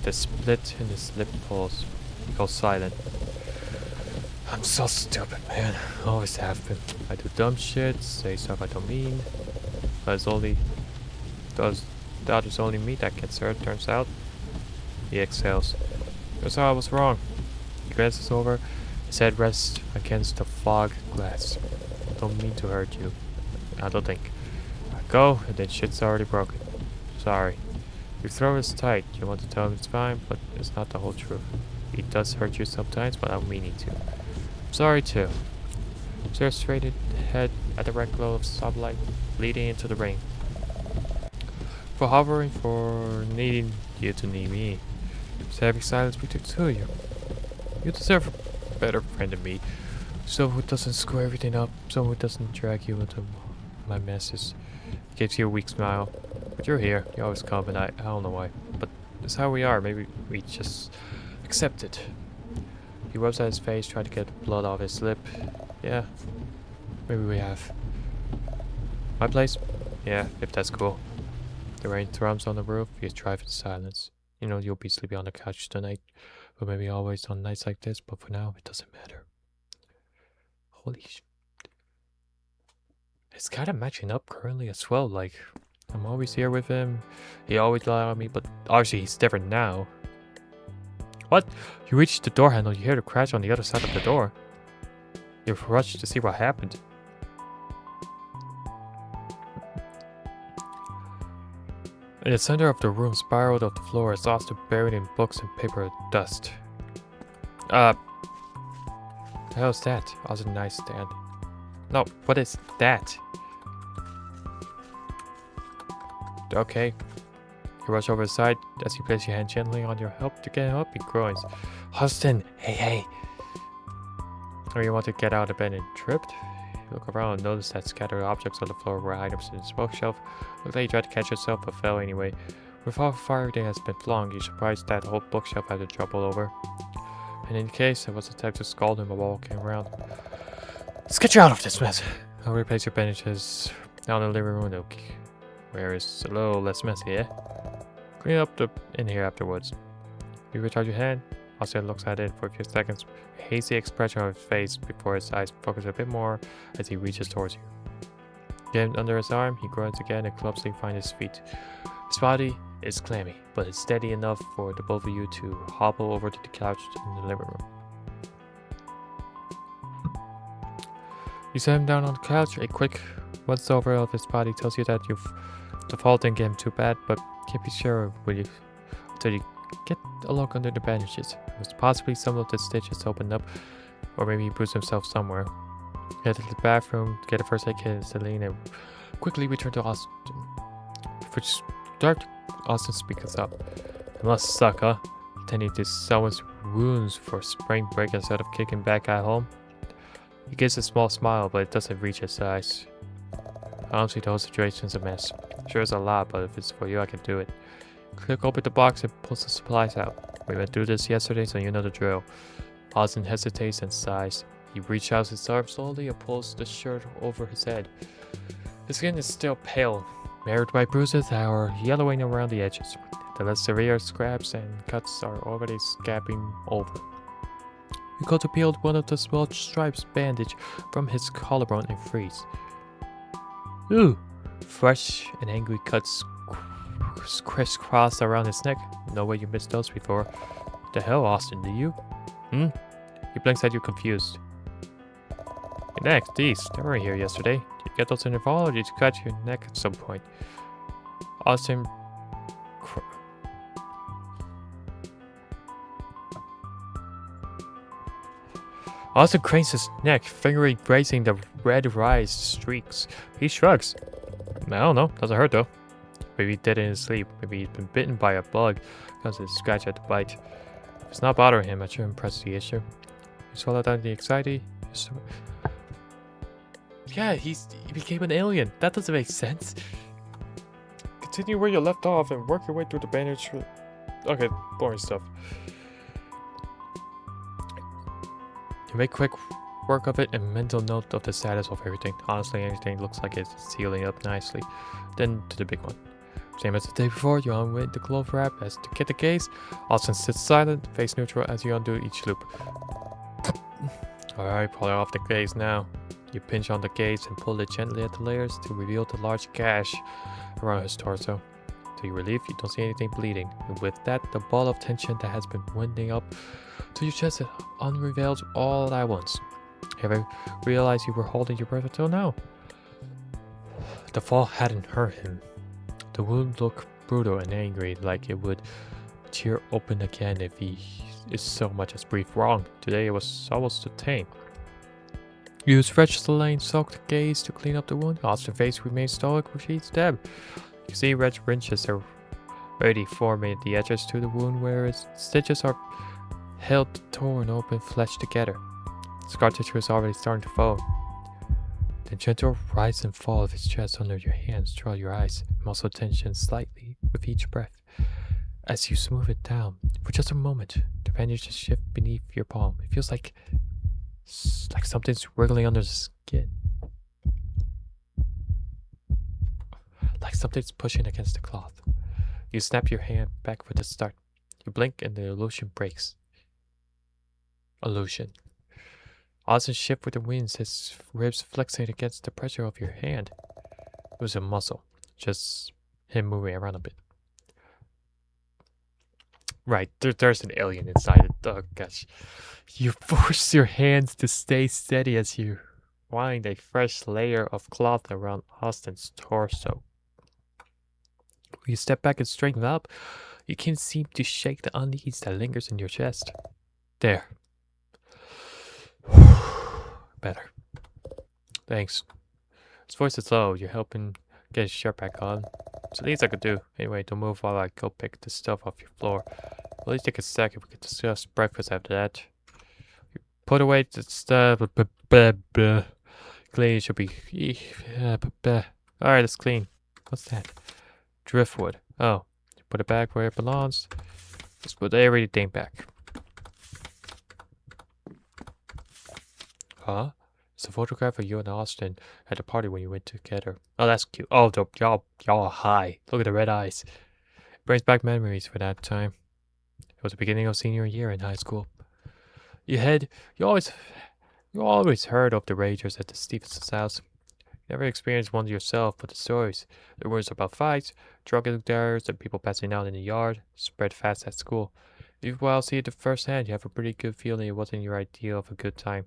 S1: the split in his lip pulls. He goes silent. I'm so stupid, man. Always have been. I do dumb shit, say stuff I don't mean. But it's only... There's only me that gets hurt, turns out. He exhales. That's how I was wrong. He glances over. His head rests against the fog glass. I don't mean to hurt you. I don't think. I go, and then shit's already broken. Sorry. Your throat is tight. You want to tell him it's fine, but it's not the whole truth. He does hurt you sometimes, but I'm meaning to. I'm sorry too. Stares straight ahead at the red glow of sunlight leading into the rain. For hovering, for needing you to need me. It's heavy silence between the two of you. You deserve a better friend than me. Someone who doesn't screw everything up. Someone who doesn't drag you into my messes. Gives you a weak smile. But you're here. You always come, and I don't know why. But it's how we are. Maybe we just accept it. He rubs at his face, trying to get blood off his lip. Yeah. Maybe we have. My place? Yeah, if that's cool. The rain thrums on the roof. You drive in silence. You know you'll be sleeping on the couch tonight. But maybe always on nights like this. But for now, it doesn't matter. Holy sh... It's kind of matching up currently as well. Like, I'm always here with him. He always relied on me. But obviously, he's different now. What? You reach the door handle. You hear the crash on the other side of the door. You rush to see what happened. In the center of the room, spiraled off the floor, exhausted, buried in books and paper dust. The hell's that? Also a nightstand. No, what is that? Okay. You rush over the side as you place your hand gently on your help to get up. He groans. Austin, hey. Or you want to get out of bed and tripped? You look around and notice that scattered objects on the floor were items in his bookshelf. Looks like you tried to catch yourself but fell anyway. With how far everything has been flung, you're surprised that whole bookshelf had to topple over. And in case there was a time to scold him, a wall came around. Let's get you out of this mess. I'll replace your bandages down in the living room. Okay. Where is a little less messy, eh? Clean up in here afterwards. You recharge your hand. Austin looks at it for a few seconds, a hazy expression on his face before his eyes focus a bit more as he reaches towards you. Getting under his arm, he grunts again and clumsily finds his feet. His body is clammy, but it's steady enough for the both of you to hobble over to the couch in the living room. You set him down on the couch. A quick once over of his body tells you that the fall didn't get him too bad, but can't be sure until you get a look under the bandages. It was possibly some of the stitches opened up, or maybe he bruised himself somewhere. He headed to the bathroom to get a first aid kit and Celine and quickly returned to Austin. For start, Austin speaks up. It must suck, huh? Tending to someone's wounds for spring break instead of kicking back at home. He gives a small smile, but it doesn't reach his eyes. Honestly, the whole situation's a mess. Sure, it's a lot, but if it's for you, I can do it. Click open the box and pulls the supplies out. We went through this yesterday, so you know the drill. Austin hesitates and sighs. He reaches out his arm slowly and pulls the shirt over his head. His skin is still pale, marred by bruises that are yellowing around the edges. The less severe scrapes and cuts are already scabbing over. You go to peel one of the small stripes bandage from his collarbone and freeze. Ooh! Fresh and angry cuts crisscross around his neck. No way you missed those before. What the hell, Austin, do you? He blinks at you confused. Your neck, these, they weren't here yesterday. Did you get those in your fall or did you cut your neck at some point? Austin cranes his neck, fingering grazing the red rise streaks. He shrugs. I don't know, doesn't hurt though. Maybe he did it in his sleep. Maybe he's been bitten by a bug because it scratched at the bite. If it's not bothering him, that shouldn't press the issue. You swallow down the anxiety. Yeah, he became an alien. That doesn't make sense. Continue where you left off and work your way through the bandage. Okay, boring stuff. You make quick work of it and mental note of the status of everything. Honestly, anything looks like it's healing up nicely. Then to the big one. Same as the day before, you unwind the glove wrap as to get the gaze. Austin sits silent, face neutral as you undo each loop. Alright, pull off the gaze now. You pinch on the gaze and pull it gently at the layers to reveal the large gash around his torso. To your relief, you don't see anything bleeding. And with that, the ball of tension that has been winding up to your chest unravels all at once. Have I realized you were holding your breath until now? The fall hadn't hurt him. The wound looked brutal and angry, like it would tear open again if he is so much as breathed wrong. Today it was almost tame. You stretch the lane-soaked gaze to clean up the wound. Austin's face remains stoic with each stab. You see red wrenches are already forming at the edges to the wound where its stitches are held to torn open flesh together. Scar tissue is already starting to fold. The gentle rise and fall of his chest under your hands draw your eyes, muscle tension slightly with each breath. As you smooth it down, for just a moment, the bandages shift beneath your palm. It feels like something's wriggling under the skin. Like something's pushing against the cloth. You snap your hand back for the start. You blink and the illusion breaks. Illusion. Austin shifts with the winds, his ribs flexing against the pressure of your hand. It was a muscle, just him moving around a bit. Right, there's an alien inside it. Oh gosh. You force your hands to stay steady as you wind a fresh layer of cloth around Austin's torso. When you step back and straighten up, you can't seem to shake the unease that lingers in your chest. There. Better. Thanks. His voice is low. You're helping get his shirt back on. It's the least I could do. Anyway, don't move while I go pick the stuff off your floor. At least take a second. We could discuss breakfast after that. You put away the stuff. Clean should be. Alright, it's clean. What's that? Driftwood. Oh, you put it back where it belongs. Just put everything back. Huh? It's a photograph of you and Austin at the party when you went together. Oh, that's cute. Oh, y'all are high. Look at the red eyes. It brings back memories for that time. It was the beginning of senior year in high school. You always heard of the ragers at the Stevenson's house. You never experienced one yourself, but the stories, the rumors about fights, drug addicts, and people passing out in the yard spread fast at school. If you see it firsthand, you have a pretty good feeling it wasn't your idea of a good time.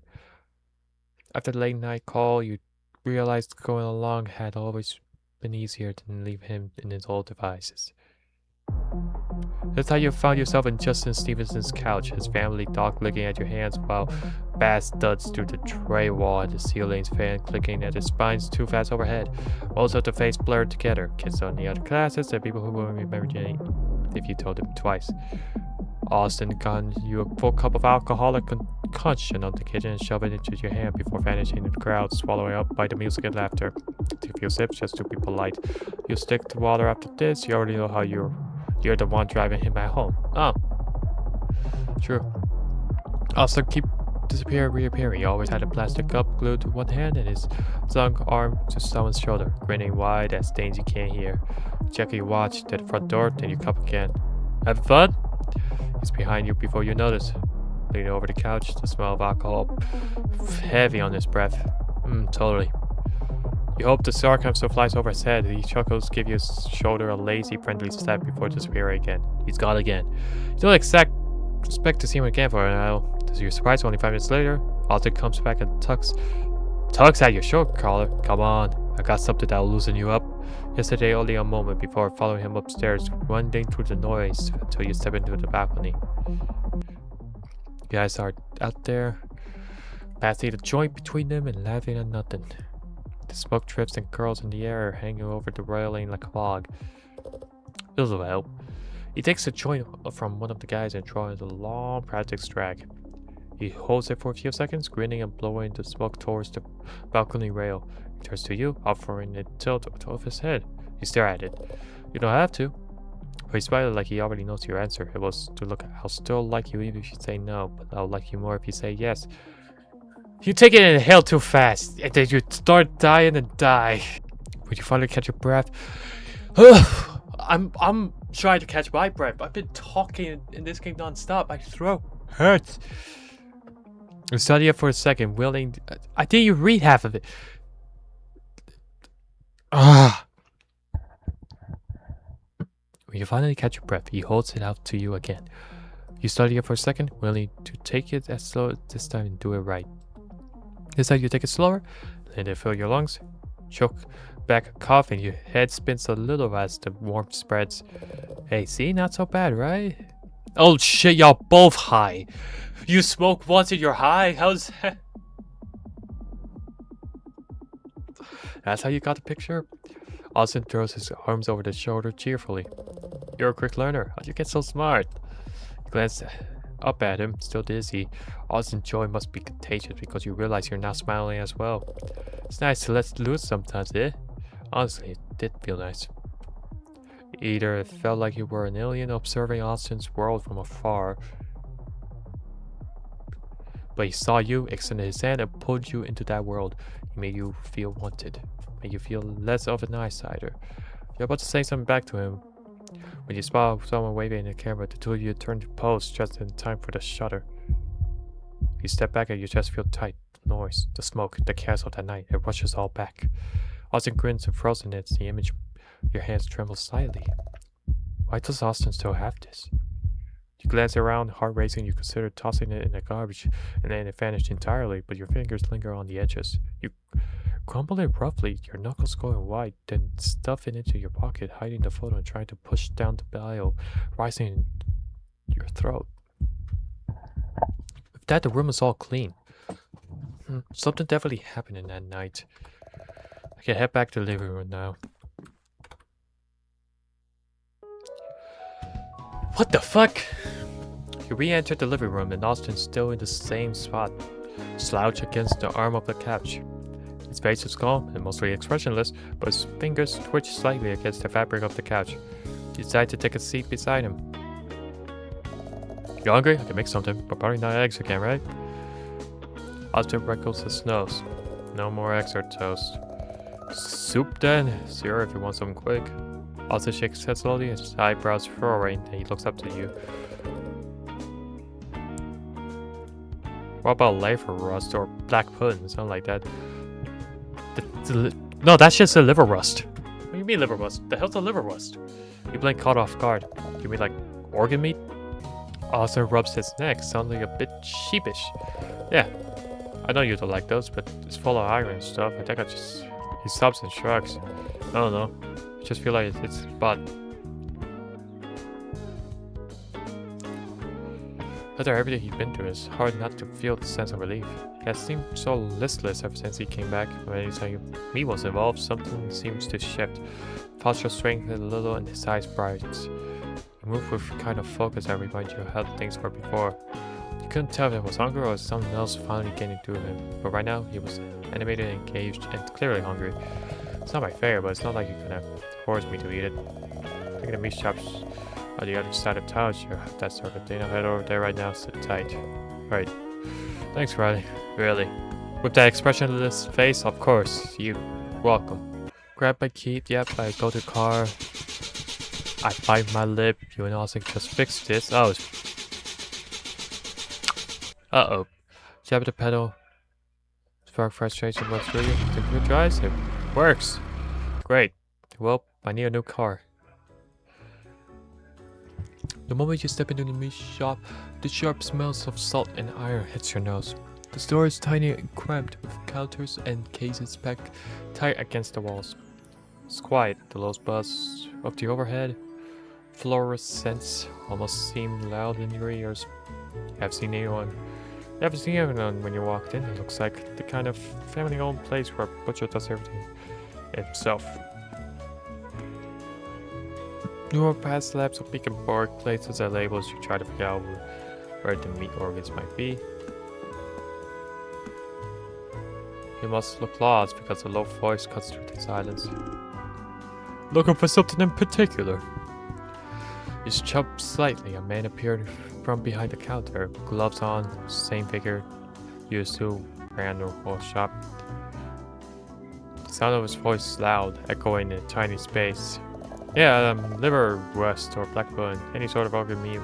S1: After the late night call, you realized going along had always been easier than leave him in his old devices. That's how you found yourself in Justin Stevenson's couch, his family dog licking at your hands while bass thuds through the tray wall at the ceiling's fan clicking at the spines too fast overhead. Most of the face blurred together, kids on the other classes and people who wouldn't remember Jenny if you told them twice. Austin got you a full cup of alcoholic concoction out the kitchen and shoved it into your hand before vanishing in the crowd, swallowing up by the music and laughter. Take a few sips just to be polite. You stick to water after this. You already know how you're the one driving him at home. Oh. True. Austin keep disappearing, reappearing. He always had a plastic cup glued to one hand and his slung arm to someone's shoulder, grinning wide at stains you can't hear. Check your watch to the front door, then you cup again. Having fun? He's behind you before you notice. Leaning over the couch, the smell of alcohol heavy on his breath. Totally. You hope the sarcasm flies over his head. He chuckles, give your shoulder a lazy, friendly slap before disappearing again. He's gone again. You don't expect to see him again for a while. To your surprise, only 5 minutes later, Alden comes back and tugs at your shoulder collar. Come on, I got something that'll loosen you up. Yesterday, only a moment before following him upstairs, running through the noise until you step into the balcony. You guys are out there, passing the joint between them and laughing at nothing. The smoke drifts and curls in the air, hanging over the railing like a fog. This will help. He takes the joint from one of the guys and draws a long practice drag. He holds it for a few seconds, grinning and blowing the smoke towards the balcony rail. He turns to you, offering a tilt of his head. You stare at it. You don't have to. But he smiled like he already knows your answer. It was to look, I'll still like you even if you say no, but I'll like you more if you say yes. You take it and inhale too fast, and then you start dying and die. When you finally catch your breath, I'm trying to catch my breath. I've been talking in this game non-stop. My throat hurts. You study it for a second, willing. I think you read half of it. When you finally catch your breath, he holds it out to you again. You study it for a second, willing to take it as slow this time and do it right. This time you take it slower, let it fill your lungs, choke back a cough, and your head spins a little as the warmth spreads. Hey, see? Not so bad, right? Oh shit, y'all both high. You smoke once and you're high? How's that? That's how you got the picture? Austin throws his arms over the shoulder cheerfully. You're a quick learner. How'd you get so smart? He glanced up at him, still dizzy. Austin's joy must be contagious because you realize you're now smiling as well. It's nice to let loose sometimes, eh? Honestly, it did feel nice. Either it felt like you were an alien observing Austin's world from afar, but he saw you, extended his hand, and pulled you into that world. He made you feel wanted, made you feel less of an outsider. You're about to say something back to him when you spot someone waving in the camera. The two of you turn to pose just in time for the shutter. You step back and your chest feels tight. The noise, the smoke, the chaos of that night, it rushes all back. Austin grins and frozenness, the image, your hands tremble slightly. Why does Austin still have this? You glance around, heart racing, you consider tossing it in the garbage, and then it vanished entirely, but your fingers linger on the edges. You crumble it roughly, your knuckles going white, then stuff it into your pocket, hiding the photo and trying to push down the bile, rising in your throat. With that, the room is all clean. Something definitely happened in that night. I can head back to the living room now. What the fuck? You re-enter the living room and Austin's still in the same spot, slouched against the arm of the couch. His face is calm and mostly expressionless, but his fingers twitch slightly against the fabric of the couch. You decide to take a seat beside him. You hungry? I can make something, but probably not eggs again, right? Austin wrinkles his nose. No more eggs or toast. Soup then? Sure, if you want something quick. Austin shakes his head slowly, his eyebrows furrowing, and he looks up to you. What about liver rust or black pudding? Something like that. No, that's just a liver rust. What do you mean liver rust? The hell's a liver rust? You blink, caught off guard. You mean like organ meat? Austin rubs his neck, sounding a bit sheepish. Yeah, I know you don't like those, but it's full of iron and stuff. I think he stops and shrugs. I don't know. I just feel like it's spot. After everything he's been through, it's hard not to feel the sense of relief. He has seemed so listless ever since he came back. When anytime he was involved, something seems to shift. Posture strengthens a little and his eyes brightens. He moved with kind of focus that reminds you of how things were before. You couldn't tell if it was hunger or something else finally getting through him. But right now, he was animated, engaged, and clearly hungry. It's not my favorite, but it's not like you're gonna force me to eat it. I think the meat shops on the other side of town, sure, that sort of thing. I'll head over there right now, sit tight. Right. Thanks, Riley. Really. With that expressionless face, of course. You. Welcome. Grab my key. Yep, I go to the car. I bite my lip. You and Austin just fixed this. Oh. Uh-oh. Jab the pedal. Spark frustration runs through you. The good drives. It works. Great. Well, I need a new car. The moment you step into the meat shop, the sharp smells of salt and iron hits your nose. The store is tiny and cramped, with counters and cases packed tight against the walls. It's quiet. The low buzz of the overhead fluorescents almost seem loud in your ears. You haven't seen anyone when you walked in. It looks like the kind of family-owned place where Butcher does everything himself. You walk past slabs of beacon board, places and labels. You try to figure out where the meat organs might be. You must look lost because a low voice cuts through the silence. Looking for something in particular? You jump slightly. A man appeared from behind the counter, gloves on, same figure used to ran the whole shop. The sound of his voice is loud, echoing in a tiny space. Yeah, liver rust or black bone, any sort of organ meat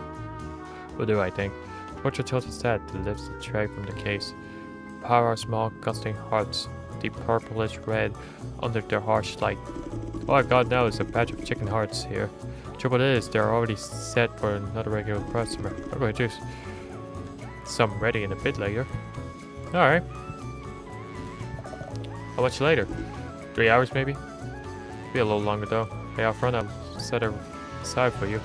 S1: will do, I think. Butcher tilts his head to lift the tray from the case. Power are small, gusting hearts, deep purplish red under their harsh light. All I've got now is a batch of chicken hearts here. Trouble is, they're already set for another regular customer. I'm going to do some ready in a bit later. Alright. How much later? 3 hours maybe? Be a little longer though. Hey, out front, I'll set it aside for you.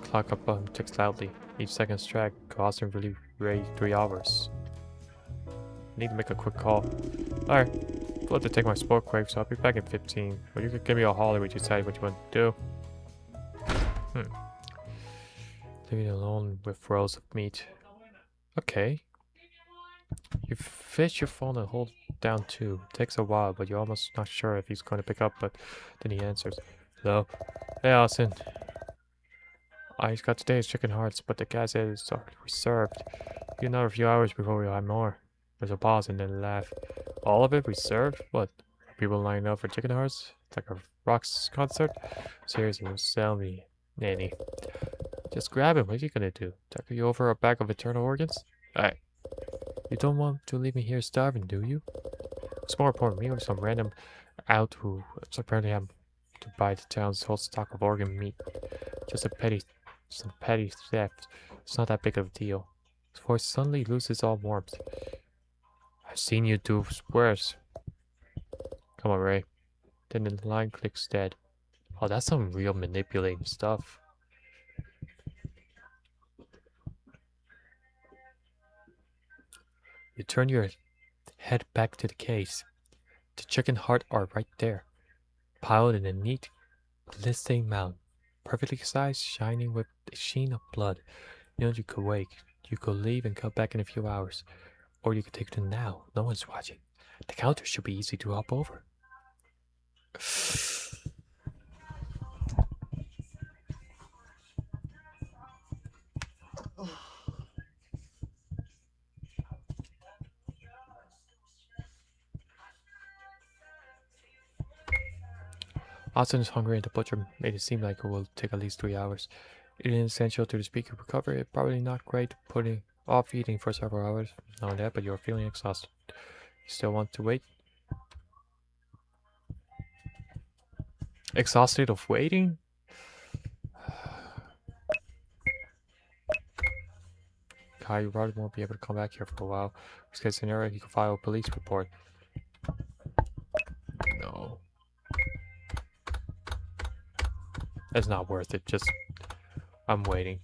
S1: Clock up ticks loudly. Each second's track costs him really rate 3 hours. Need to make a quick call. Alright. I'll have to take my sport quick, so I'll be back in 15. But you could give me a holler when you decide what you want to do. leaving alone with rolls of meat. Okay. You fish your phone and hold down too. Takes a while, but you're almost not sure if he's going to pick up, but then he answers. Hello? Hey, Austin. I got today's chicken hearts, but the guy said it's already reserved. Give another few hours before we have more. There's a pause and then a laugh. All of it reserved? What? Are people lining up for chicken hearts? It's like a Rocks concert? Seriously, sell me. Nanny. Just grab him. What are you gonna do? Tackle you over a bag of internal organs? Alright. You don't want to leave me here starving, do you? It's more important me or some random out who apparently have to buy the town's whole stock of organ meat. Just some petty theft. It's not that big of a deal. His voice suddenly loses all warmth. I've seen you do worse. Come on, Ray. Then the line clicks dead. Oh, that's some real manipulating stuff. You turn your head back to the case. The chicken heart are right there, piled in a neat, glistening mound, perfectly sized, shining with a sheen of blood. You know you could wait. You could leave and come back in a few hours. Or you could take them now. No one's watching. The counter should be easy to hop over. Austin is hungry and the butcher made it seem like it will take at least 3 hours. It is essential to the speaker recovery. It's probably not great putting off eating for several hours. Not that, but you're feeling exhausted. You still want to wait? Exhausted of waiting? Kai, you probably won't be able to come back here for a while. Worst case scenario, he could file a police report. No. It's not worth it. Just, I'm waiting.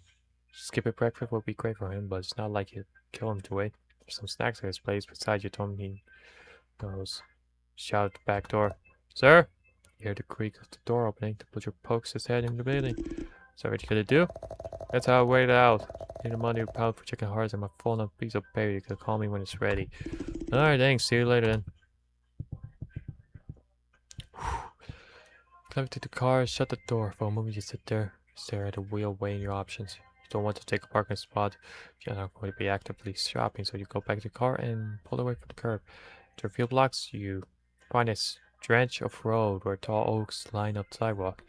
S1: Skipping breakfast would be great for him, but it's not like you'd kill him to wait. There's some snacks at his place besides you told me he knows. Shout at the back door. Sir? You hear the creak of the door opening. The butcher pokes his head in the building. So what you gonna do? That's how I wait it out. Need the money to pound for chicken hearts and my phone on piece of paper. You can call me when it's ready. Alright, thanks. See you later then. Climb into the car, shut the door. For a moment you sit there, stare at the wheel, weighing your options. You don't want to take a parking spot. You're not going to be actively shopping, so you go back to the car and pull away from the curb. After a few blocks, you find a stretch of road where tall oaks line up the sidewalk,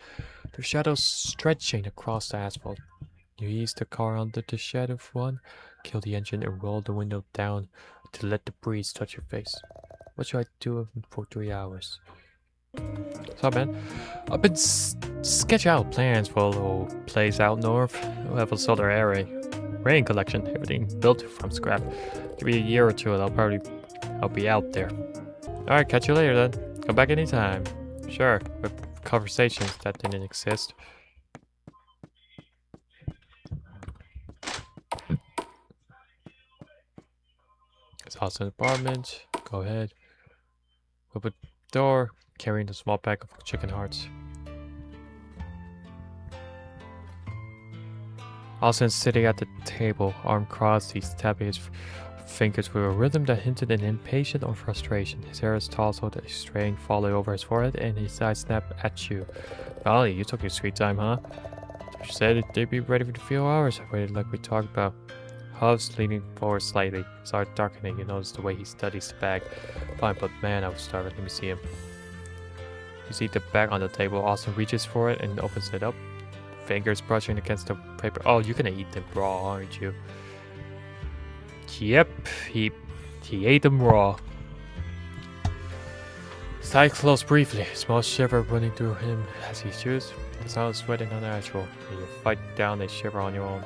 S1: their shadows stretching across the asphalt. You ease the car under the shed of one, kill the engine, and roll the window down to let the breeze touch your face. What should I do for 3 hours? What's up, man? I've been sketching out plans for a little place out north. We'll have a solar array, rain collection, everything built from scrap. Give me a year or two and I'll be out there. Alright, catch you later then. Come back anytime. Sure, with conversations that didn't exist. It's Austin's apartment. Go ahead. Open the door, carrying the small pack of chicken hearts. Austin's sitting at the table, arm crossed. He's tapping his fingers with a rhythm that hinted an impatience or frustration. His hair is tousled, a straying falling over his forehead, and his eyes snap at you. Golly, you took your sweet time, huh? You said they'd be ready for a few hours. I waited like we talked about. Hubbs leaning forward slightly, his heart darkening. You notice the way he studies the bag. Fine, but man, I was starving. Let me see him. You see the bag on the table. Austin reaches for it and opens it up. Fingers brushing against the paper. Oh, you're gonna eat them raw, aren't you? Yep, he ate them raw. His eyes closed briefly, a small shiver running through him as he chews. The sound of sweating unnatural, and you fight down a shiver on your own.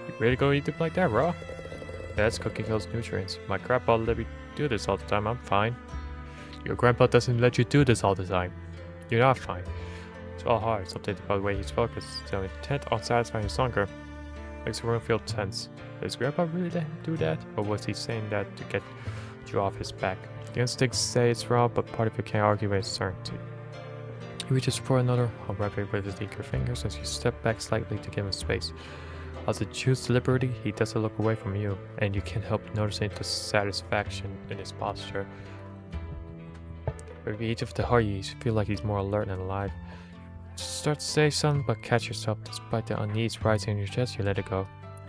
S1: You really gonna eat them like that, raw? That's cooking kills nutrients. My grandpa let me do this all the time. I'm fine. Your grandpa doesn't let you do this all the time. You're not fine. It's all hard. Something about the way he's focused, so intent on satisfying his hunger, makes everyone feel tense. Does Grandpa really let him do that? Or was he saying that to get you off his back? The instincts say it's wrong, but part of you can't argue with certainty. He reaches for another, unwrapping it with his eager fingers as you step back slightly to give him space. As he chooses deliberately, he doesn't look away from you, and you can't help noticing the satisfaction in his posture. With each of the hurries, you feel like he's more alert and alive. You start to say something, but catch yourself. Despite the unease rising in your chest, you let it go.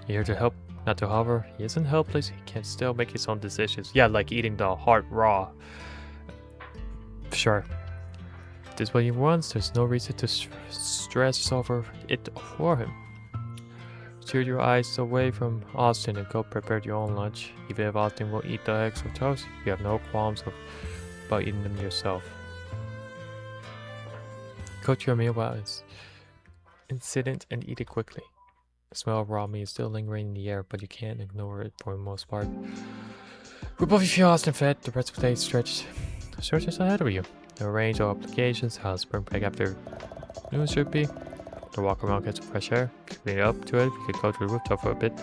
S1: You're here to help, not to hover. He isn't helpless, he can still make his own decisions. Yeah, like eating the heart raw. Sure. If this is what he wants, there's no reason to stress over it for him. Steer your eyes away from Austin and go prepare your own lunch. Even if Austin will eat the eggs or toast, you have no qualms about eating them yourself. Go to your meal while it's incident and eat it quickly. The smell of raw meat is still lingering in the air, but you can't ignore it for the most part. With both of you Austin fed, the rest of the day stretched ahead of you. The range of applications, how spring break after noon should be. To walk around, get some fresh air. Clean up to it, you could go to the rooftop for a bit.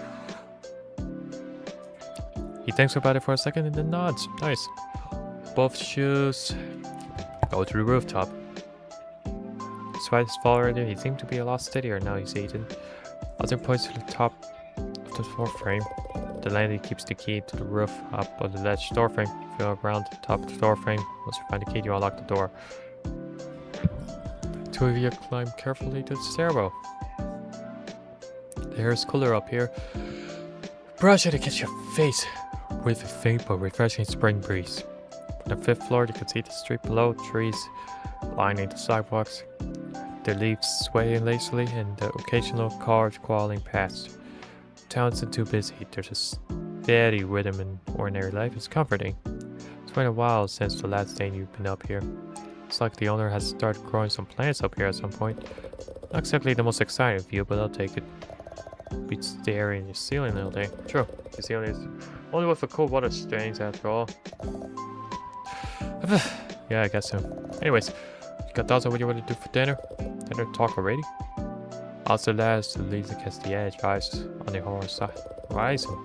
S1: He thinks about it for a second and then nods. Nice. Both shoes. Go to the rooftop. Despite his fall earlier, he seemed to be a lot steadier now he's eaten. Austin points to the top of the door frame. The landing keeps the key to the roof up on the ledge door frame. Feel around the top of the door frame. Once you find the key, you unlock the door. Two of you climb carefully to the stairwell. The air is cooler up here. Brush it to catch your face with a faint but refreshing spring breeze. On the 5th floor, you can see the street below, trees lining the sidewalks. The leaves swaying lazily and the occasional car crawling past. The town isn't too busy. There's a steady rhythm in ordinary life. It's comforting. It's been a while since the last day you've been up here. It's like the owner has started growing some plants up here at some point. Not exactly the most exciting view, but I'll take it. Be staring at your ceiling all day. True, the ceiling is only with the cool water stains after all. Yeah, I guess so. Anyways, you got thoughts on what you want to do for dinner? Dinner talk already? Also last leans against the edge, eyes on the horizon.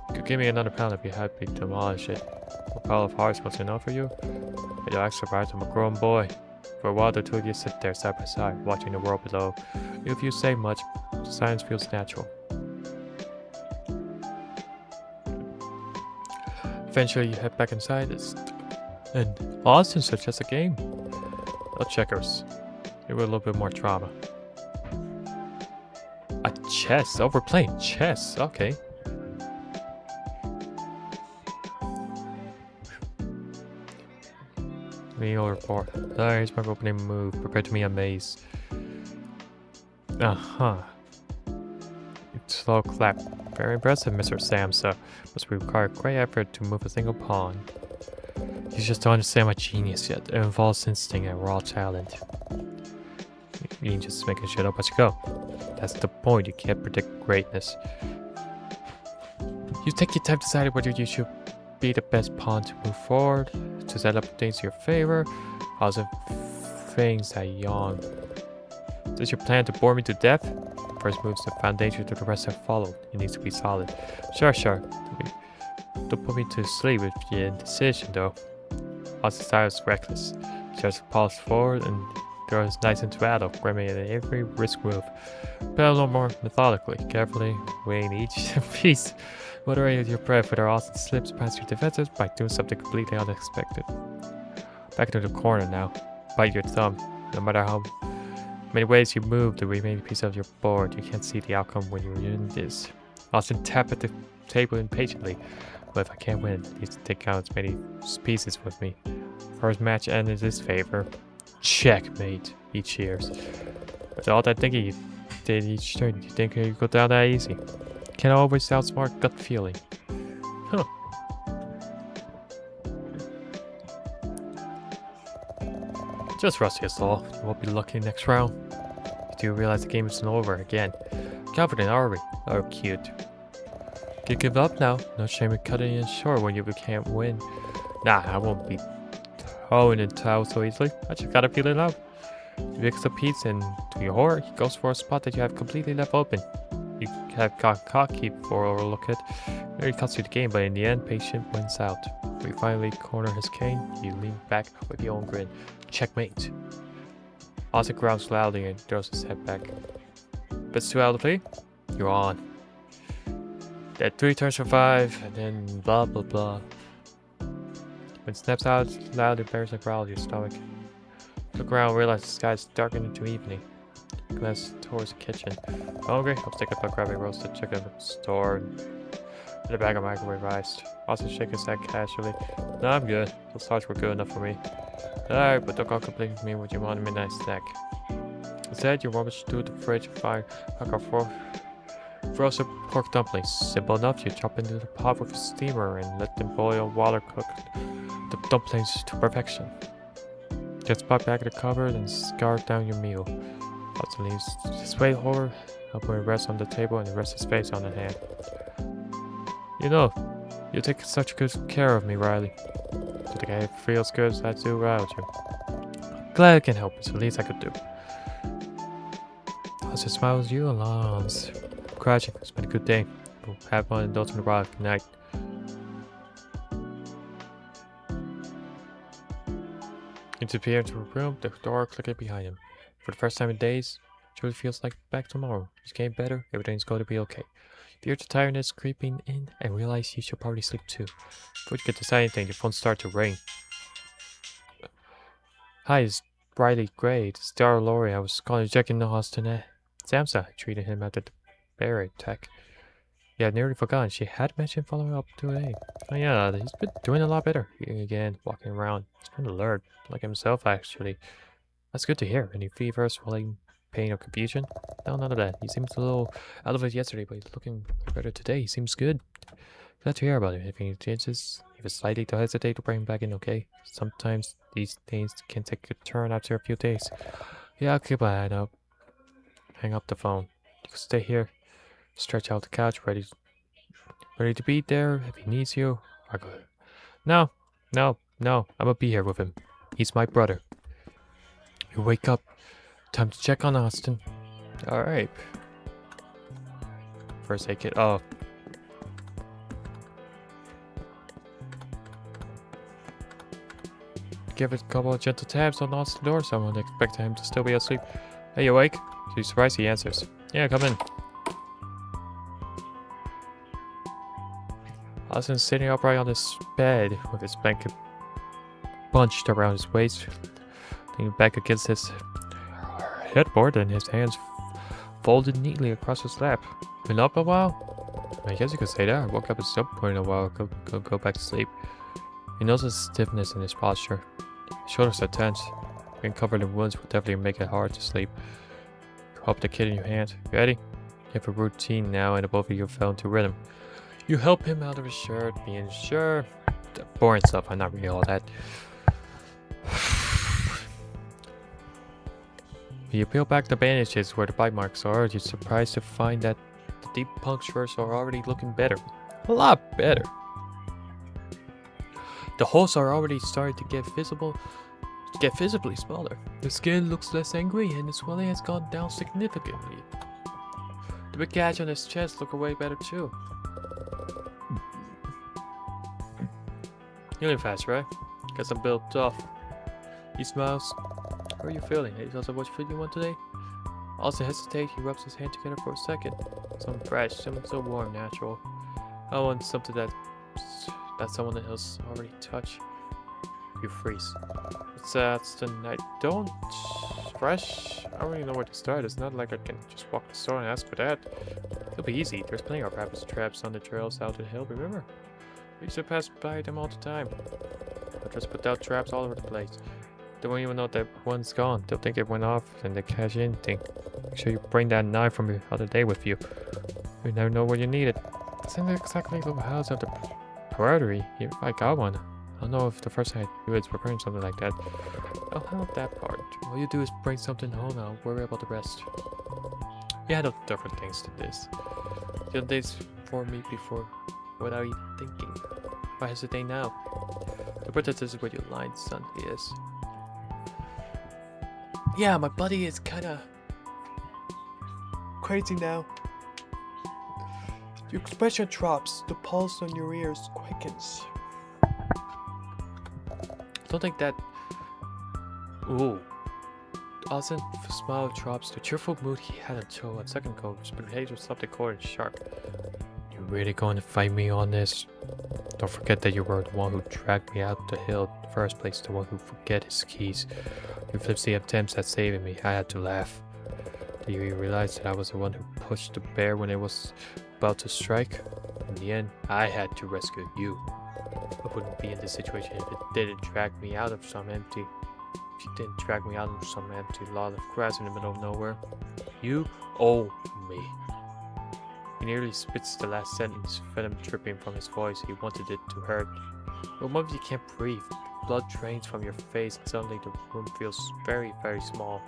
S1: You could give me another pound if you had me demolish it. A pile of hearts was enough for you? You're extra surprised I'm a grown boy. For a while, the two of you sit there side by side, watching the world below. If you say much, the silence feels natural. Eventually, you head back inside, and Austin suggests a game. No checkers. Maybe a little bit more drama. A chess? Oh, we're playing chess. Okay. Meal report. Here's my opening move. Prepare to meet a maze. Slow clap. Very impressive, Mr. Samsa. Must require great effort to move a single pawn. You just don't understand my genius yet. It involves instinct and raw talent. You ain't just making shit up as you go. That's the point. You can't predict greatness. You take your time deciding whether you should be the best pawn to move forward, to set up things in your favor. Also, things that yawn. Does your plan to bore me to death? The first move's the foundation to the rest have followed. It needs to be solid. Sure. Don't put me to sleep with your indecision, though. Austin's style is reckless. He just pulls forward and throws nice into battle, grabbing at every risk move. But a little more methodically, carefully weighing each piece. Moderating your breath whether Austin slips past your defenses by doing something completely unexpected. Back into the corner now. Bite your thumb. No matter how many ways you move the remaining piece of your board, you can't see the outcome when you're in this. Austin tap at the table impatiently. But if I can't win, he needs to take out as many pieces with me. First match ended in his favor. Checkmate. He cheers. With all that thinking you did each turn, you think you go down that easy? Can't always outsmart gut feeling. Huh. Just rusty as all. You won't be lucky next round. You do realize the game isn't over again. Confident, are we? Oh, cute. You give up now. No shame in cutting it short when you can't win. Nah, I won't be throwing it out so easily. I just gotta feel it out. He picks up Pete and, to your horror, he goes for a spot that you have completely left open. You have got cocky for a look at. It really costs you the game, but in the end, patient wins out. When you finally corner his cane, you lean back with your own grin. Checkmate. Austin growls loudly and throws his head back. If it's too loudly, you're on. Then 3 turns for 5, and then blah blah blah. When it snaps out loud, embarrassing growl in your stomach. Look around, realize the sky is darkening into evening. Glance towards the kitchen. Hungry? I'll take up a grabbing roasted chicken from the store and a bag of microwave rice. Austin shake his head casually. No, I'm good. Those starch were good enough for me. Alright, but don't go complaining with me when you want a midnight snack. Instead, you rummage through the fridge and find roasted pork dumplings. Simple enough, you chop into the pot with a steamer and let them boil water cook the dumplings to perfection. Just pop back in the cupboard and scarf down your meal. Austin leaves his weight over, helping him rest on the table and rest his face on the hand. You know, you take such good care of me, Riley. I think it feels good as I do without you. Glad I can help. It's the least I could do. Austin smiles you along. Crashing. It's been a good day. We'll have one indulge in the rock night. He disappeared into a room, the door clicking behind him. For the first time in days, it truly feels like back tomorrow. It's getting better, everything's going to be okay. The urge of tiredness creeping in and realize you should probably sleep too. Before you get to say anything, your phone starts to ring. Hi, it's Riley Gray. It's Daryl Laurie. I was calling to check in on Austin. Samsa treated him after the bear attack. Yeah, I nearly forgotten. She had mentioned following up today. Oh yeah, he's been doing a lot better. Again, walking around. He's been alert, like himself actually. That's good to hear. Any fever, swelling, pain, or confusion? No, none of that. He seems a little out of it yesterday, but he's looking better today. He seems good. Glad to hear about it. If any changes, if it's slightly to hesitate to bring him back in, okay? Sometimes these things can take a turn after a few days. Yeah, I'll keep my eye out. Hang up the phone. You can stay here. Stretch out the couch, ready to be there if he needs you. I go. No. I'm gonna be here with him. He's my brother. You wake up. Time to check on Austin. Alright. First aid kit. Oh. Give it a couple of gentle taps on Austin's door. Someone expect him to still be asleep. Hey, you awake? You surprised he answers. Yeah, come in. Austin's sitting upright on his bed with his blanket bunched around his waist, leaning back against his headboard and his hands folded neatly across his lap. Been up a while? I guess you could say that. I woke up at some point in a while. Go back to sleep. He notices stiffness in his posture. His shoulders are tense. Being covered in wounds will definitely make it hard to sleep. You hold the kid in your hand. Ready? You have a routine now, and both of you fell into rhythm. You help him out of his shirt, being sure. The boring stuff, I'm not really all that. You peel back the bandages where the bite marks are. You're surprised to find that the deep punctures are already looking better. A lot better. The holes are already starting to get visibly smaller. The skin looks less angry and the swelling has gone down significantly. The big gash on his chest looks way better too. Healing fast, right? Guess I'm built tough. He smiles. How are you feeling? Any thoughts of what food you want today? Austin hesitates. He rubs his hand together for a second. Something fresh, something so warm, natural. I want something that someone else already touched. You freeze. That's the night. Don't fresh. I don't really know where to start. It's not like I can just walk to the store and ask for that. It'll be easy. There's plenty of rabbits traps on the trails out the hill. Remember? We used to pass by them all the time. I just put out traps all over the place. They won't even know that one's gone. They'll think it went off and they cash in thing. Make sure you bring that knife from the other day with you. You never know where you need it. It's not exactly the house of the embroidery. If I got one. I don't know if the first thing I do is preparing something like that. I'll help that part. All you do is bring something home. I'll worry about the rest. We handle different things than this. The other days for me before without even thinking. Why hesitate now? The protest is where your line son is. Yeah, my buddy is kinda crazy now. Your expression drops, the pulse on your ears quickens. I don't think that... Ooh. Austin smile drops the cheerful mood he had until a second ago. His behavior stopped the cord and sharp. You really going to fight me on this? Don't forget that you were the one who dragged me out the hill in the first place, the one who forget his keys. You flipped the attempts at saving me. I had to laugh. Do you realize that I was the one who pushed the bear when it was about to strike? In the end, I had to rescue you. I wouldn't be in this situation if it didn't drag me out of some empty... If you didn't drag me out of some empty lot of grass in the middle of nowhere. You owe me. He nearly spits the last sentence, venom dripping from his voice. He wanted it to hurt. The moment you can't breathe, blood drains from your face and suddenly the room feels very, very small.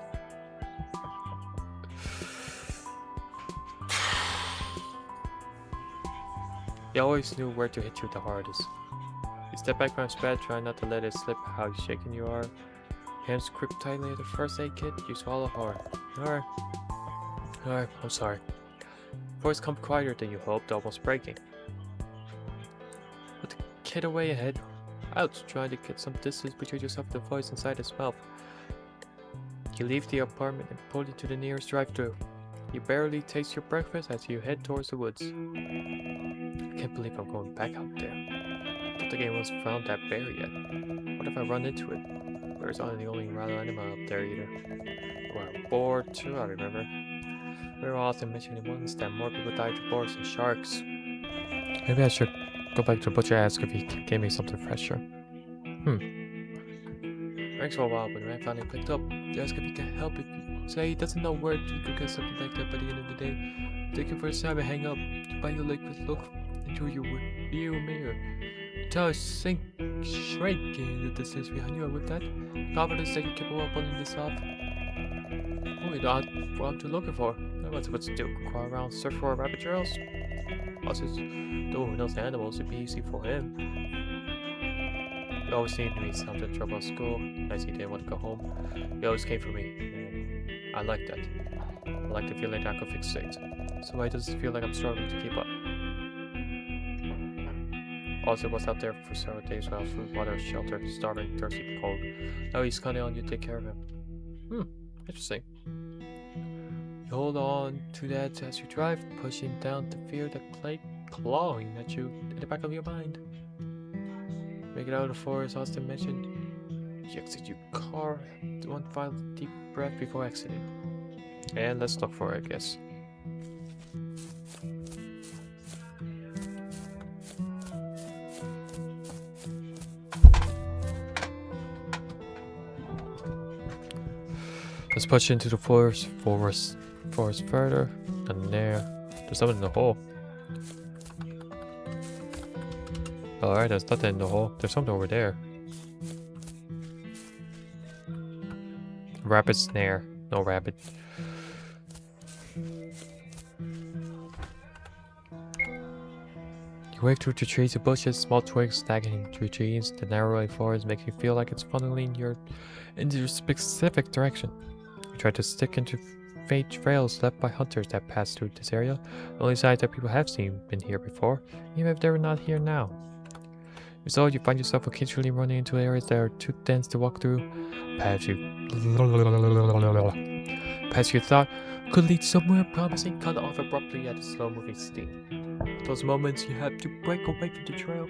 S1: He always knew where to hit you the hardest. You step back from his bed, trying not to let it slip how shaken you are. Hands grip tightly at the first aid kit, you swallow hard. Alright, I'm sorry. Voice come quieter than you hoped, almost breaking. Put the kid away ahead. Out, trying to get some distance between yourself and the voice inside his mouth. You leave the apartment and pull into the nearest drive-thru. You barely taste your breakfast as you head towards the woods. I can't believe I'm going back out there. I don't think anyone's found that bear yet. What if I run into it? Bears aren't the only wild animal up there either. Well, boar too, I remember. We were often mentioning once that more people died to boars than sharks. Maybe I should go back to the butcher and ask if he can give me something fresher. Thanks for a while, but the man finally picked up. He asked if he can help. If you say he doesn't know where you could get something like that by the end of the day. Thank you for his time and hang up. You buy your leg with look into your rear mirror. Tell us shrink in the distance behind you. And with that, confidence that you keep up on this off. Oh, you know what I'm looking for. I'm not supposed to do. Crawl around, search for rabbit trails. Also, though who knows the animals, it'd be easy for him. He always seemed to be something trouble at school. Nice he didn't want to go home. He always came for me. I like that. I like the feeling that I could fix things. So why does it feel like I'm struggling to keep up? Also was out there for several days without food, water, shelter, starving, thirsty, cold. Now he's counting on you to take care of him. Interesting. You hold on to that as you drive, pushing down the fear that clawing at you in the back of your mind. Make it out of the forest, Austin mentioned. You exit your car, one final deep breath before exiting. And let's look for it, I guess. Let's push into the forest further, and there's something in the hole. Alright, there's nothing in the hole. There's something over there. Rabbit snare. No rabbit. You wave through the trees and bushes, small twigs snagging through trees. The narrow forest makes you feel like it's funneling into your specific direction. You try to stick into faint trails left by hunters that pass through this area. The only signs that people have seen been here before, even if they're not here now. Result, you find yourself occasionally running into areas that are too dense to walk through. Paths you thought could lead somewhere promising cut off abruptly at a slow-moving steam. Those moments you have to break away from the trail,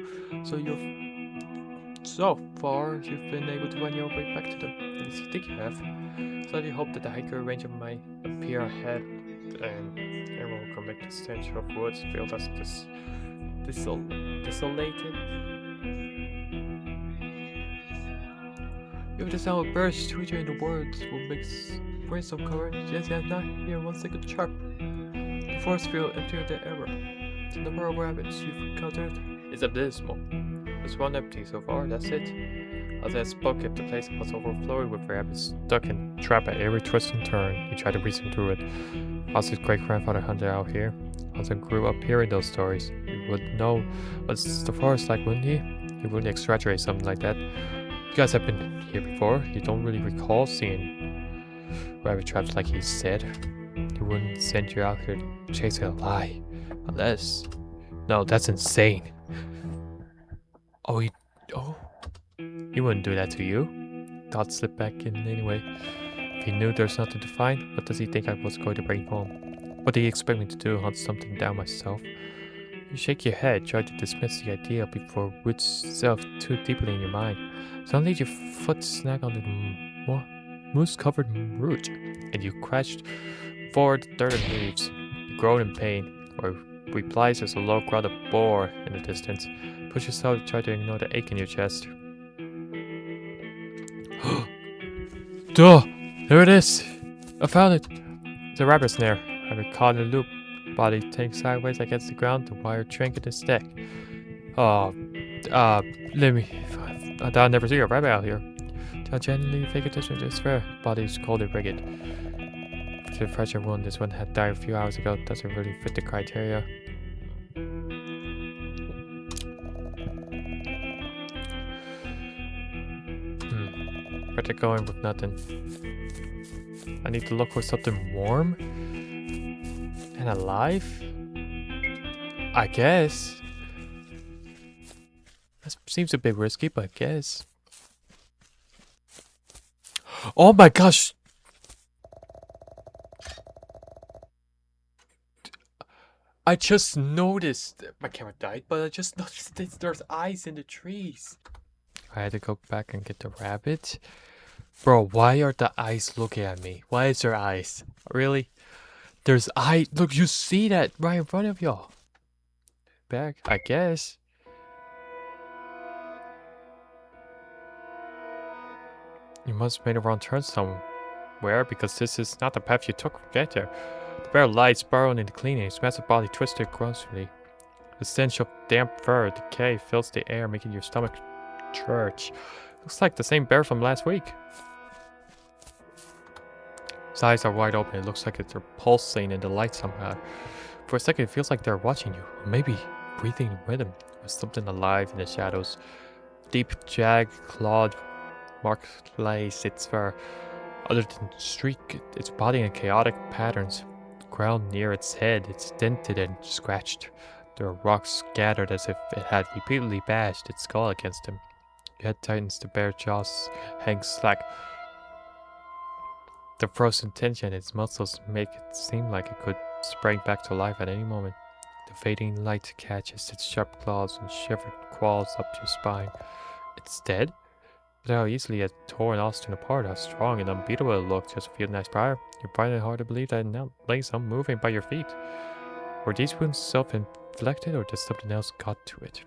S1: so far you've been able to run your way back to them. At least you think you have. So you hope that the hiker ranger might appear ahead, and everyone will come back to the stench of woods filled as desolated. If the sound of birds tweeting in the woods will make brace of courage, yes, you not hear one single chirp. The forest feels emptier than ever. The number of rabbits you've encountered is abysmal. There's one empty so far, that's it. As I spoke, if the place was overflowing with rabbits, stuck and trapped at every twist and turn, you try to reason through it. Ozzy's great-grandfather hunted out here. Ozzy grew up hearing those stories. He would know what's the forest like, wouldn't he? He wouldn't exaggerate something like that. You guys have been here before. You don't really recall seeing rabbit traps like he said. He wouldn't send you out here to chase a lie. Unless... No, that's insane. He wouldn't do that to you. Thoughts slipped back in anyway. If he knew there's nothing to find, what does he think I was going to bring home? What did he expect me to do, hunt something down myself? You shake your head, try to dismiss the idea before it roots itself too deeply in your mind. Suddenly your foot snagged onto the moose-covered root, and you crashed forward dirt and leaves. You groan in pain, or replies as a low growl of boar in the distance. Push yourself to try to ignore the ache in your chest. Duh! There it is! I found it! It's a rabbit snare. Rabbit caught in a loop. Body tank sideways against the ground, the wire trinket is neck. Oh, let me. I thought I'd never see a rabbit out here. I'll genuinely take attention to this fair. Body is cold and rigid. The fresher wound, this one had died a few hours ago, doesn't really fit the criteria. Better go in with nothing. I need to look for something warm and alive? I guess. That seems a bit risky, but I guess. Oh my gosh! I just noticed my camera died, but I just noticed that there's eyes in the trees. I had to go back and get the rabbit. Bro, why are the eyes looking at me? Why is there eyes? Really? There's eyes. Look, you see that right in front of y'all. Back, I guess. You must have made a wrong turn somewhere, because this is not the path you took to get there. The bear lies burrowing in the cleaning, his massive body twisted grossly. The stench of damp fur, decay fills the air, making your stomach church. Looks like the same bear from last week. His eyes are wide open. It looks like they're pulsing in the light somehow. For a second, it feels like they're watching you, or maybe breathing with him. There's something alive in the shadows. Deep, jagged, clawed mark lays its fur. Other than streak its body in chaotic patterns. The ground near its head, it's dented and scratched. There are rocks scattered as if it had repeatedly bashed its skull against him. Your head tightens, the bare jaws hang slack. The frozen tension in its muscles make it seem like it could spring back to life at any moment. The fading light catches its sharp claws and shivered crawls up your spine. It's dead? But how easily it tore Austin apart, how strong and unbeatable it looked just a few nights prior. You find it hard to believe that it now lays unmoving by your feet. Were these wounds self-inflicted, or did something else got to it?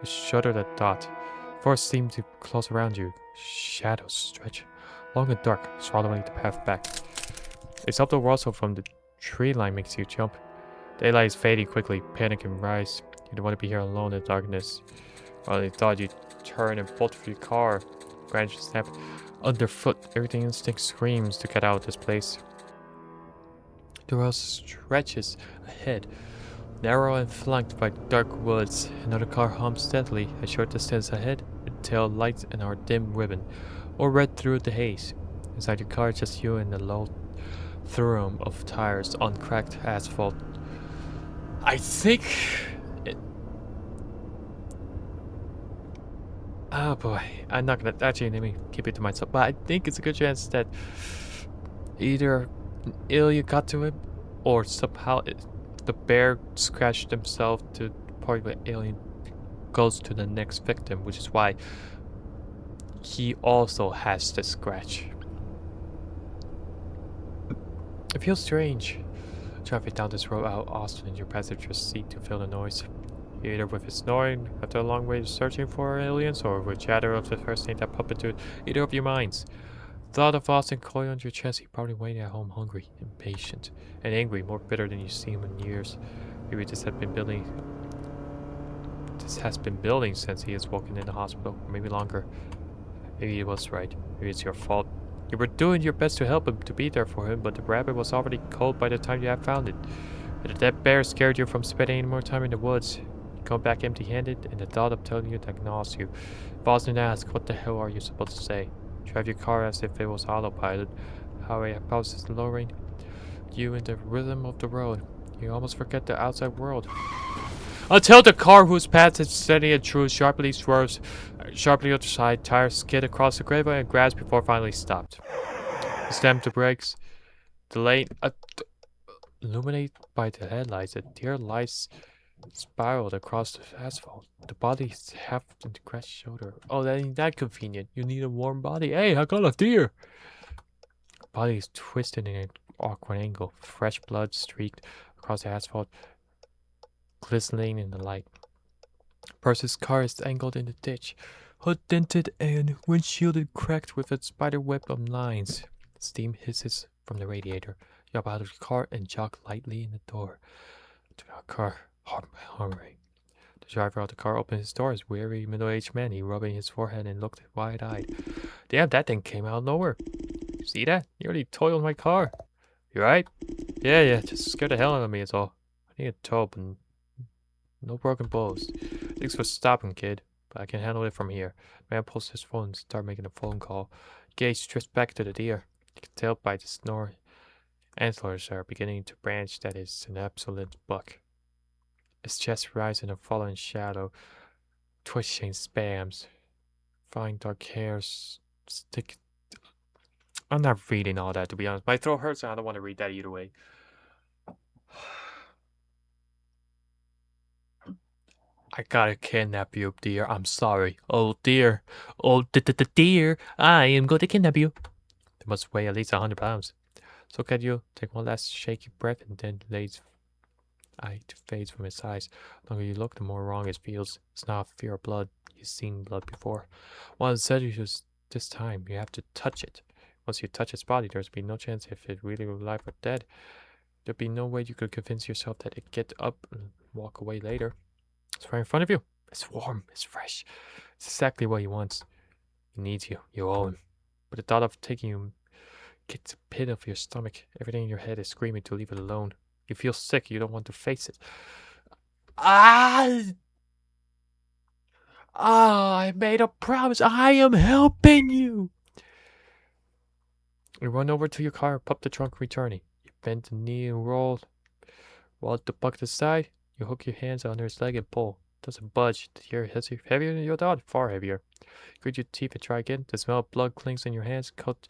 S1: You shuddered at thought. Forests seemed to close around you. Shadows stretch, long and dark, swallowing the path back. A subtle rustle from the tree line makes you jump. Daylight is fading quickly, panic and rise. You don't want to be here alone in the darkness. While you thought you'd turn and bolt for your car, branches snap underfoot. Everything instinct screams to get out of this place. The road stretches ahead, narrow and flanked by dark woods. Another car hums steadily a short distance ahead, its tail light and our dim ribbon, or red through the haze. Inside your car, just you and the low thrum of tires on cracked asphalt. I think oh boy, I'm not gonna actually let me keep it to myself, but I think it's a good chance that either Ilya got to him, or somehow the bear scratched himself to the point where Alien goes to the next victim, which is why he also has the scratch. It feels strange. Driving down this road out Austin in your passenger seat to feel the noise. Either with his snoring after a long way searching for aliens, or with chatter of the first thing that popped into either of your minds. Thought of Austin coiled on your chest, he probably waiting at home hungry, impatient, and angry, more bitter than you've seen him in years. Maybe this has been building since he has woken in the hospital, or maybe longer. Maybe he was right. Maybe it's your fault. You were doing your best to help him, to be there for him, but the rabbit was already cold by the time you had found it. And if that bear scared you from spending any more time in the woods, you come back empty-handed, and the thought of telling you that gnaws you. If Austin asks, what the hell are you supposed to say? Drive your car as if it was autopilot. Highway pauses lowering you in the rhythm of the road. You almost forget the outside world. Until the car whose path is steady and true sharply swerves sharply other side, tires skid across the graveway and grabs before finally stopped. Stamp the brakes. The lane, illuminated by the headlights, a deer lies spiraled across the asphalt. The body is half in the crashed shoulder. Oh, that ain't that convenient. You need a warm body. Hey, I got a deer. Body is twisted in an awkward angle. Fresh blood streaked across the asphalt, glistening in the light. Person's car is angled in the ditch. Hood dented and windshield cracked with a spider web of lines. Steam hisses from the radiator. You hop out of the car and jog lightly in the door. The car hammering. The driver of the car opened his door. His weary, middle-aged man. He rubbing his forehead and looked wide-eyed. Damn, that thing came out of nowhere. See that? Nearly totaled my car. You right? Yeah, just scared the hell out of me is all. I need a tow, but no broken bones. Thanks for stopping, kid, but I can handle it from here. Man pulls his phone and starts making a phone call. Gage drifts back to the deer. You can tell by the snore. Antlers are beginning to branch that is an absolute buck. His chest rises in a falling shadow. Twitching spams. Fine dark hairs stick. I'm not reading all that, to be honest. My throat hurts and I don't want to read that either way. I gotta kidnap you, dear. I'm sorry. Oh, dear. Oh, dear. I am going to kidnap you. They must weigh at least 100 pounds. So can you take one last shaky breath and then lays eye to fades from his eyes. The longer you look, the more wrong it feels. It's not fear of blood. He's seen blood before. One said just this time you have to touch it. Once you touch its body, there's be no chance if it really were alive or dead. There'd be no way you could convince yourself that it get up and walk away later. It's right in front of you. It's warm. It's fresh. It's exactly what he wants. He needs you. You owe him. But the thought of taking you gets a pit of your stomach. Everything in your head is screaming to leave it alone. You feel sick. You don't want to face it. I made a promise. I am helping you. You run over to your car, pop the trunk, returning. You bend the knee and roll the bucket aside. You hook your hands under his leg and pull. Doesn't budge. The deer is heavier than you thought, far heavier. You grit your teeth and try again. The smell of blood clings in your hands, coat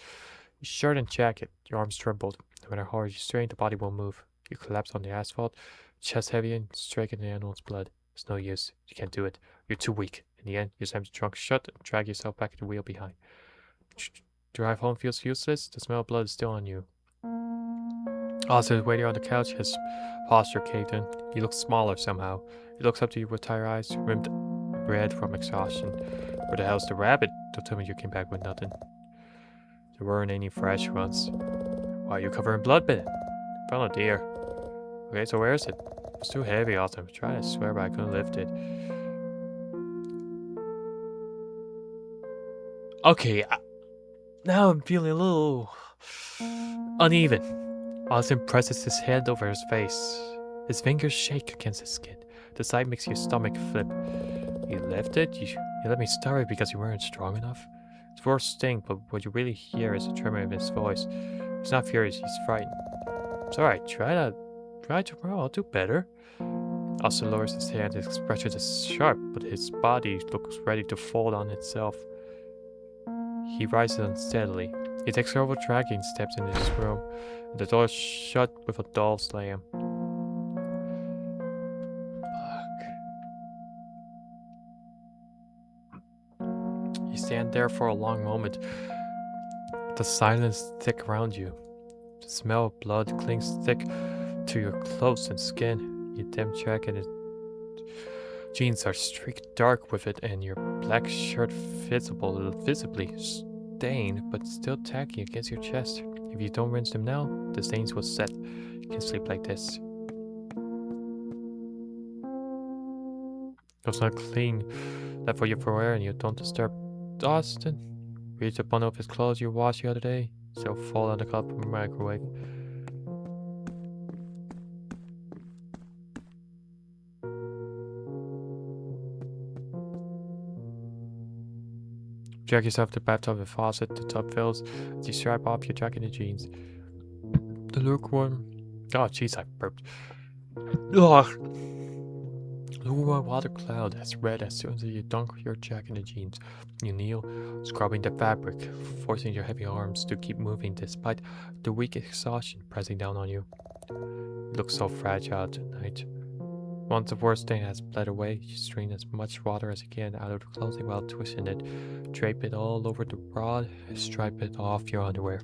S1: your shirt and jacket. Your arms trembled. No matter how hard you strain, the body won't move. You collapse on the asphalt, chest heavy and striking the animal's blood. It's no use. You can't do it. You're too weak. In the end, you slam the trunk shut and drag yourself back to the wheel behind. Drive home feels useless. The smell of blood is still on you. Also, waiting on the couch, his posture caved in. He looks smaller somehow. He looks up to you with tired eyes, rimmed red from exhaustion. Where the hell's the rabbit? Don't tell me you came back with nothing. There weren't any fresh ones. Why are you covered in blood, Ben? Found a deer. Okay, so where is it? It's too heavy, Austin. I'm trying to swear, but I couldn't lift it. Okay, now I'm feeling a little uneven. Austin presses his hand over his face. His fingers shake against his skin. The sight makes your stomach flip. You left it? You let me start it because you weren't strong enough? His words sting, but what you really hear is a tremor in his voice. He's not furious, he's frightened. It's alright, try tomorrow, I'll do better. Austin lowers his hand, his expression is sharp, but his body looks ready to fold on itself. He rises unsteadily. He takes several dragging steps into his room, and the door is shut with a dull slam. You stand there for a long moment. The silence thick around you. The smell of blood clings thick to your clothes and skin. Your denim jacket and jeans are streaked dark with it, and your black shirt visibly stained, but still tacky against your chest. If you don't rinse them now, the stains will set. You can sleep like this. It's not clean. Left for you for wear, and you don't disturb Austin. Reach the bundle of his clothes you washed the other day. Still fall on the cup from the microwave. Drag yourself to the bathtub with faucet. The tub fills as you strap off your jacket and jeans. The lukewarm... Oh, jeez, I burped. Ugh. blue water cloud as red as soon as you dunk your jacket in the jeans. You kneel, scrubbing the fabric, forcing your heavy arms to keep moving despite the weak exhaustion pressing down on you. It looks so fragile tonight. Once the worst stain has bled away, you strain as much water as you can out of the clothing while twisting it, drape it all over the rod, stripe it off your underwear.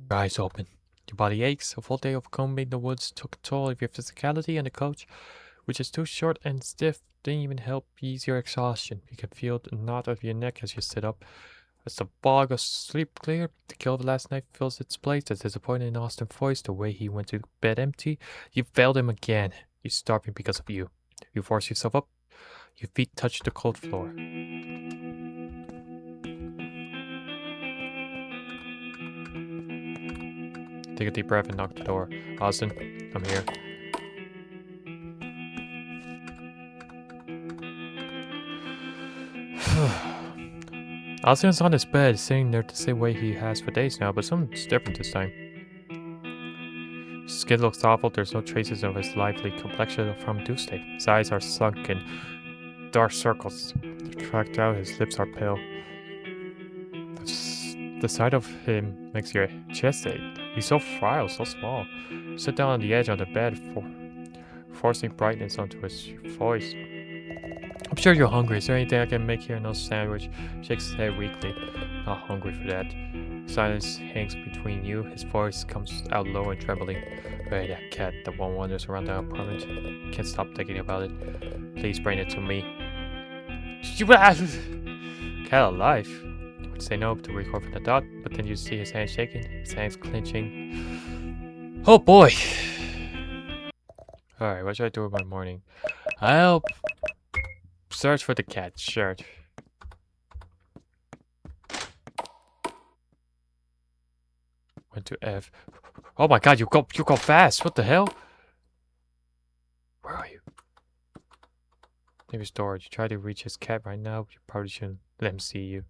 S1: Your eyes open. Your body aches. A full day of combing the woods took a toll of your physicality, and the coach, which is too short and stiff, didn't even help ease your exhaustion. You can feel the knot of your neck as you sit up. As the fog of sleep clear, the kill of last night fills its place. As disappointed in Austin's voice, the way he went to bed empty, you failed him again. He's starving because of you. You force yourself up. Your feet touch the cold floor. Take a deep breath and knock the door. Austin, I'm here. Austin is on his bed, sitting there the same way he has for days now, but something's different this time. His skin looks awful. There's no traces of his lively complexion from Tuesday. His eyes are sunken, dark circles. They're tracked out. His lips are pale. The sight of him makes your chest ache. He's so frail, so small. Sit down on the edge of the bed, forcing brightness onto his voice. I'm sure you're hungry. Is there anything I can make here? No sandwich. Shakes his head weakly. Not hungry for that. Silence hangs between you. His voice comes out low and trembling. Hey, that cat that one wanders around the apartment. Can't stop thinking about it. Please bring it to me. Cat alive? You would say no to recoil from the thought, but then you see his hands shaking, his hands clenching. Oh boy! Alright, what should I do with my morning? I'll search for the cat shirt. Went to F. Oh my god, you go fast. What the hell? Where are you? Maybe storage. You try to reach his cat right now, but you probably shouldn't let him see you.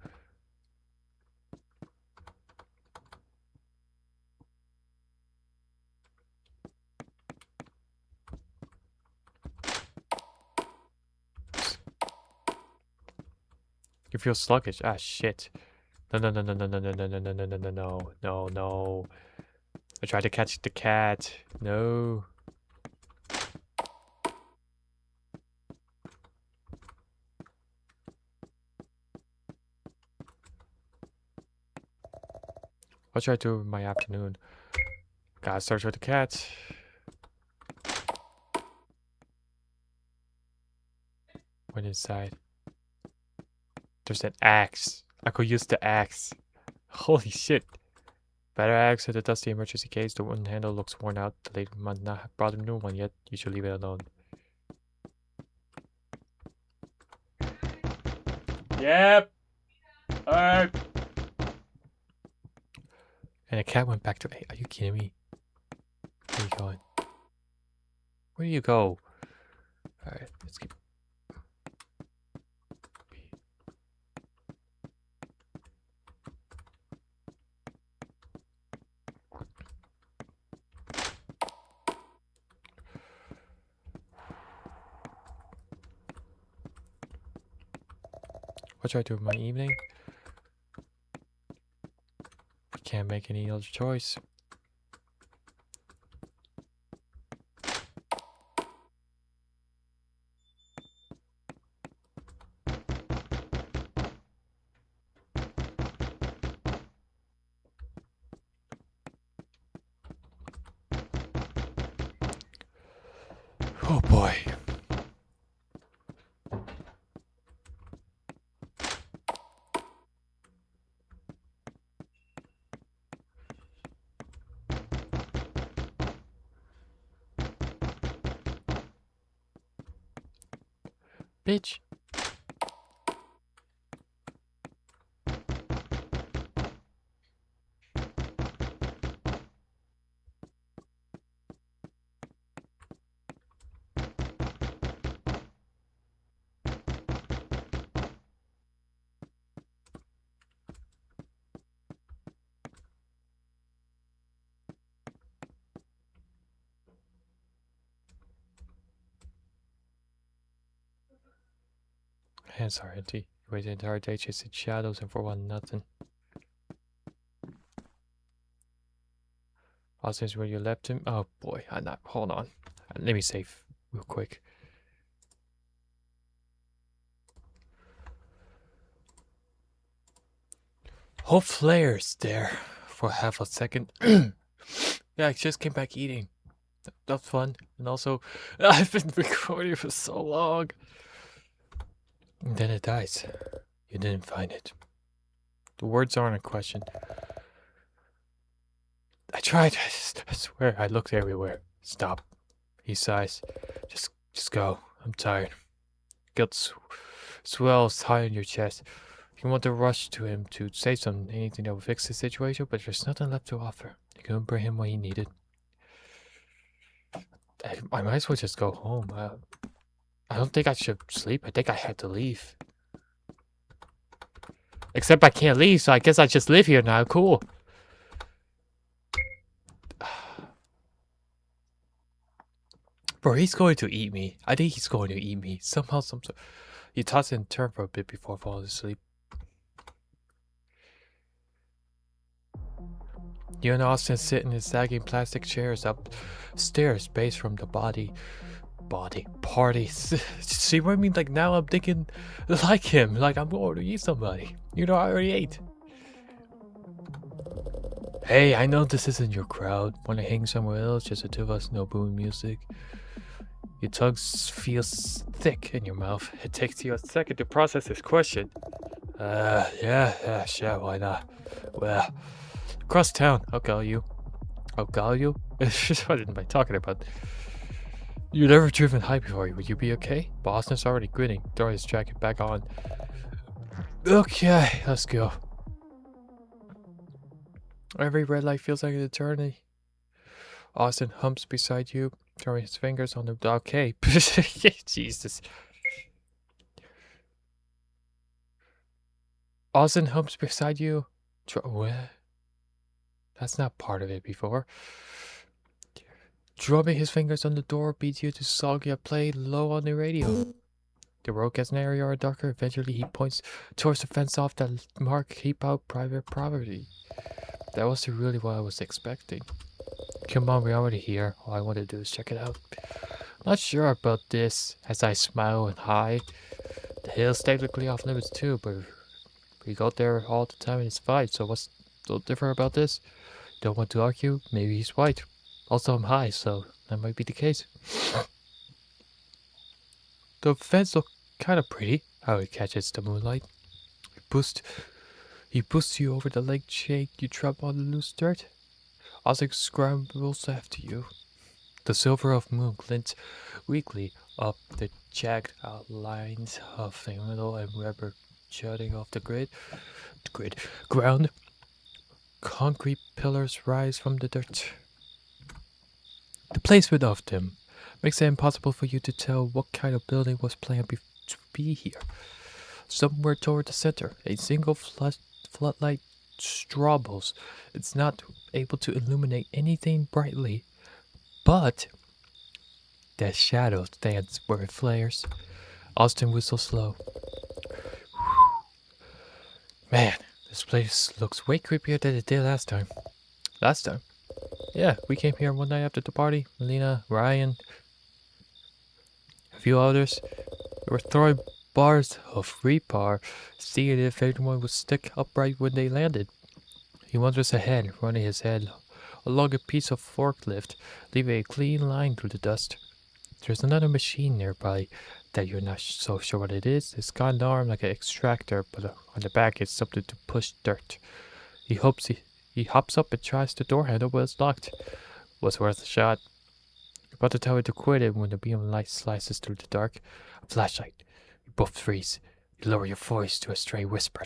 S1: You feel sluggish. Ah shit. No. I tried to catch the cat. No. What should I do with my afternoon? Gotta search for the cat. Went inside. There's an axe. I could use the axe. Holy shit. Better axe at the dusty emergency case. The wooden handle looks worn out. The lady might not have brought a new one yet. You should leave it alone. Yep. Alright. And the cat went back to... Hey, are you kidding me? Where are you going? Where do you go? Alright, let's keep... What should I do with my evening? I can't make any other choice. Oh boy. Bitch. Hands are empty. You wait the entire day chasing shadows and for one nothing. Austin's where you left him. Oh boy, I'm not. Hold on. Let me save real quick. Whole flares there for half a second. Yeah, I just came back eating. That's fun. And also, I've been recording for so long. And then it dies. You didn't find it. The words aren't a question. I tried. I swear I looked everywhere. Stop. He sighs. Just go. I'm tired. Guilt swells high on your chest. You want to rush to him to say anything that will fix the situation, but there's nothing left to offer. You couldn't bring him what he needed. I might as well just go home. I don't think I should sleep. I think I had to leave. Except I can't leave, so I guess I just live here now. Cool. Bro, he's going to eat me. I think he's going to eat me. Somehow, You toss and turn for a bit before falling asleep. You and Austin sit in his sagging plastic chairs upstairs, based from the party. See what I mean? Like now I'm thinking like him. Like I'm going to eat somebody. You know, I already ate. Hey, I know this isn't your crowd. Want to hang somewhere else? Just the two of us, no booming music. Your tongue feels thick in your mouth. It takes you a second to process this question. Yeah, sure, why not? Well, across town, I'll call you. What am I talking about? You've never driven high before, would you be okay? Boston's already grinning, throwing his jacket back on. Okay, let's go. Every red light feels like an eternity. Austin humps beside you, throwing his fingers on the... Okay, Jesus. Austin humps beside you. What? That's not part of it before. Drumming his fingers on the door beats you to soggy a play low on the radio. The road gets narrower and darker. Eventually he points towards the fence off that mark keep out private property. That wasn't really what I was expecting. Come on, we're already here. All I want to do is check it out. Not sure about this, as I smile and hide. The hill's technically off limits too, but we go there all the time and it's fine, so what's so different about this? Don't want to argue, maybe he's right. Also, I'm high, so that might be the case. The fence looks kind of pretty, how it catches the moonlight. He boosts you over the leg shake, you trap on the loose dirt. Ozzy scrambles after you. The silver of moon glints weakly up the jagged outlines of the middle and rubber jutting off the ground. Concrete pillars rise from the dirt. The placement of them makes it impossible for you to tell what kind of building was planned to be here. Somewhere toward the center, a single floodlight strobbles. It's not able to illuminate anything brightly, but the shadow stands where it flares. Austin whistles slow. Man, this place looks way creepier than it did last time. Yeah, we came here one night after the party. Melina, Ryan, a few others. They were throwing bars of rebar, seeing if anyone would stick upright when they landed. He wanders ahead, running his head along a piece of forklift, leaving a clean line through the dust. There's another machine nearby that you're not so sure what it is. It's got an arm like an extractor, but on the back it's something to push dirt. He hops up and tries the door handle, but it's locked. Was worth a shot. You're about to tell it to quit it when the beam of light slices through the dark. A flashlight. You both freeze. You lower your voice to a stray whisper.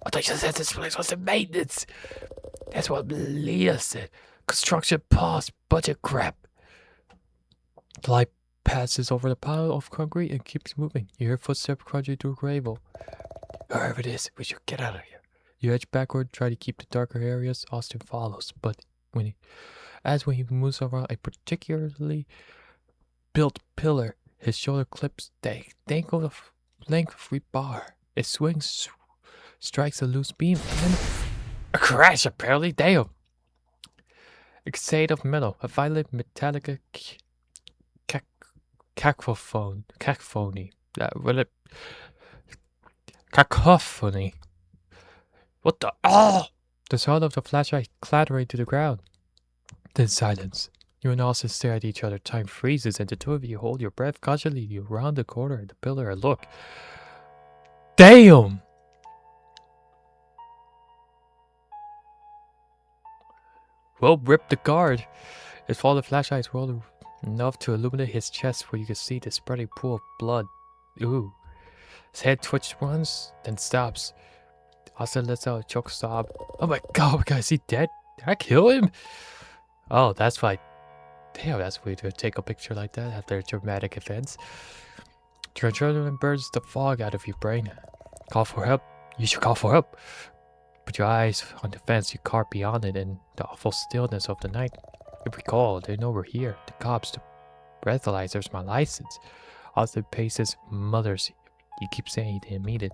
S1: I thought you said this place was in maintenance. That's what Melina said. Construction pause, budget crap. The light passes over the pile of concrete and keeps moving. You hear footsteps crunching through gravel. Wherever it is, we should get out of here. You edge backward, try to keep the darker areas. Austin follows, but when he moves around a particularly built pillar, his shoulder clips dangle length of rebar. It swings, strikes a loose beam, and then a crash, apparently. Damn. Exade of metal, a violent metallic cacophony. Cacophony. What the? Oh! The sound of the flashlight clattering to the ground. Then silence. You and Austin stare at each other. Time freezes, and the two of you hold your breath casually. You round the corner of the pillar and look. Damn! Well, rip the guard. His fallen flashlights rolled enough to illuminate his chest where you could see the spreading pool of blood. Ooh. His head twitched once, then stops. Austin lets out a choke sob. Oh my god, is he dead? Did I kill him? Oh, that's why. Damn, that's weird to take a picture like that after dramatic events. Your adrenaline burns the fog out of your brain. Call for help. You should call for help. Put your eyes on the fence you carved beyond it in the awful stillness of the night. You recall, they know we're here. The cops, the breathalyzers, my license. Austin paces, mutters. You keep saying you didn't mean it.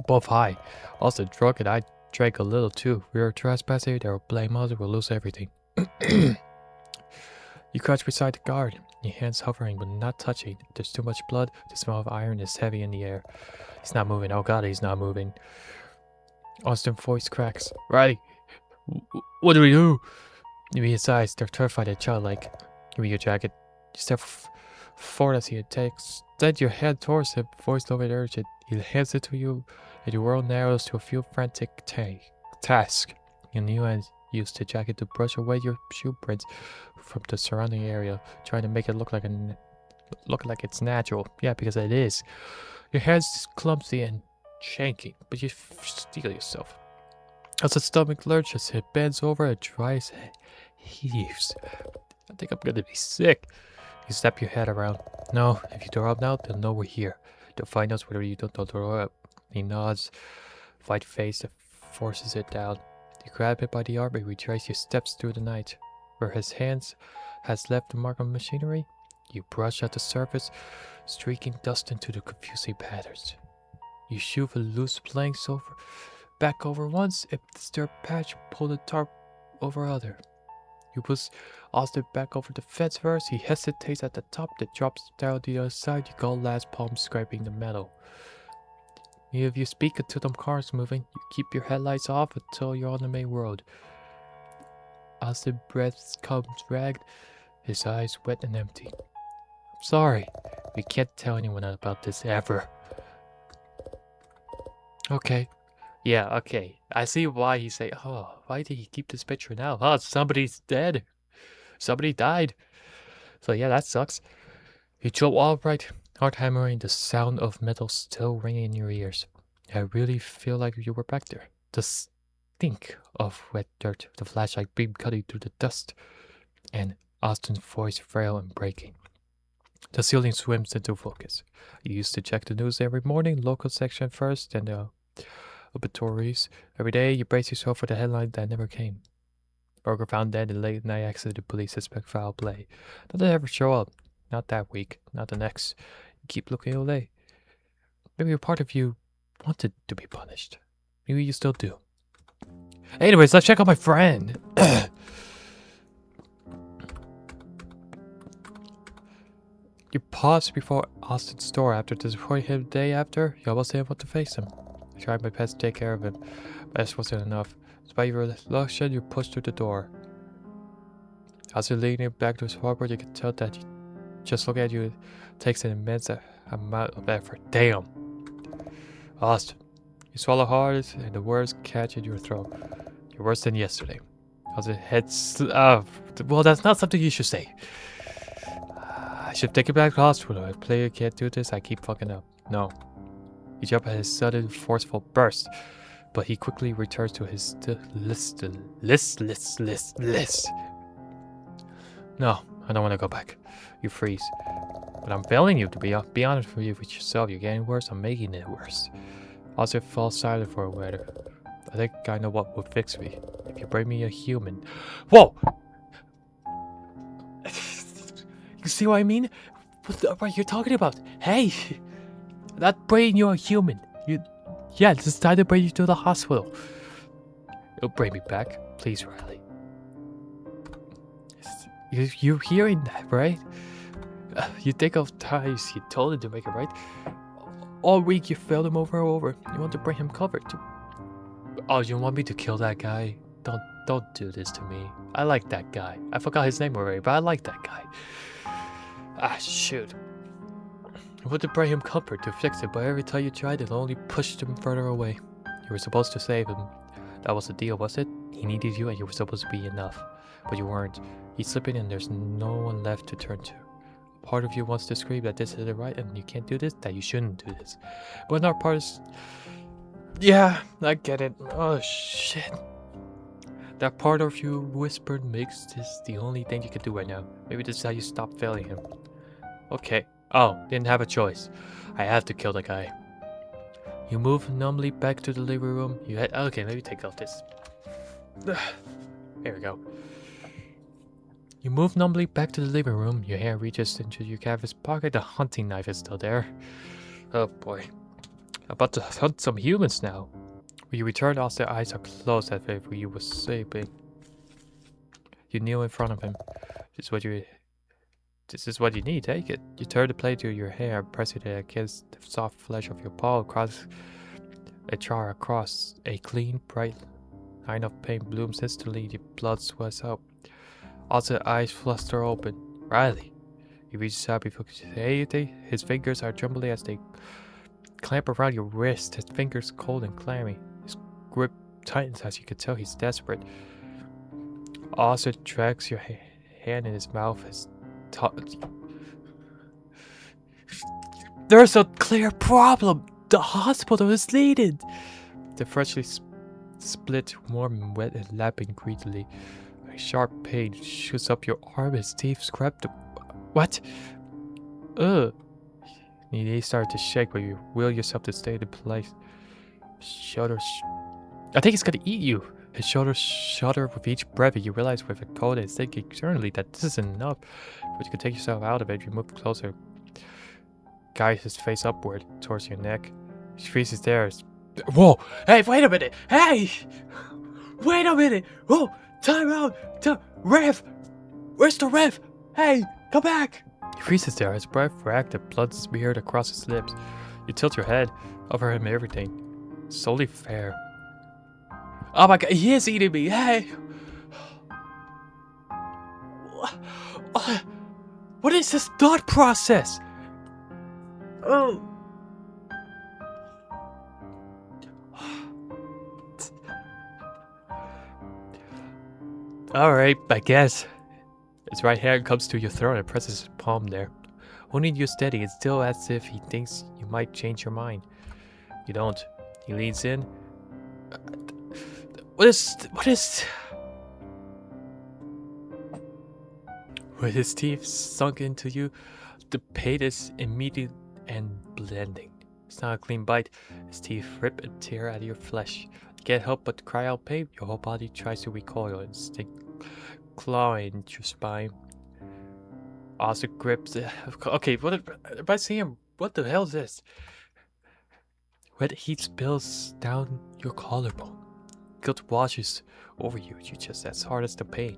S1: Both high. Austin drunk and I drank a little too. We were trespassing, they will blame us, we'll lose everything. You crouch beside the guard, your hands hovering but not touching. There's too much blood, the smell of iron is heavy in the air. He's not moving, oh god, he's not moving. Austin's voice cracks. Riley, what do we do? You meet his eyes, they're terrified and childlike. Give me your jacket. You step forward as he attacks. Extend your hand towards him, voice low and urgent. He hands it to you, and your world narrows to a few frantic tasks. Your new hand used the jacket to brush away your shoe prints from the surrounding area, trying to make it look like it's natural. Yeah, because it is. Your hand's clumsy and shanky, but you steel yourself. As the stomach lurches, it bends over and dries. Heaves. I think I'm gonna be sick. You snap your head around. No, if you throw up now, they'll know we're here. They'll find us whether you don't throw up. He nods, white face, and forces it down. You grab it by the arm and retrace your steps through the night. Where his hands has left the mark on machinery, you brush at the surface, streaking dust into the confusing patterns. You shove the loose planks back over once, and the stir patch, pull the tarp over other. You push Austin back over the fence first. He hesitates at the top, that drops down the other side. You go last palm scraping the metal. If you speak until them cars moving, you keep your headlights off until you're on the main road. Austin's breath comes ragged, his eyes wet and empty. I'm sorry. We can't tell anyone about this ever. Okay. Yeah, okay. I see why he's saying, oh, why did he keep this picture now? Oh, somebody's dead. Somebody died. So yeah, that sucks. You jump upright, heart hammering, the sound of metal still ringing in your ears. I really feel like you were back there. The stink of wet dirt, the flashlight beam cutting through the dust, and Austin's voice frail and breaking. The ceiling swims into focus. You used to check the news every morning, local section first, and the obituaries. Every day you brace yourself for the headline that never came. Burger found dead in late night accident, the police suspect foul play. Nothing ever show up. Not that week, not the next. You keep looking away. Maybe a part of you wanted to be punished. Maybe you still do. Anyways, let's check out my friend. You paused before Austin's door after disappointing him the day after. You almost didn't want to face him. I tried my best to take care of him, but this wasn't enough. Despite your reluctance, you pushed through the door. As you're leaning back to his harbor, you can tell that just looking at you takes an immense amount of effort. Damn. Austin, you swallow hard and the words catch in your throat. You're worse than yesterday. Austin heads well, that's not something you should say. I should take you back to the hospital. If player can't do this, I keep fucking up. No. You jump at his sudden, forceful burst, but he quickly returns to his list. No, I don't want to go back. You freeze. But I'm failing you, to be honest with you with yourself. You're getting worse, I'm making it worse. Austin falls silent for a while. I think I know what will fix me. If you bring me a human. Whoa! You see what I mean? What are you talking about? Hey! That brain, you're a human. Yeah, it's time to bring you to the hospital. You'll bring me back, please, Riley. You're hearing that, right? You think of times you told him to make it right. All week you failed him over and over. You want to bring him comfort. Oh, you want me to kill that guy? Don't do this to me. I like that guy. I forgot his name already, but I like that guy. Ah, shoot. You want to bring him comfort to fix it, but every time you tried, it only pushed him further away. You were supposed to save him. That was the deal, was it? He needed you and you were supposed to be enough. But you weren't. He's slipping and there's no one left to turn to. Part of you wants to scream that this isn't right and you can't do this, that you shouldn't do this. But another part is... Yeah, I get it. Oh, shit. That part of you whispered makes this the only thing you can do right now. Maybe this is how you stop failing him. Okay. Oh, didn't have a choice. I have to kill the guy. You move numbly back to the living room. You had... Okay, let me take off this. Here we go. You move numbly back to the living room. Your hand reaches into your canvas pocket. The hunting knife is still there. Oh boy. About to hunt some humans now. When you return, all their eyes are closed as if you were sleeping. You kneel in front of him. This is what you need. Take it. You turn the blade to your hair, pressing it against the soft flesh of your paw. Across a clean, bright line of paint blooms instantly. The blood swells up. Also, eyes fluster open. Riley. He reaches out before you say anything. His fingers are trembling as they clamp around your wrist. His fingers cold and clammy. His grip tightens as you can tell he's desperate. Also drags your hand in his mouth. There's a clear problem. The hospital is needed. The freshly split, warm and wet and lapping greedily. A sharp pain shoots up your arm. His teeth scrap the... What? Ugh. Your knees start to shake, but you will yourself to stay in place. Shoulders... I think it's gonna eat you. His shoulders shudder with each breath, and you realize with a cold and thinking externally that this isn't enough. But you can take yourself out of it. You move closer. Guides his face upward towards your neck. He freezes there. Whoa! Hey, wait a minute! Hey! Wait a minute! Whoa! Time out! Rev! Where's the Rev? Hey! Come back! He freezes there, his breath racked and blood smeared across his lips. You tilt your head, over him everything. Solely fair. Oh my god, he is eating me! Hey! What is this thought process? Oh. Alright, I guess. His right hand comes to your throat and presses his palm there. Holding you steady, it's still as if he thinks you might change your mind. You don't. He leans in. What is... With his teeth sunk into you, the pain is immediate and blending. It's not a clean bite. His teeth rip and tear at your flesh. You can't help but cry out pain. Your whole body tries to recoil and stick clawing your spine. Also grips... Okay, what if I see him? What the hell is this? Wet heat spills down your collarbone. Guilt washes over you just as hard as the pain.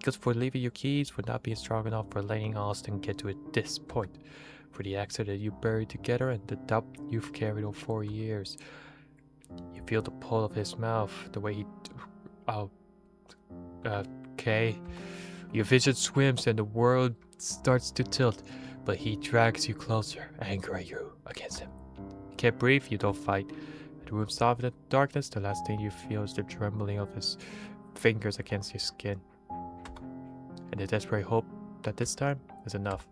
S1: Guilt for leaving your keys, for not being strong enough, for letting Austin get to this point. For the accident you buried together and the doubt you've carried over 4 years. You feel the pull of his mouth, the way he... Okay. Your vision swims and the world starts to tilt, but he drags you closer, angry at you against him. You can't breathe, you don't fight. The room softens in the darkness. The last thing you feel is the trembling of his fingers against your skin. And the desperate hope that this time is enough.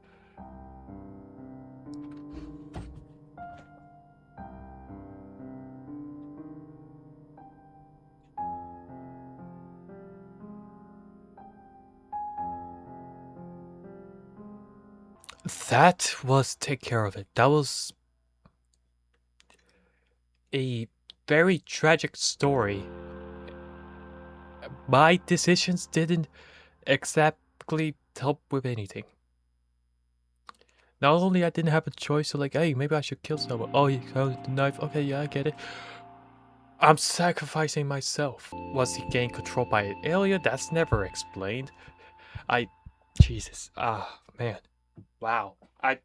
S1: That was Take Care of It. That was a very tragic story. My decisions didn't exactly help with anything. Not only I didn't have a choice to like, hey, maybe I should kill someone. Oh, you got the knife. Okay, yeah, I get it. I'm sacrificing myself. Was he getting controlled by an alien? That's never explained. Jesus. Ah, man. Wow. I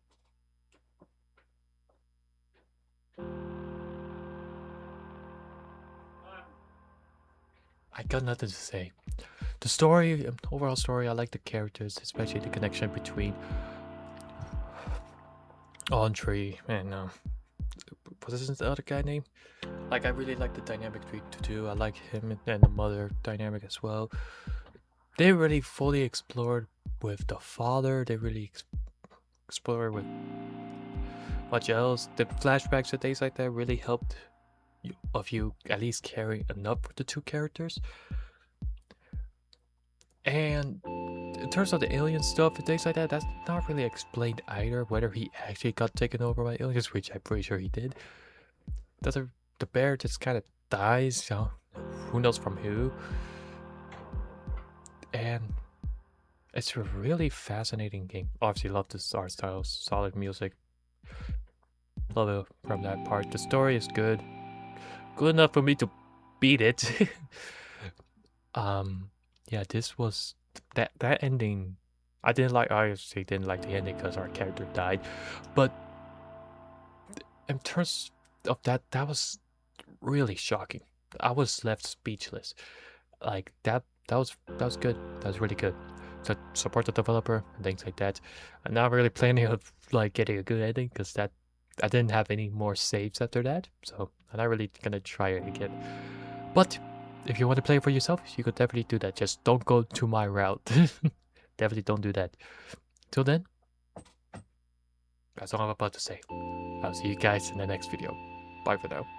S1: got nothing to say. The story, overall story, I like the characters, especially the connection between Andre and what is the other guy name? Like, I really like the dynamic between the two. I like him and the mother dynamic as well. They really fully explored with the father. They really explored with much else. The flashbacks and things like that really helped you at least caring enough for the two characters. And in terms of the alien stuff and things like that, that's not really explained either. Whether he actually got taken over by aliens, which I'm pretty sure he did. The bear just kind of dies, so who knows from who. And it's a really fascinating game. Obviously, love the art style, solid music. Love it from that part. The story is good, good enough for me to beat it. Yeah, this was that ending. I didn't like. I obviously didn't like the ending because our character died, but in terms of that, that was really shocking. I was left speechless. Like that was good. That was really good. To support the developer and things like that. I'm not really planning of like getting a good ending because that I didn't have any more saves after that, so I'm not really gonna try it again. But if you want to play it for yourself, you could definitely do that. Just don't go to my route. Definitely don't do that. Till then, that's all I'm about to say. I'll see you guys in the next video. Bye for now.